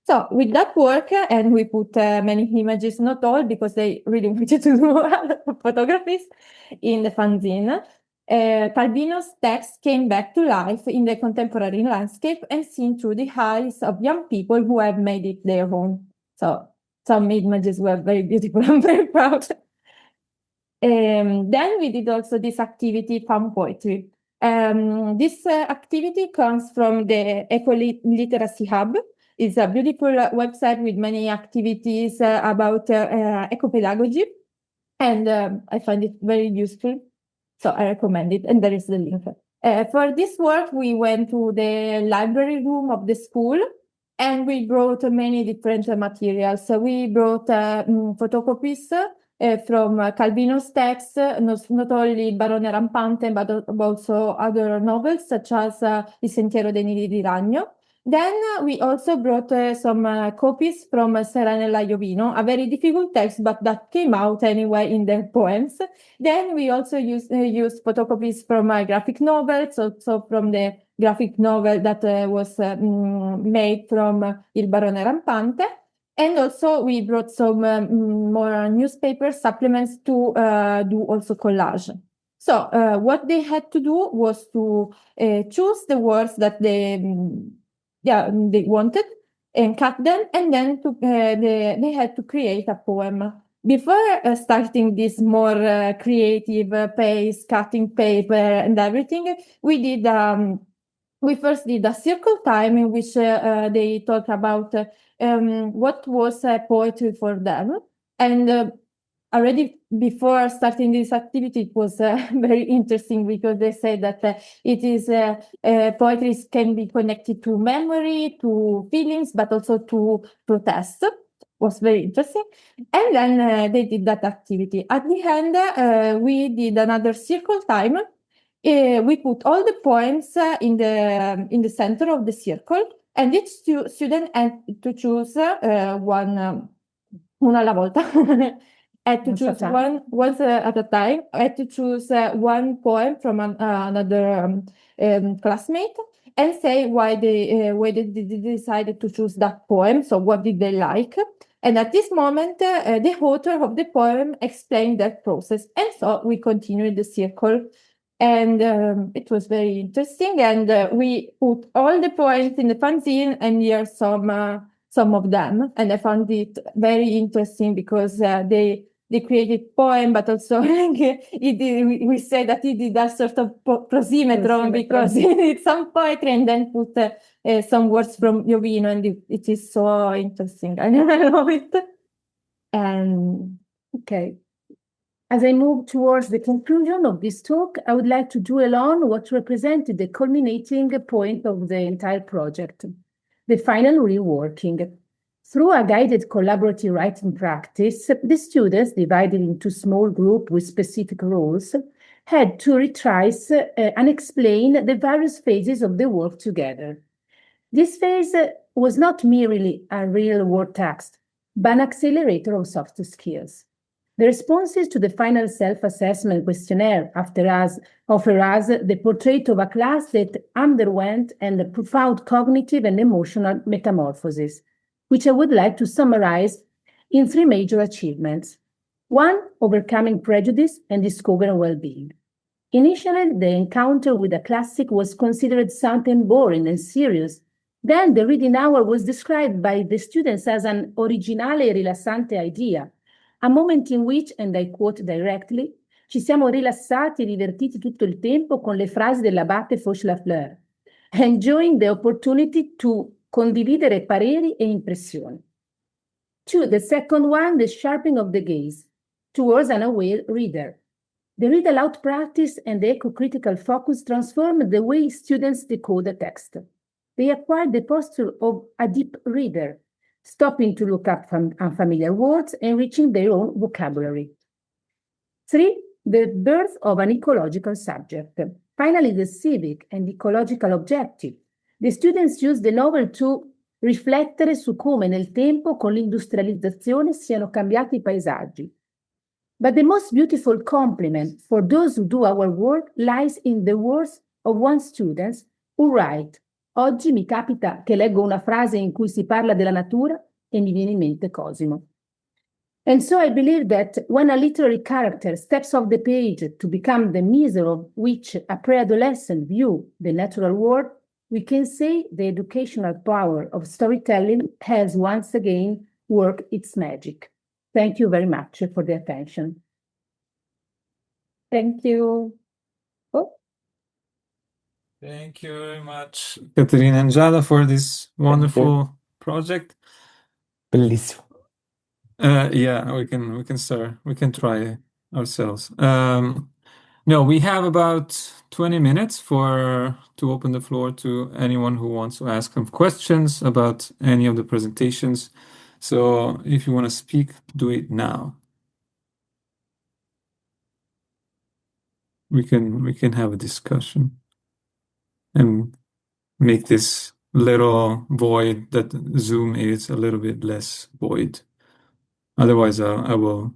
So with that work, and we put many images, not all, because they really wanted to do photographies in the fanzine. Calvino's text came back to life in the contemporary landscape and seen through the eyes of young people who have made it their own. So some images were very beautiful. I'm very proud. Then we did also this activity, Fun Poetry. This activity comes from the Eco-Literacy Hub. It's a beautiful website with many activities about eco-pedagogy, and I find it very useful, so I recommend it, and there is the link. For this work, we went to the library room of the school, and we brought many different materials. So we brought photocopies from Calvino's text, not only Barone Rampante, but also other novels, such as Il Sentiero dei Nidi di Ragno. Then we also brought some copies from Serenella Iovino, a very difficult text, but that came out anyway in their poems. Then we also used photocopies from graphic novels, also from the graphic novel that was made from Il Barone Rampante. And also we brought some more newspaper supplements to do also collage. So what they had to do was to choose the words that they wanted and cut them, and then they had to create a poem. Before starting this more creative pace, cutting paper and everything, we first did a circle time in which they talked about what was poetry for them. And already before starting this activity, it was very interesting because they said that it is poetry can be connected to memory, to feelings, but also to protest. Was very interesting. And then they did that activity. At the end, we did another circle time. We put all the poems in the center of the circle, and each student had to choose una alla volta. Had to choose once at a time. I had to choose one poem from another classmate and say why they decided to choose that poem. So what did they like? And at this moment, the author of the poem explained that process. And so we continued the circle. And it was very interesting. And we put all the poems in the fanzine, and here some of them. And I found it very interesting because they created poem, but also we say that he did a sort of prosimetron because he did some poetry and then put some words from Iovino, and it is so interesting. I love it. Okay. As I move towards the conclusion of this talk, I would like to dwell on what represented the culminating point of the entire project, the final reworking. Through a guided collaborative writing practice, the students, divided into small groups with specific roles, had to retrace and explain the various phases of the work together. This phase was not merely a real-world text, but an accelerator of soft skills. The responses to the final self-assessment questionnaire offer us the portrait of a class that underwent a profound cognitive and emotional metamorphosis, which I would like to summarize in 3 major achievements. 1, overcoming prejudice and discovering well-being. Initially, the encounter with a classic was considered something boring and serious. Then the reading hour was described by the students as an originale e rilassante idea, a moment in which, and I quote directly, ci siamo rilassati e divertiti tutto il tempo con le frasi dell'abate Fauchelevent, enjoying the opportunity to condividere pareri e impressioni. 2, the second one, the sharpening of the gaze towards an aware reader. The read aloud practice and the eco-critical focus transformed the way students decode the text. They acquired the posture of a deep reader, stopping to look up unfamiliar words and reaching their own vocabulary. 3, the birth of an ecological subject. Finally, the civic and ecological objective. The students used the novel to riflettere su come nel tempo con l'industrializzazione siano cambiati i paesaggi. But the most beautiful compliment for those who do our work lies in the words of one student who write, oggi mi capita che leggo una frase in cui si parla della natura e mi viene in mente Cosimo. And so I believe that when a literary character steps off the page to become the mirror of which a pre-adolescent view the natural world, we can say the educational power of storytelling has once again worked its magic. Thank you very much for the attention. Thank you. Oh. Thank you very much, Caterina and Giada, for this wonderful project. Bellissimo. Yeah, we can start. We can try ourselves. No, we have about 20 minutes to open the floor to anyone who wants to ask some questions about any of the presentations. So if you want to speak, do it now. We can have a discussion and make this little void that Zoom is a little bit less void. Otherwise, I will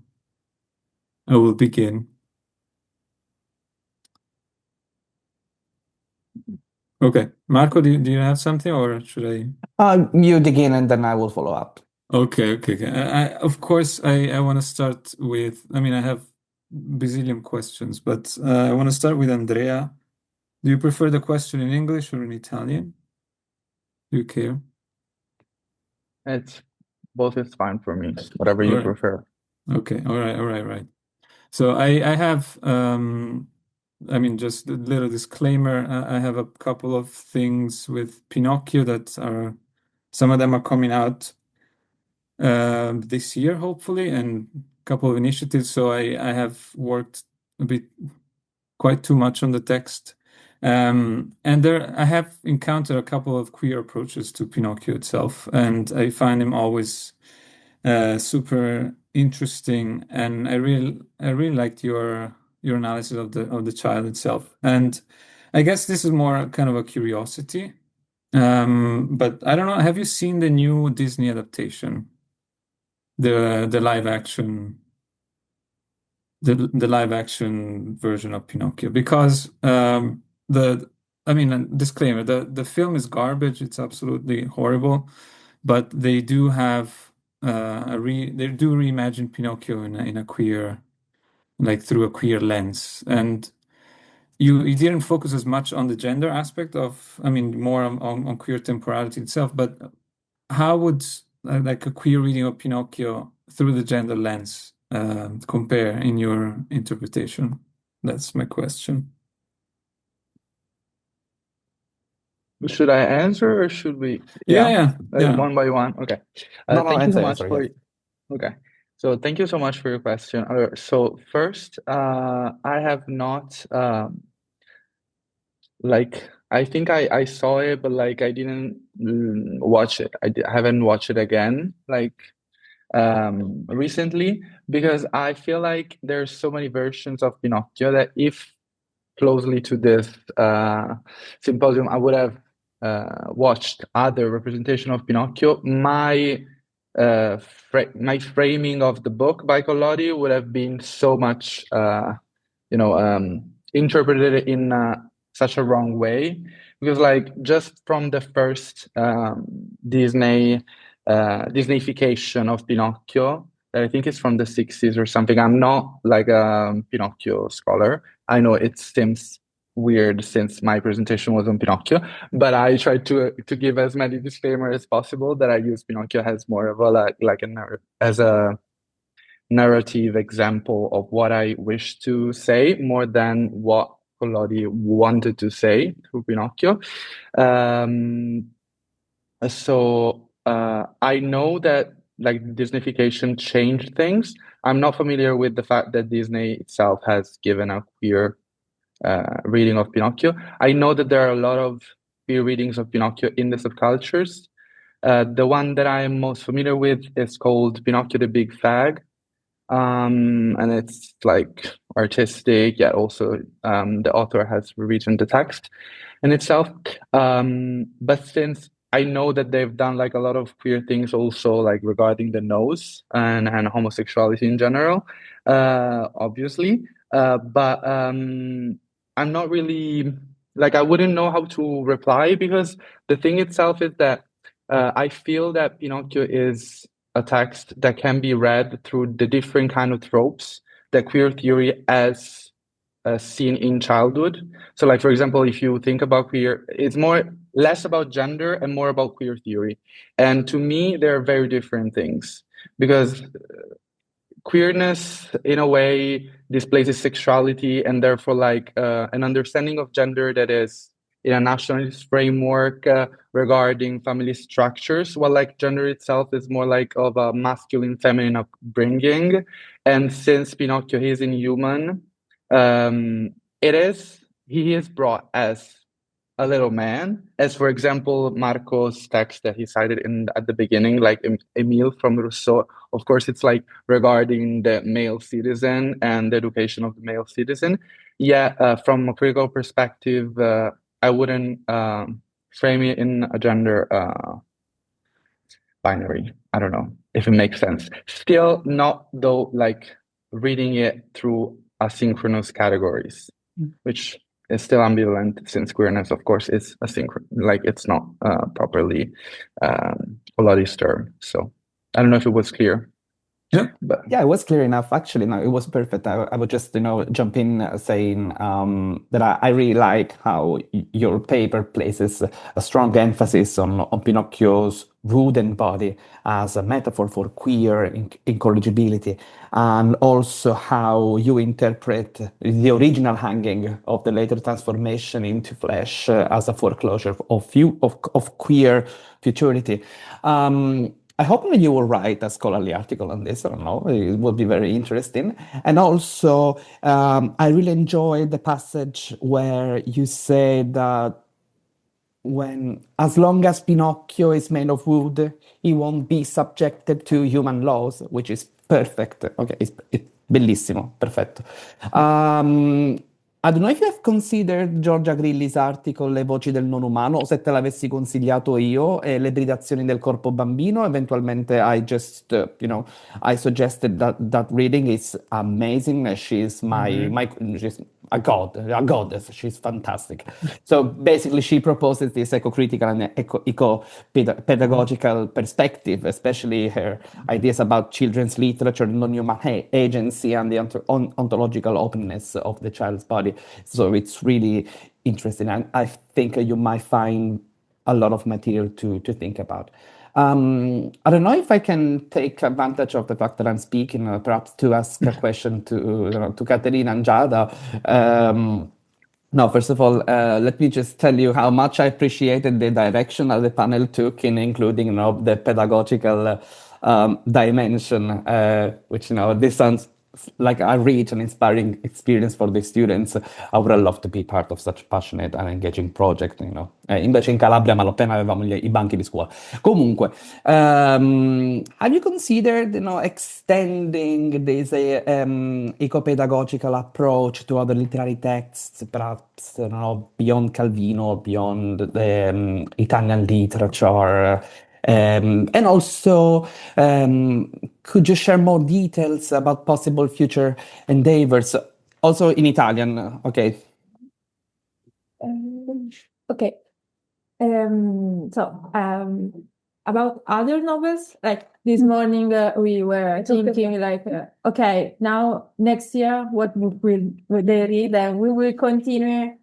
begin. Okay, Marco, do you have something, or should I? You begin and then I will follow up. Okay. Of course, I want to start with. I mean, I have bazillion questions, but I want to start with Andrea. Do you prefer the question in English or in Italian? Do you care? Both is fine for me, whatever you prefer. Okay, all right. So I have, I mean, just a little disclaimer. I have a couple of things with Pinocchio that are, some of them are coming out this year, hopefully, and a couple of initiatives. So I have worked a bit, quite too much on the text. And there I have encountered a couple of queer approaches to Pinocchio itself, and I find them always super interesting. And I really liked your analysis of the child itself. And I guess this is more kind of a curiosity. But I don't know. Have you seen the new Disney adaptation, the live action? The live action version of Pinocchio, because disclaimer, the film is garbage, it's absolutely horrible, but they do have they do reimagine Pinocchio in a queer, like through a queer lens, and you didn't focus as much on the gender aspect of, I mean, more on queer temporality itself, but how would like a queer reading of Pinocchio through the gender lens compare in your interpretation? That's my question. Should I answer or should we? Yeah. One by one. Okay. Thank you so much for. Okay. So thank you so much for your question. So first, I have not like I think I saw it, but like I didn't watch it. I haven't watched it again like recently because I feel like there's so many versions of Pinocchio that if closely to this symposium I would have watched other representation of Pinocchio, my framing of the book by Collodi would have been so much interpreted in such a wrong way, because like just from the first Disneyfication of Pinocchio, I think it's from the 60s or something. I'm not like a Pinocchio scholar. I know it seems weird since my presentation was on Pinocchio, but I tried to give as many disclaimers as possible that I use Pinocchio as more of a as a narrative example of what I wish to say more than what Collodi wanted to say through Pinocchio. So I know that like Disneyfication changed things. I'm not familiar with the fact that Disney itself has given a queer reading of Pinocchio. I know that there are a lot of queer readings of Pinocchio in the subcultures. The one that I'm most familiar with is called Pinocchio the Big Fag. And it's like artistic, yet also the author has rewritten the text in itself. But since I know that they've done like a lot of queer things also like regarding the nose and homosexuality in general, obviously. But I'm not really like, I wouldn't know how to reply, because the thing itself is that I feel that Pinocchio is a text that can be read through the different kind of tropes that queer theory has seen in childhood. So like, for example, if you think about queer, it's less about gender and more about queer theory. And to me, they're very different things, because queerness in a way displaces sexuality, and therefore like an understanding of gender that is in a nationalist framework regarding family structures, while like gender itself is more like of a masculine feminine upbringing. And since Pinocchio is inhuman, he is brought as a little man, as for example Marco's text that he cited at the beginning, like Emile from Rousseau. Of course, it's like regarding the male citizen and the education of the male citizen. Yeah, from a critical perspective, I wouldn't frame it in a gender binary. I don't know if it makes sense. Still not though, like reading it through asynchronous categories, which is still ambivalent, since queerness, of course, is asynchronous. Like it's not properly Collodi's term. So I don't know if it was clear. Yeah. But Yeah, it was clear enough. Actually, no, it was perfect. I would just, jump in saying that I really like how your paper places a strong emphasis on Pinocchio's wooden body as a metaphor for queer incorrigibility, and also how you interpret the original hanging of the later transformation into flesh as a foreclosure of queer futurity. I hope you will write a scholarly article on this. I don't know. It will be very interesting. And also, I really enjoyed the passage where you say that as long as Pinocchio is made of wood, he won't be subjected to human laws, which is perfect. Okay, it's bellissimo, perfetto. I don't know if you have considered Giorgia Grilli's article Le voci del non umano, o se te l'avessi consigliato io, e le ibridazioni del corpo bambino. Eventualmente I just, I suggested that reading is amazing. She's she's a goddess. She's fantastic. So basically she proposes this eco-critical and eco-pedagogical perspective, especially her ideas about children's literature, non-human agency, and the ontological openness of the child's body. So it's really interesting, and I think you might find a lot of material to think about. I don't know if I can take advantage of the fact that I'm speaking, perhaps to ask a question to Caterina and Giada. No, first of all, let me just tell you how much I appreciated the direction that the panel took in including the pedagogical dimension, which, this sounds like a rich and inspiring experience for the students. I would love to be part of such passionate and engaging project, invece in Calabria malapena avevamo i banchi di scuola. Comunque, have you considered, extending this eco-pedagogical approach to other literary texts, perhaps, beyond Calvino, beyond the Italian literature? And also, could you share more details about possible future endeavors, also in Italian? Okay. Okay. About other novels, like this morning we were thinking like, okay, now next year what book will they read, and we will continue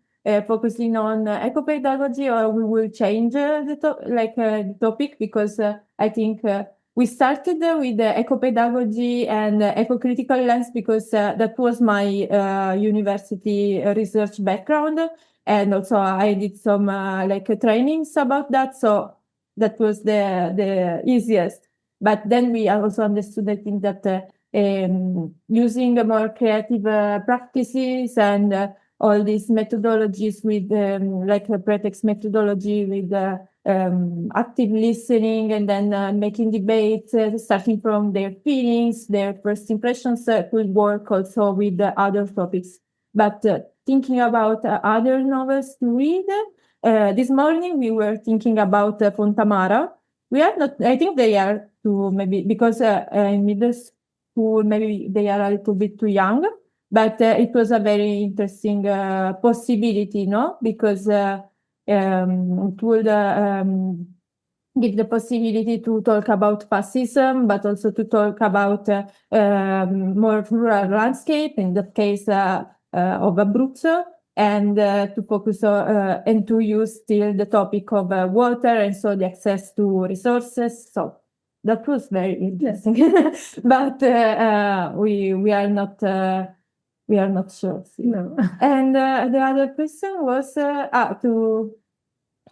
focusing on eco-pedagogy, or we will change the topic, because I think we started with the eco-pedagogy and eco-critical lens because that was my university research background, and also I did some trainings about that, so that was the easiest. But then we also understood, I think, that using more creative practices and all these methodologies with a pretext methodology with active listening, and then making debates, starting from their feelings, their first impressions, could work also with the other topics. But thinking about other novels to read, this morning we were thinking about Fontamara. We are not, I think they are too, maybe because in middle school, maybe they are a little bit too young, but it was a very interesting possibility, no? Because it would give the possibility to talk about fascism, but also to talk about more rural landscape, in the case of Abruzzo, and to focus on and to use still the topic of water, and so the access to resources. So that was very interesting, but we are not sure. No. And the other question was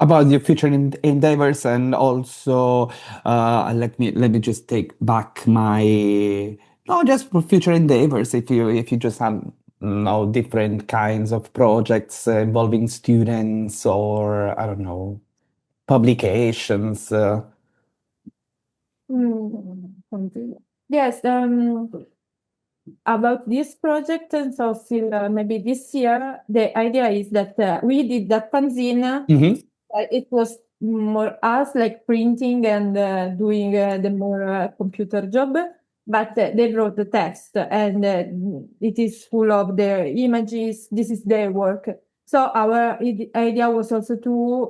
about your future endeavors, and also let me just take back just for future endeavors, if you just have different kinds of projects involving students, or I don't know, publications. Yes, about this project, and so still maybe this year, the idea is that we did that fanzine. It was more us like printing and doing the more computer job, but they wrote the text, and it is full of their images. This is their work. So our idea was also to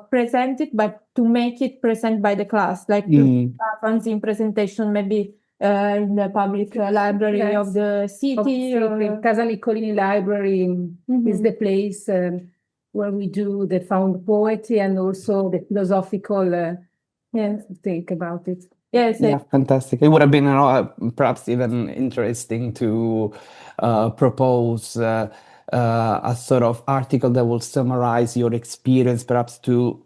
present it, but to make it present by the class, like fanzine presentation, maybe in the public library of the city. Casa Niccolini Library is the place where we do the found poetry and also the philosophical think about it. Yes. Yeah, fantastic. It would have been perhaps even interesting to propose a sort of article that will summarize your experience, perhaps to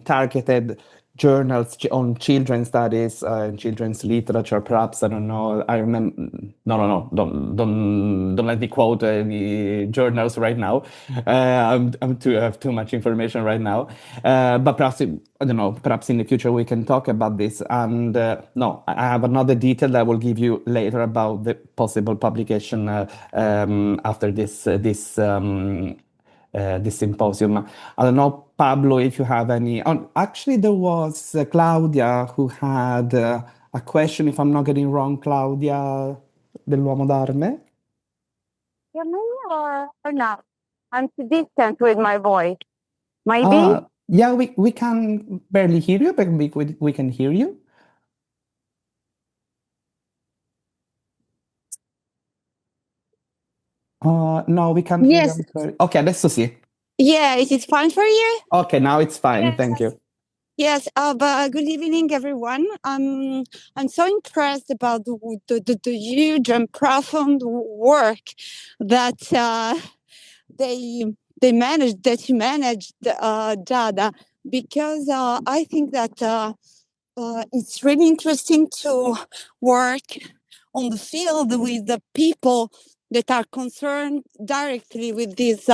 targeted journals on children's studies and children's literature, perhaps. I don't know. I remember. No. Don't let me quote any journals right now. I have too much information right now. But perhaps I don't know. Perhaps in the future we can talk about this. And I have another detail that I will give you later about the possible publication after this symposium. I don't know, Pablo, if you have any. Actually, there was Claudia who had a question, if I'm not getting wrong, Claudia dell'Uomo d'Arme. Yeah, maybe or not. I'm too distant with my voice. Maybe? Yeah, we can barely hear you, but we can hear you. No, we can't hear Yes. you. Ok, adesso sì. Yeah, is it fine for you? Okay, now it's fine. Yes. Thank you. Yes, but good evening, everyone. I'm so impressed about the huge and profound work that you managed, Giada, because I think that it's really interesting to work on the field with the people that are concerned directly with these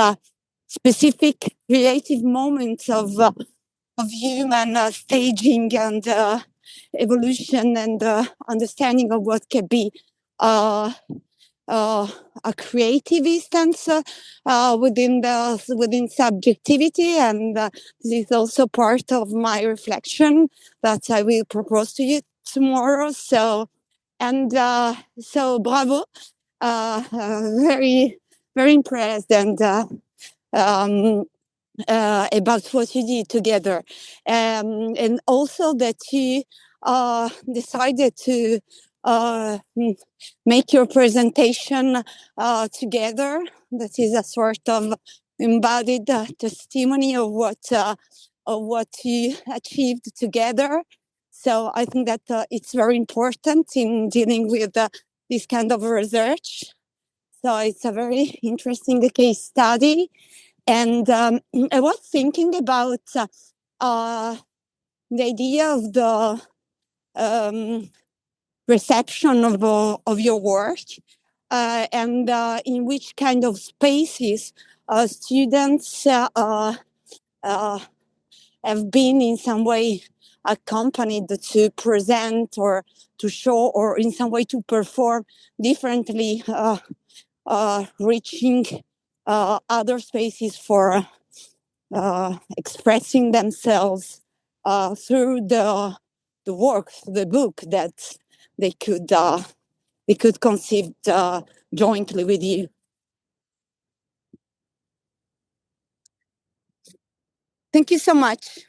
specific creative moments of human staging and evolution and understanding of what can be a creative instance within subjectivity, and this is also part of my reflection that I will propose to you tomorrow. So bravo, very very impressed and about what you did together, and also that you decided to make your presentation together. That is a sort of embodied testimony of what you achieved together. So I think that it's very important in dealing with this kind of research. So it's a very interesting case study. And I was thinking about the idea of the reception of your work, and in which kind of spaces students have been in some way accompanied to present or to show or in some way to perform differently, reaching other spaces for expressing themselves through the work, the book that they could conceive jointly with you. Thank you so much.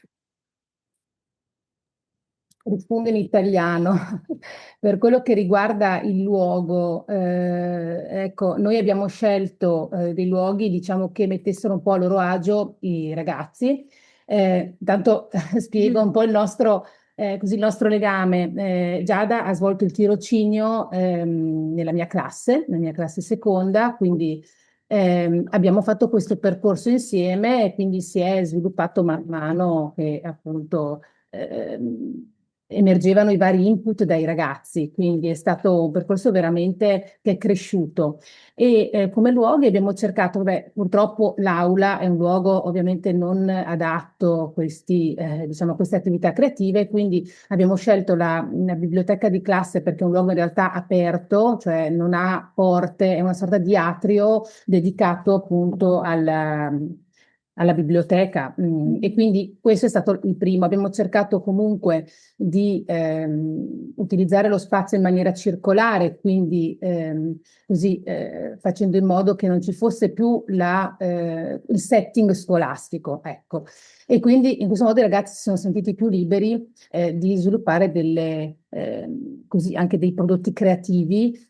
Rispondo in italiano. Per quello che riguarda il luogo, ecco, noi abbiamo scelto dei luoghi, diciamo, che mettessero un po' a loro agio i ragazzi. Tanto spiego un po' il nostro legame. Giada ha svolto il tirocinio nella mia classe seconda, quindi abbiamo fatto questo percorso insieme e quindi si è sviluppato man mano che appunto emergevano i vari input dai ragazzi, quindi è stato un percorso veramente che è cresciuto. E come luoghi abbiamo cercato, purtroppo l'aula è un luogo ovviamente non adatto a queste attività creative, quindi abbiamo scelto la biblioteca di classe perché è un luogo in realtà aperto, cioè non ha porte, è una sorta di atrio dedicato appunto alla biblioteca, e quindi questo è stato il primo. Abbiamo cercato comunque di utilizzare lo spazio in maniera circolare, quindi così facendo in modo che non ci fosse più il setting scolastico, ecco. E quindi in questo modo i ragazzi si sono sentiti più liberi di sviluppare così anche dei prodotti creativi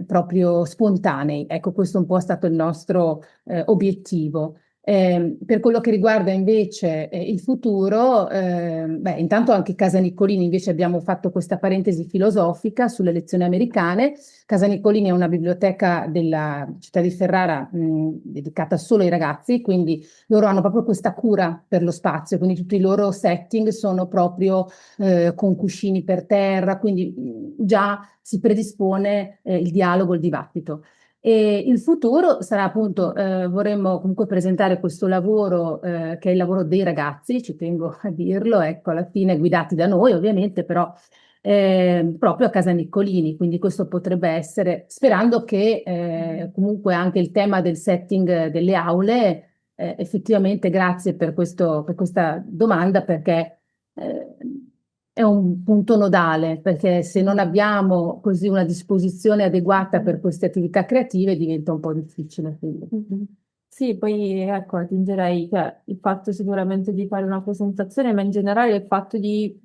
proprio spontanei. Ecco, questo un po' è stato il nostro obiettivo. Per quello che riguarda invece il futuro, intanto anche Casa Niccolini invece abbiamo fatto questa parentesi filosofica sulle lezioni americane. Casa Niccolini è una biblioteca della città di Ferrara dedicata solo ai ragazzi, quindi loro hanno proprio questa cura per lo spazio, quindi tutti i loro setting sono proprio con cuscini per terra, quindi già si predispone il dialogo, il dibattito. E il futuro sarà appunto, vorremmo comunque presentare questo lavoro che è il lavoro dei ragazzi, ci tengo a dirlo, ecco, alla fine guidati da noi ovviamente, però proprio a Casa Niccolini, quindi questo potrebbe essere, sperando che comunque anche il tema del setting delle aule, effettivamente grazie per questa domanda, perché è un punto nodale, perché se non abbiamo così una disposizione adeguata per queste attività creative diventa un po' difficile. Sì, poi ecco, aggiungerei che il fatto sicuramente di fare una presentazione, ma in generale il fatto di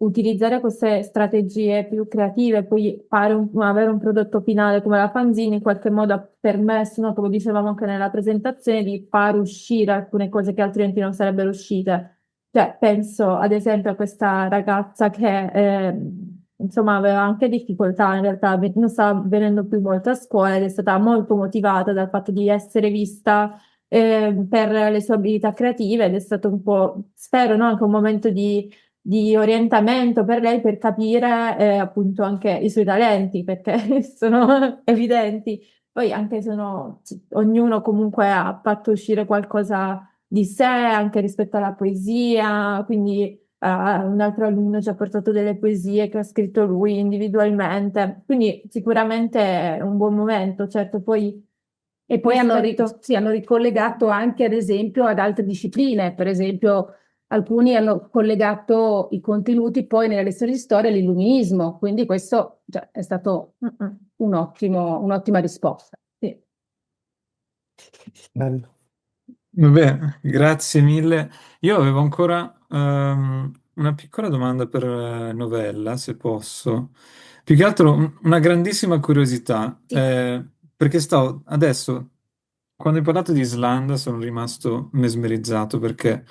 utilizzare queste strategie più creative, poi avere un prodotto finale come la fanzine in qualche modo ha permesso, no, come dicevamo anche nella presentazione, di far uscire alcune cose che altrimenti non sarebbero uscite. Cioè, penso ad esempio a questa ragazza che insomma aveva anche difficoltà, in realtà non stava venendo più molto a scuola ed è stata molto motivata dal fatto di essere vista per le sue abilità creative ed è stato un po', spero, no, anche un momento di di orientamento per lei per capire appunto anche i suoi talenti, perché sono evidenti. Poi anche se ognuno comunque ha fatto uscire qualcosa di sé anche rispetto alla poesia, quindi un altro alunno ci ha portato delle poesie che ha scritto lui individualmente, quindi sicuramente è un buon momento, certo poi... E poi rispetto- hanno ricollegato anche, ad esempio, ad altre discipline. Per esempio, alcuni hanno collegato i contenuti poi nelle lezioni di storia all'illuminismo. Quindi questo è stato un'ottima risposta. Sì. Bello. Vabbè, grazie mille. Io avevo ancora una piccola domanda per Novella, se posso. Più che altro una grandissima curiosità, Sì. perché adesso, quando hai parlato di Islanda, sono rimasto mesmerizzato perché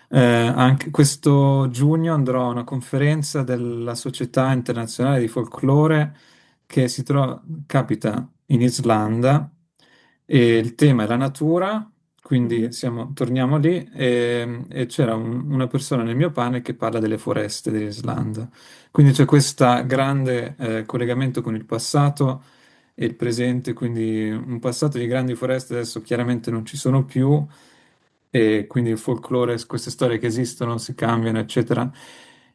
anche questo giugno andrò a una conferenza della Società Internazionale di Folklore che capita in Islanda e il tema è la natura, quindi torniamo lì e c'era una persona nel mio panel che parla delle foreste dell'Islanda. Quindi c'è questo grande collegamento con il passato e il presente, quindi un passato di grandi foreste adesso chiaramente non ci sono più e quindi il folklore, queste storie che esistono si cambiano, eccetera.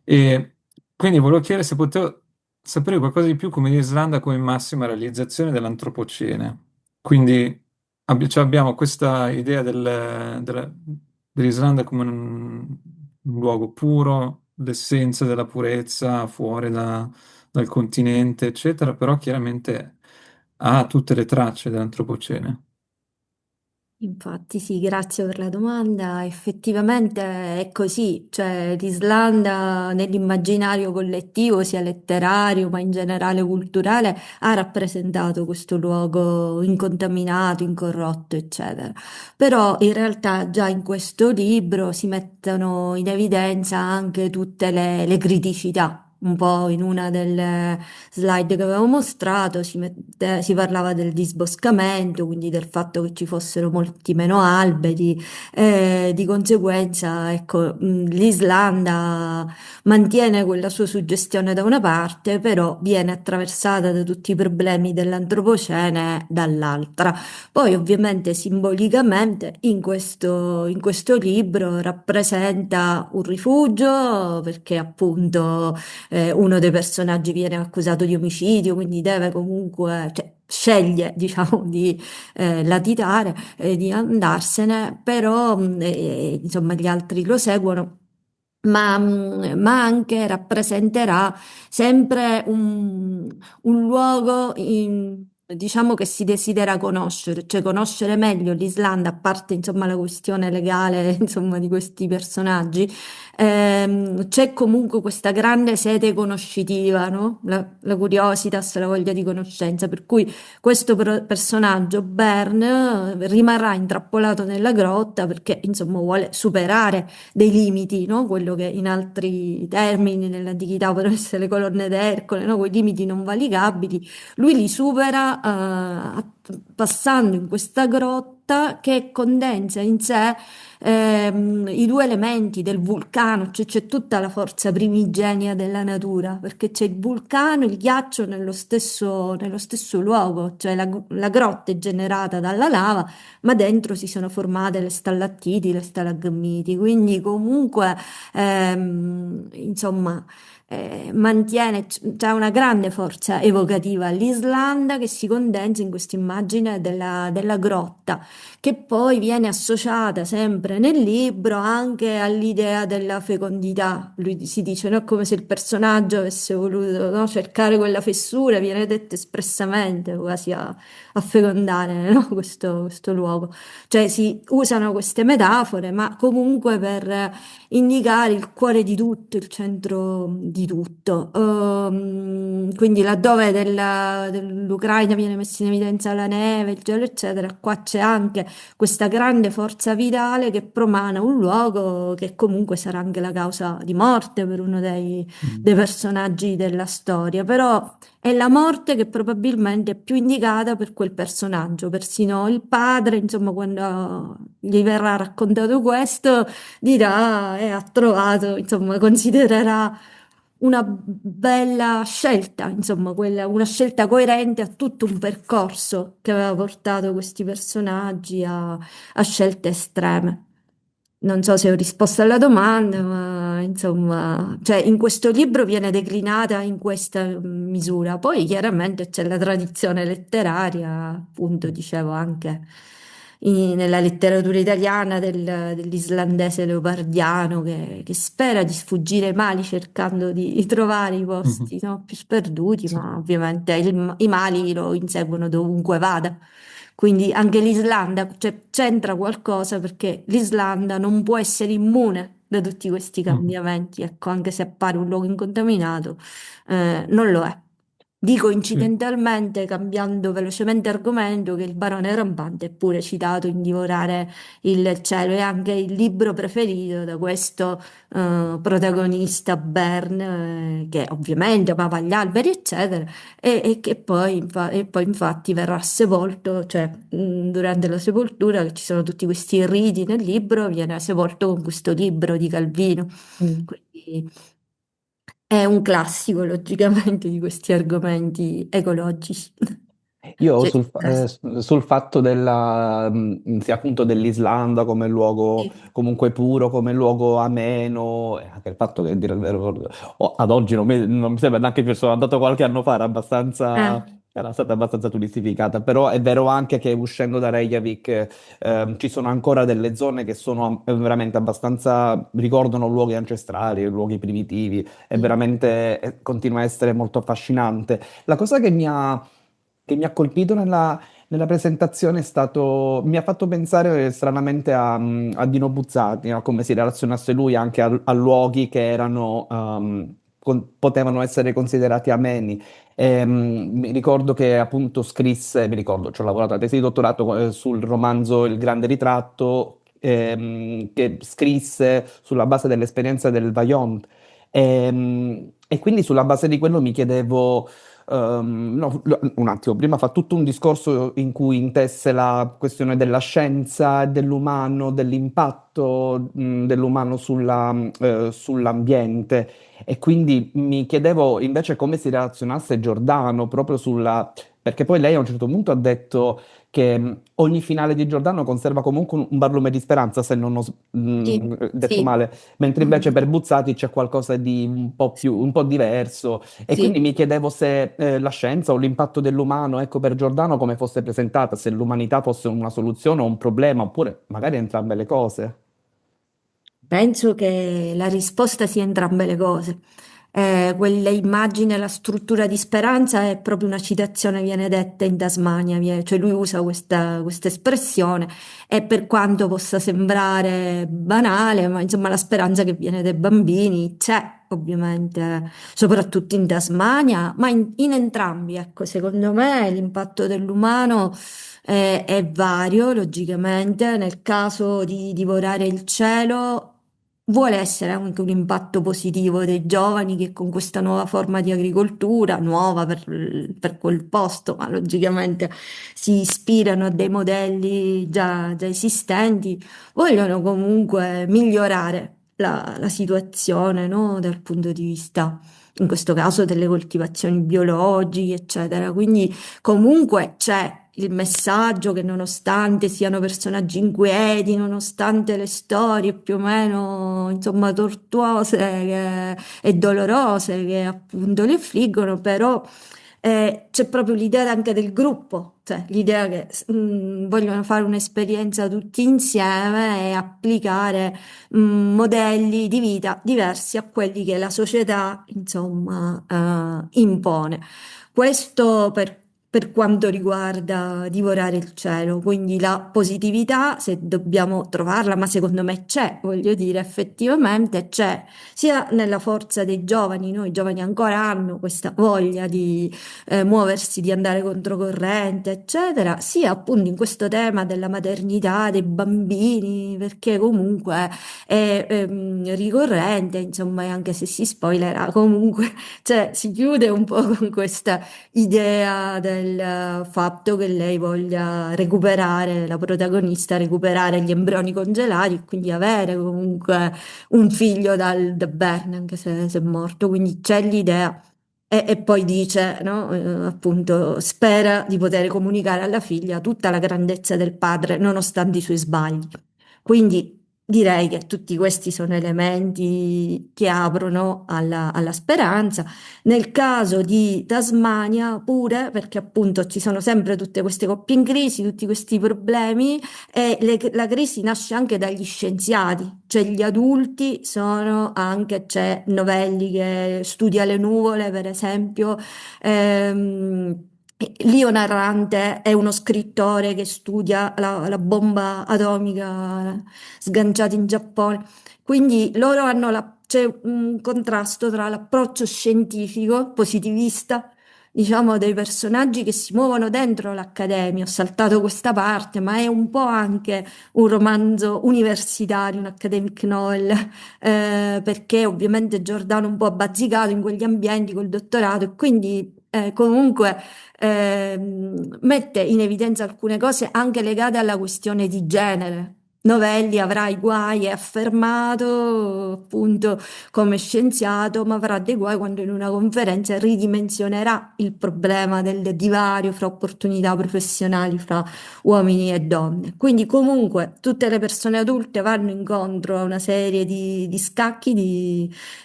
E quindi volevo chiedere se potevo sapere qualcosa di più come l'Islanda come massima realizzazione dell'Antropocene. Quindi cioè abbiamo questa idea dell'Islanda come un luogo puro, l'essenza della purezza fuori dal continente, eccetera, però chiaramente ha tutte le tracce dell'Antropocene. Infatti sì, grazie per la domanda. Effettivamente è così, cioè l'Islanda nell'immaginario collettivo, sia letterario ma in generale culturale, ha rappresentato questo luogo incontaminato, incorrotto, eccetera. Però in realtà già in questo libro si mettono in evidenza anche tutte le criticità. Un po' in una delle slide che avevo mostrato si parlava del disboscamento, quindi del fatto che ci fossero molti meno alberi, di conseguenza, ecco, l'Islanda mantiene quella sua suggestione da una parte, però viene attraversata da tutti i problemi dell'antropocene dall'altra. Poi ovviamente simbolicamente in questo libro rappresenta un rifugio perché appunto uno dei personaggi viene accusato di omicidio, quindi deve comunque, cioè, sceglie, diciamo, di latitare, di andarsene, però insomma gli altri lo seguono. Ma anche rappresenterà sempre un luogo diciamo che si desidera conoscere, cioè conoscere meglio l'Islanda, a parte insomma la questione legale insomma di questi personaggi. C'è comunque questa grande sete conoscitiva, no? La curiositas, la voglia di conoscenza, per cui questo personaggio, Bern, rimarrà intrappolato nella grotta perché insomma vuole superare dei limiti, no? Quello che in altri termini nell'antichità potrebbero essere le colonne d'Ercole, no? Quei limiti non valicabili, lui li supera passando in questa grotta che condensa in sé i due elementi del vulcano, cioè c'è tutta la forza primigenia della natura, perché c'è il vulcano, il ghiaccio nello stesso luogo, cioè la grotta è generata dalla lava, ma dentro si sono formate le stallattiti, le stalagmiti, quindi comunque insomma mantiene, c'è una grande forza evocativa all'Islanda che si condensa in questa immagine della grotta, che poi viene associata sempre nel libro anche all'idea della fecondità. Lui si dice, no, come se il personaggio avesse voluto, no, cercare quella fessura, viene detto espressamente quasi a fecondare, no, questo luogo. Cioè si usano queste metafore, ma comunque per indicare il cuore di tutto, il centro di tutto. Quindi laddove dell'Ucraina viene messa in evidenza la neve, il gelo, eccetera, qua c'è anche questa grande forza vitale che promana un luogo che comunque sarà anche la causa di morte per uno dei personaggi della storia, però è la morte che probabilmente è più indicata per quel personaggio, persino il padre, insomma, quando gli verrà raccontato questo, dirà e ha trovato, insomma, considererà una bella scelta, insomma, una scelta coerente a tutto un percorso che aveva portato questi personaggi a scelte estreme. Non so se ho risposto alla domanda, ma insomma, cioè in questo libro viene declinata in questa misura. Poi chiaramente c'è la tradizione letteraria, appunto, dicevo anche nella letteratura italiana dell'islandese leopardiano che spera di sfuggire ai mali cercando di trovare i posti, no, più sperduti, ma ovviamente i mali lo inseguono dovunque vada. Quindi anche l'Islanda, cioè, c'entra qualcosa perché l'Islanda non può essere immune da tutti questi cambiamenti, ecco, anche se appare un luogo incontaminato, non lo è. Dico incidentalmente, cambiando velocemente argomento, che il barone rampante è pure citato in Divorare il cielo, è anche il libro preferito da questo protagonista Bern, che ovviamente amava gli alberi, eccetera, e che poi, e poi infatti verrà sepolto, cioè durante la sepoltura, che ci sono tutti questi riti nel libro, viene sepolto con questo libro di Calvino. Quindi è un classico, logicamente, di questi argomenti ecologici. Io Cioè, sul fatto sì, appunto dell'Islanda come luogo sì. comunque puro, come luogo ameno, e anche il fatto che, a dire il vero, ad oggi non mi sembra neanche più, sono andato qualche anno fa, era stata abbastanza turistificata, però è vero anche che uscendo da Reykjavik ci sono ancora delle zone che sono veramente abbastanza, ricordano luoghi ancestrali, luoghi primitivi, e veramente continua a essere molto affascinante. La cosa che mi ha colpito nella presentazione è stato, mi ha fatto pensare stranamente a Dino Buzzati, no? Come si relazionasse lui anche a luoghi che erano, potevano essere considerati ameni. Mi ricordo che appunto scrisse, mi ricordo, ci ho lavorato a tesi di dottorato sul romanzo Il grande ritratto, che scrisse sulla base dell'esperienza del Vajont. E quindi sulla base di quello mi chiedevo, no, un attimo, prima fa tutto un discorso in cui intesse la questione della scienza, e dell'umano, dell'impatto, dell'umano sull'ambiente. E quindi mi chiedevo invece come si relazionasse Giordano proprio perché poi lei a un certo punto ha detto che ogni finale di Giordano conserva comunque un barlume di speranza, se non ho Sì, detto sì. male, mentre invece per Buzzati c'è qualcosa di un po' diverso. E quindi Sì. mi chiedevo se la scienza o l'impatto dell'umano, ecco, per Giordano come fosse presentata, se l'umanità fosse una soluzione o un problema, oppure magari entrambe le cose. Penso che la risposta sia entrambe le cose. Quella immagine, la struttura di speranza è proprio una citazione, viene detta in Tasmania, cioè lui usa questa espressione e per quanto possa sembrare banale, ma insomma la speranza che viene dai bambini c'è ovviamente, soprattutto in Tasmania, ma in entrambi, ecco, secondo me l'impatto dell'umano è vario, logicamente. Nel caso di divorare il cielo, vuole essere anche un impatto positivo dei giovani che con questa nuova forma di agricoltura, nuova per quel posto, ma logicamente si ispirano a dei modelli già esistenti, vogliono comunque migliorare la situazione, no? Dal punto di vista, in questo caso, delle coltivazioni biologiche, eccetera. Quindi comunque c'è il messaggio che nonostante siano personaggi inquieti, nonostante le storie più o meno, insomma, tortuose e dolorose che appunto li affliggono, però c'è proprio l'idea anche del gruppo, cioè l'idea che vogliono fare un'esperienza tutti insieme e applicare modelli di vita diversi a quelli che la società, insomma, impone. Questo per quanto riguarda divorare il cielo. Quindi la positività, se dobbiamo trovarla, ma secondo me c'è, voglio dire, effettivamente c'è, sia nella forza dei giovani, no? I giovani ancora hanno questa voglia di muoversi, di andare controcorrente, eccetera, sia appunto in questo tema della maternità, dei bambini, perché comunque è ricorrente, insomma, e anche se si spoilerà, comunque cioè, si chiude un po' con questa idea del fatto che lei voglia recuperare, la protagonista, recuperare gli embrioni congelati e quindi avere comunque un figlio da Berne, anche se è morto. Quindi c'è l'idea. E poi dice, no, appunto, spera di poter comunicare alla figlia tutta la grandezza del padre, nonostante i suoi sbagli. Quindi direi che tutti questi sono elementi che aprono alla speranza. Nel caso di Tasmania pure, perché appunto ci sono sempre tutte queste coppie in crisi, tutti questi problemi e la crisi nasce anche dagli scienziati, cioè gli adulti sono anche, c'è Novelli che studia le nuvole per esempio, ehm, Leo Narrante è uno scrittore che studia la bomba atomica sganciata in Giappone. Quindi loro hanno c'è un contrasto tra l'approccio scientifico, positivista, diciamo, dei personaggi che si muovono dentro l'accademia. Ho saltato questa parte, ma è un po' anche un romanzo universitario, un academic novel, perché ovviamente Giordano un po' abbazzicato in quegli ambienti col dottorato e quindi comunque mette in evidenza alcune cose anche legate alla questione di genere. Novelli avrà i guai, è affermato appunto come scienziato, ma avrà dei guai quando in una conferenza ridimensionerà il problema del divario fra opportunità professionali fra uomini e donne. Quindi comunque tutte le persone adulte vanno incontro a una serie di scacchi,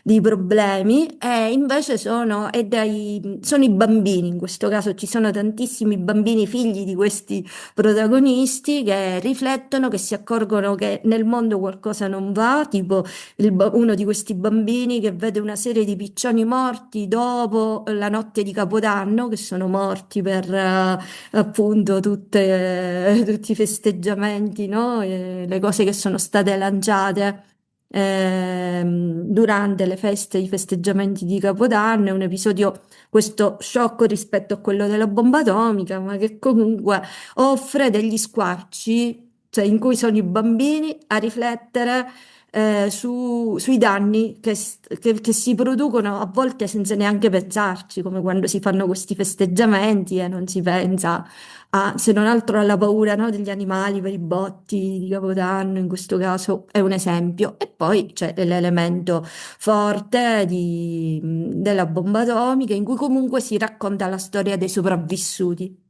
di problemi e invece sono i bambini, in questo caso ci sono tantissimi bambini figli di questi protagonisti che riflettono, che si accorgono che nel mondo qualcosa non va, tipo uno di questi bambini che vede una serie di piccioni morti dopo la notte di Capodanno, che sono morti per appunto tutti i festeggiamenti, no? E le cose che sono state lanciate durante le feste, i festeggiamenti di Capodanno, è un episodio, questo sciocco rispetto a quello della bomba atomica, ma che comunque offre degli squarci, cioè in cui sono i bambini a riflettere sui danni che si producono a volte senza neanche pensarci, come quando si fanno questi festeggiamenti e non si pensa se non altro alla paura, no, degli animali per i botti di Capodanno, in questo caso è un esempio. E poi c'è l'elemento forte della bomba atomica, in cui comunque si racconta la storia dei sopravvissuti.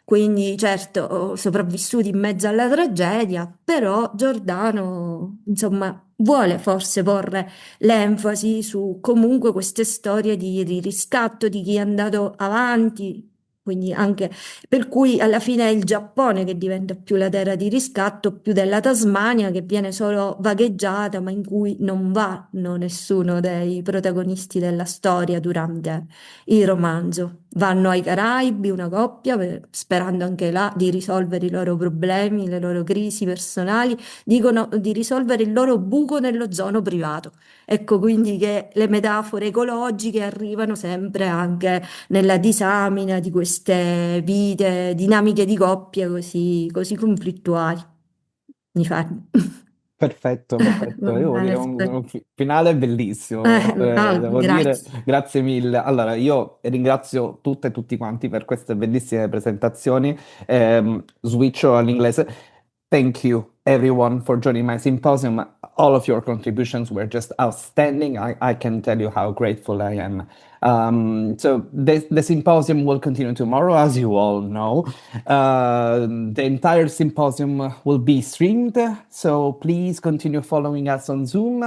Quindi, certo, sopravvissuti in mezzo alla tragedia, però Giordano, insomma, vuole forse porre l'enfasi su comunque queste storie di riscatto di chi è andato avanti, quindi anche per cui alla fine è il Giappone che diventa più la terra di riscatto, più della Tasmania che viene solo vagheggiata, ma in cui non vanno nessuno dei protagonisti della storia durante il romanzo. Vanno ai Caraibi, una coppia, sperando anche là di risolvere i loro problemi, le loro crisi personali, dicono di risolvere il loro buco nell'ozono privato. Ecco quindi che le metafore ecologiche arrivano sempre anche nella disamina di queste vite, dinamiche di coppie così conflittuali. Mi fermo. Perfetto, Va perfetto. Io devo bene, dire un finale bellissimo, devo dire grazie. grazie mille. Allora, io ringrazio tutte e tutti quanti per queste bellissime presentazioni. Switcho all'inglese. Thank you, everyone, for joining my symposium. All of your contributions were just outstanding. I can tell you how grateful I am. So the symposium will continue tomorrow, as you all know. The entire symposium will be streamed, so please continue following us on Zoom,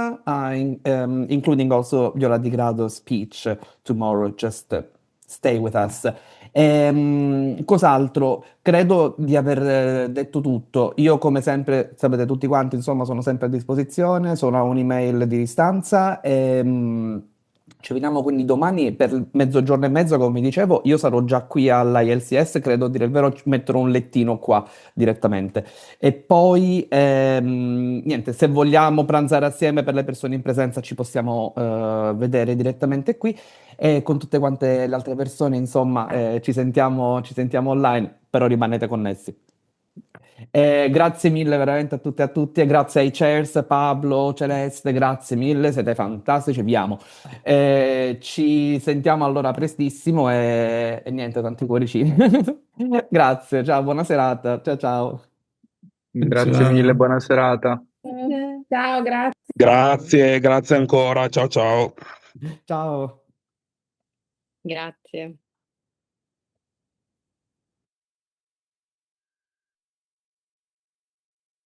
including also Viola Di Grado's speech tomorrow. Just stay with us. Cos'altro? Credo di aver detto tutto. Io, come sempre, sapete tutti quanti, insomma, sono sempre a disposizione, sono a un'email di distanza. Ci vediamo quindi domani per mezzogiorno e mezzo, come vi dicevo. Io sarò già qui all'ILCS, credo, a dire il vero, metterò un lettino qua direttamente. E poi, niente, se vogliamo pranzare assieme per le persone in presenza ci possiamo vedere direttamente qui. E con tutte quante le altre persone, insomma, ci sentiamo online, però rimanete connessi. Grazie mille veramente a tutte e a tutti e grazie ai chairs, Pablo, Celeste, grazie mille, siete fantastici, vi amo. Ci sentiamo allora prestissimo e niente, tanti cuoricini. Grazie, ciao, buona serata, ciao ciao. Grazie mille, buona serata. Ciao, Grazie ancora, ciao ciao. Ciao. Grazie.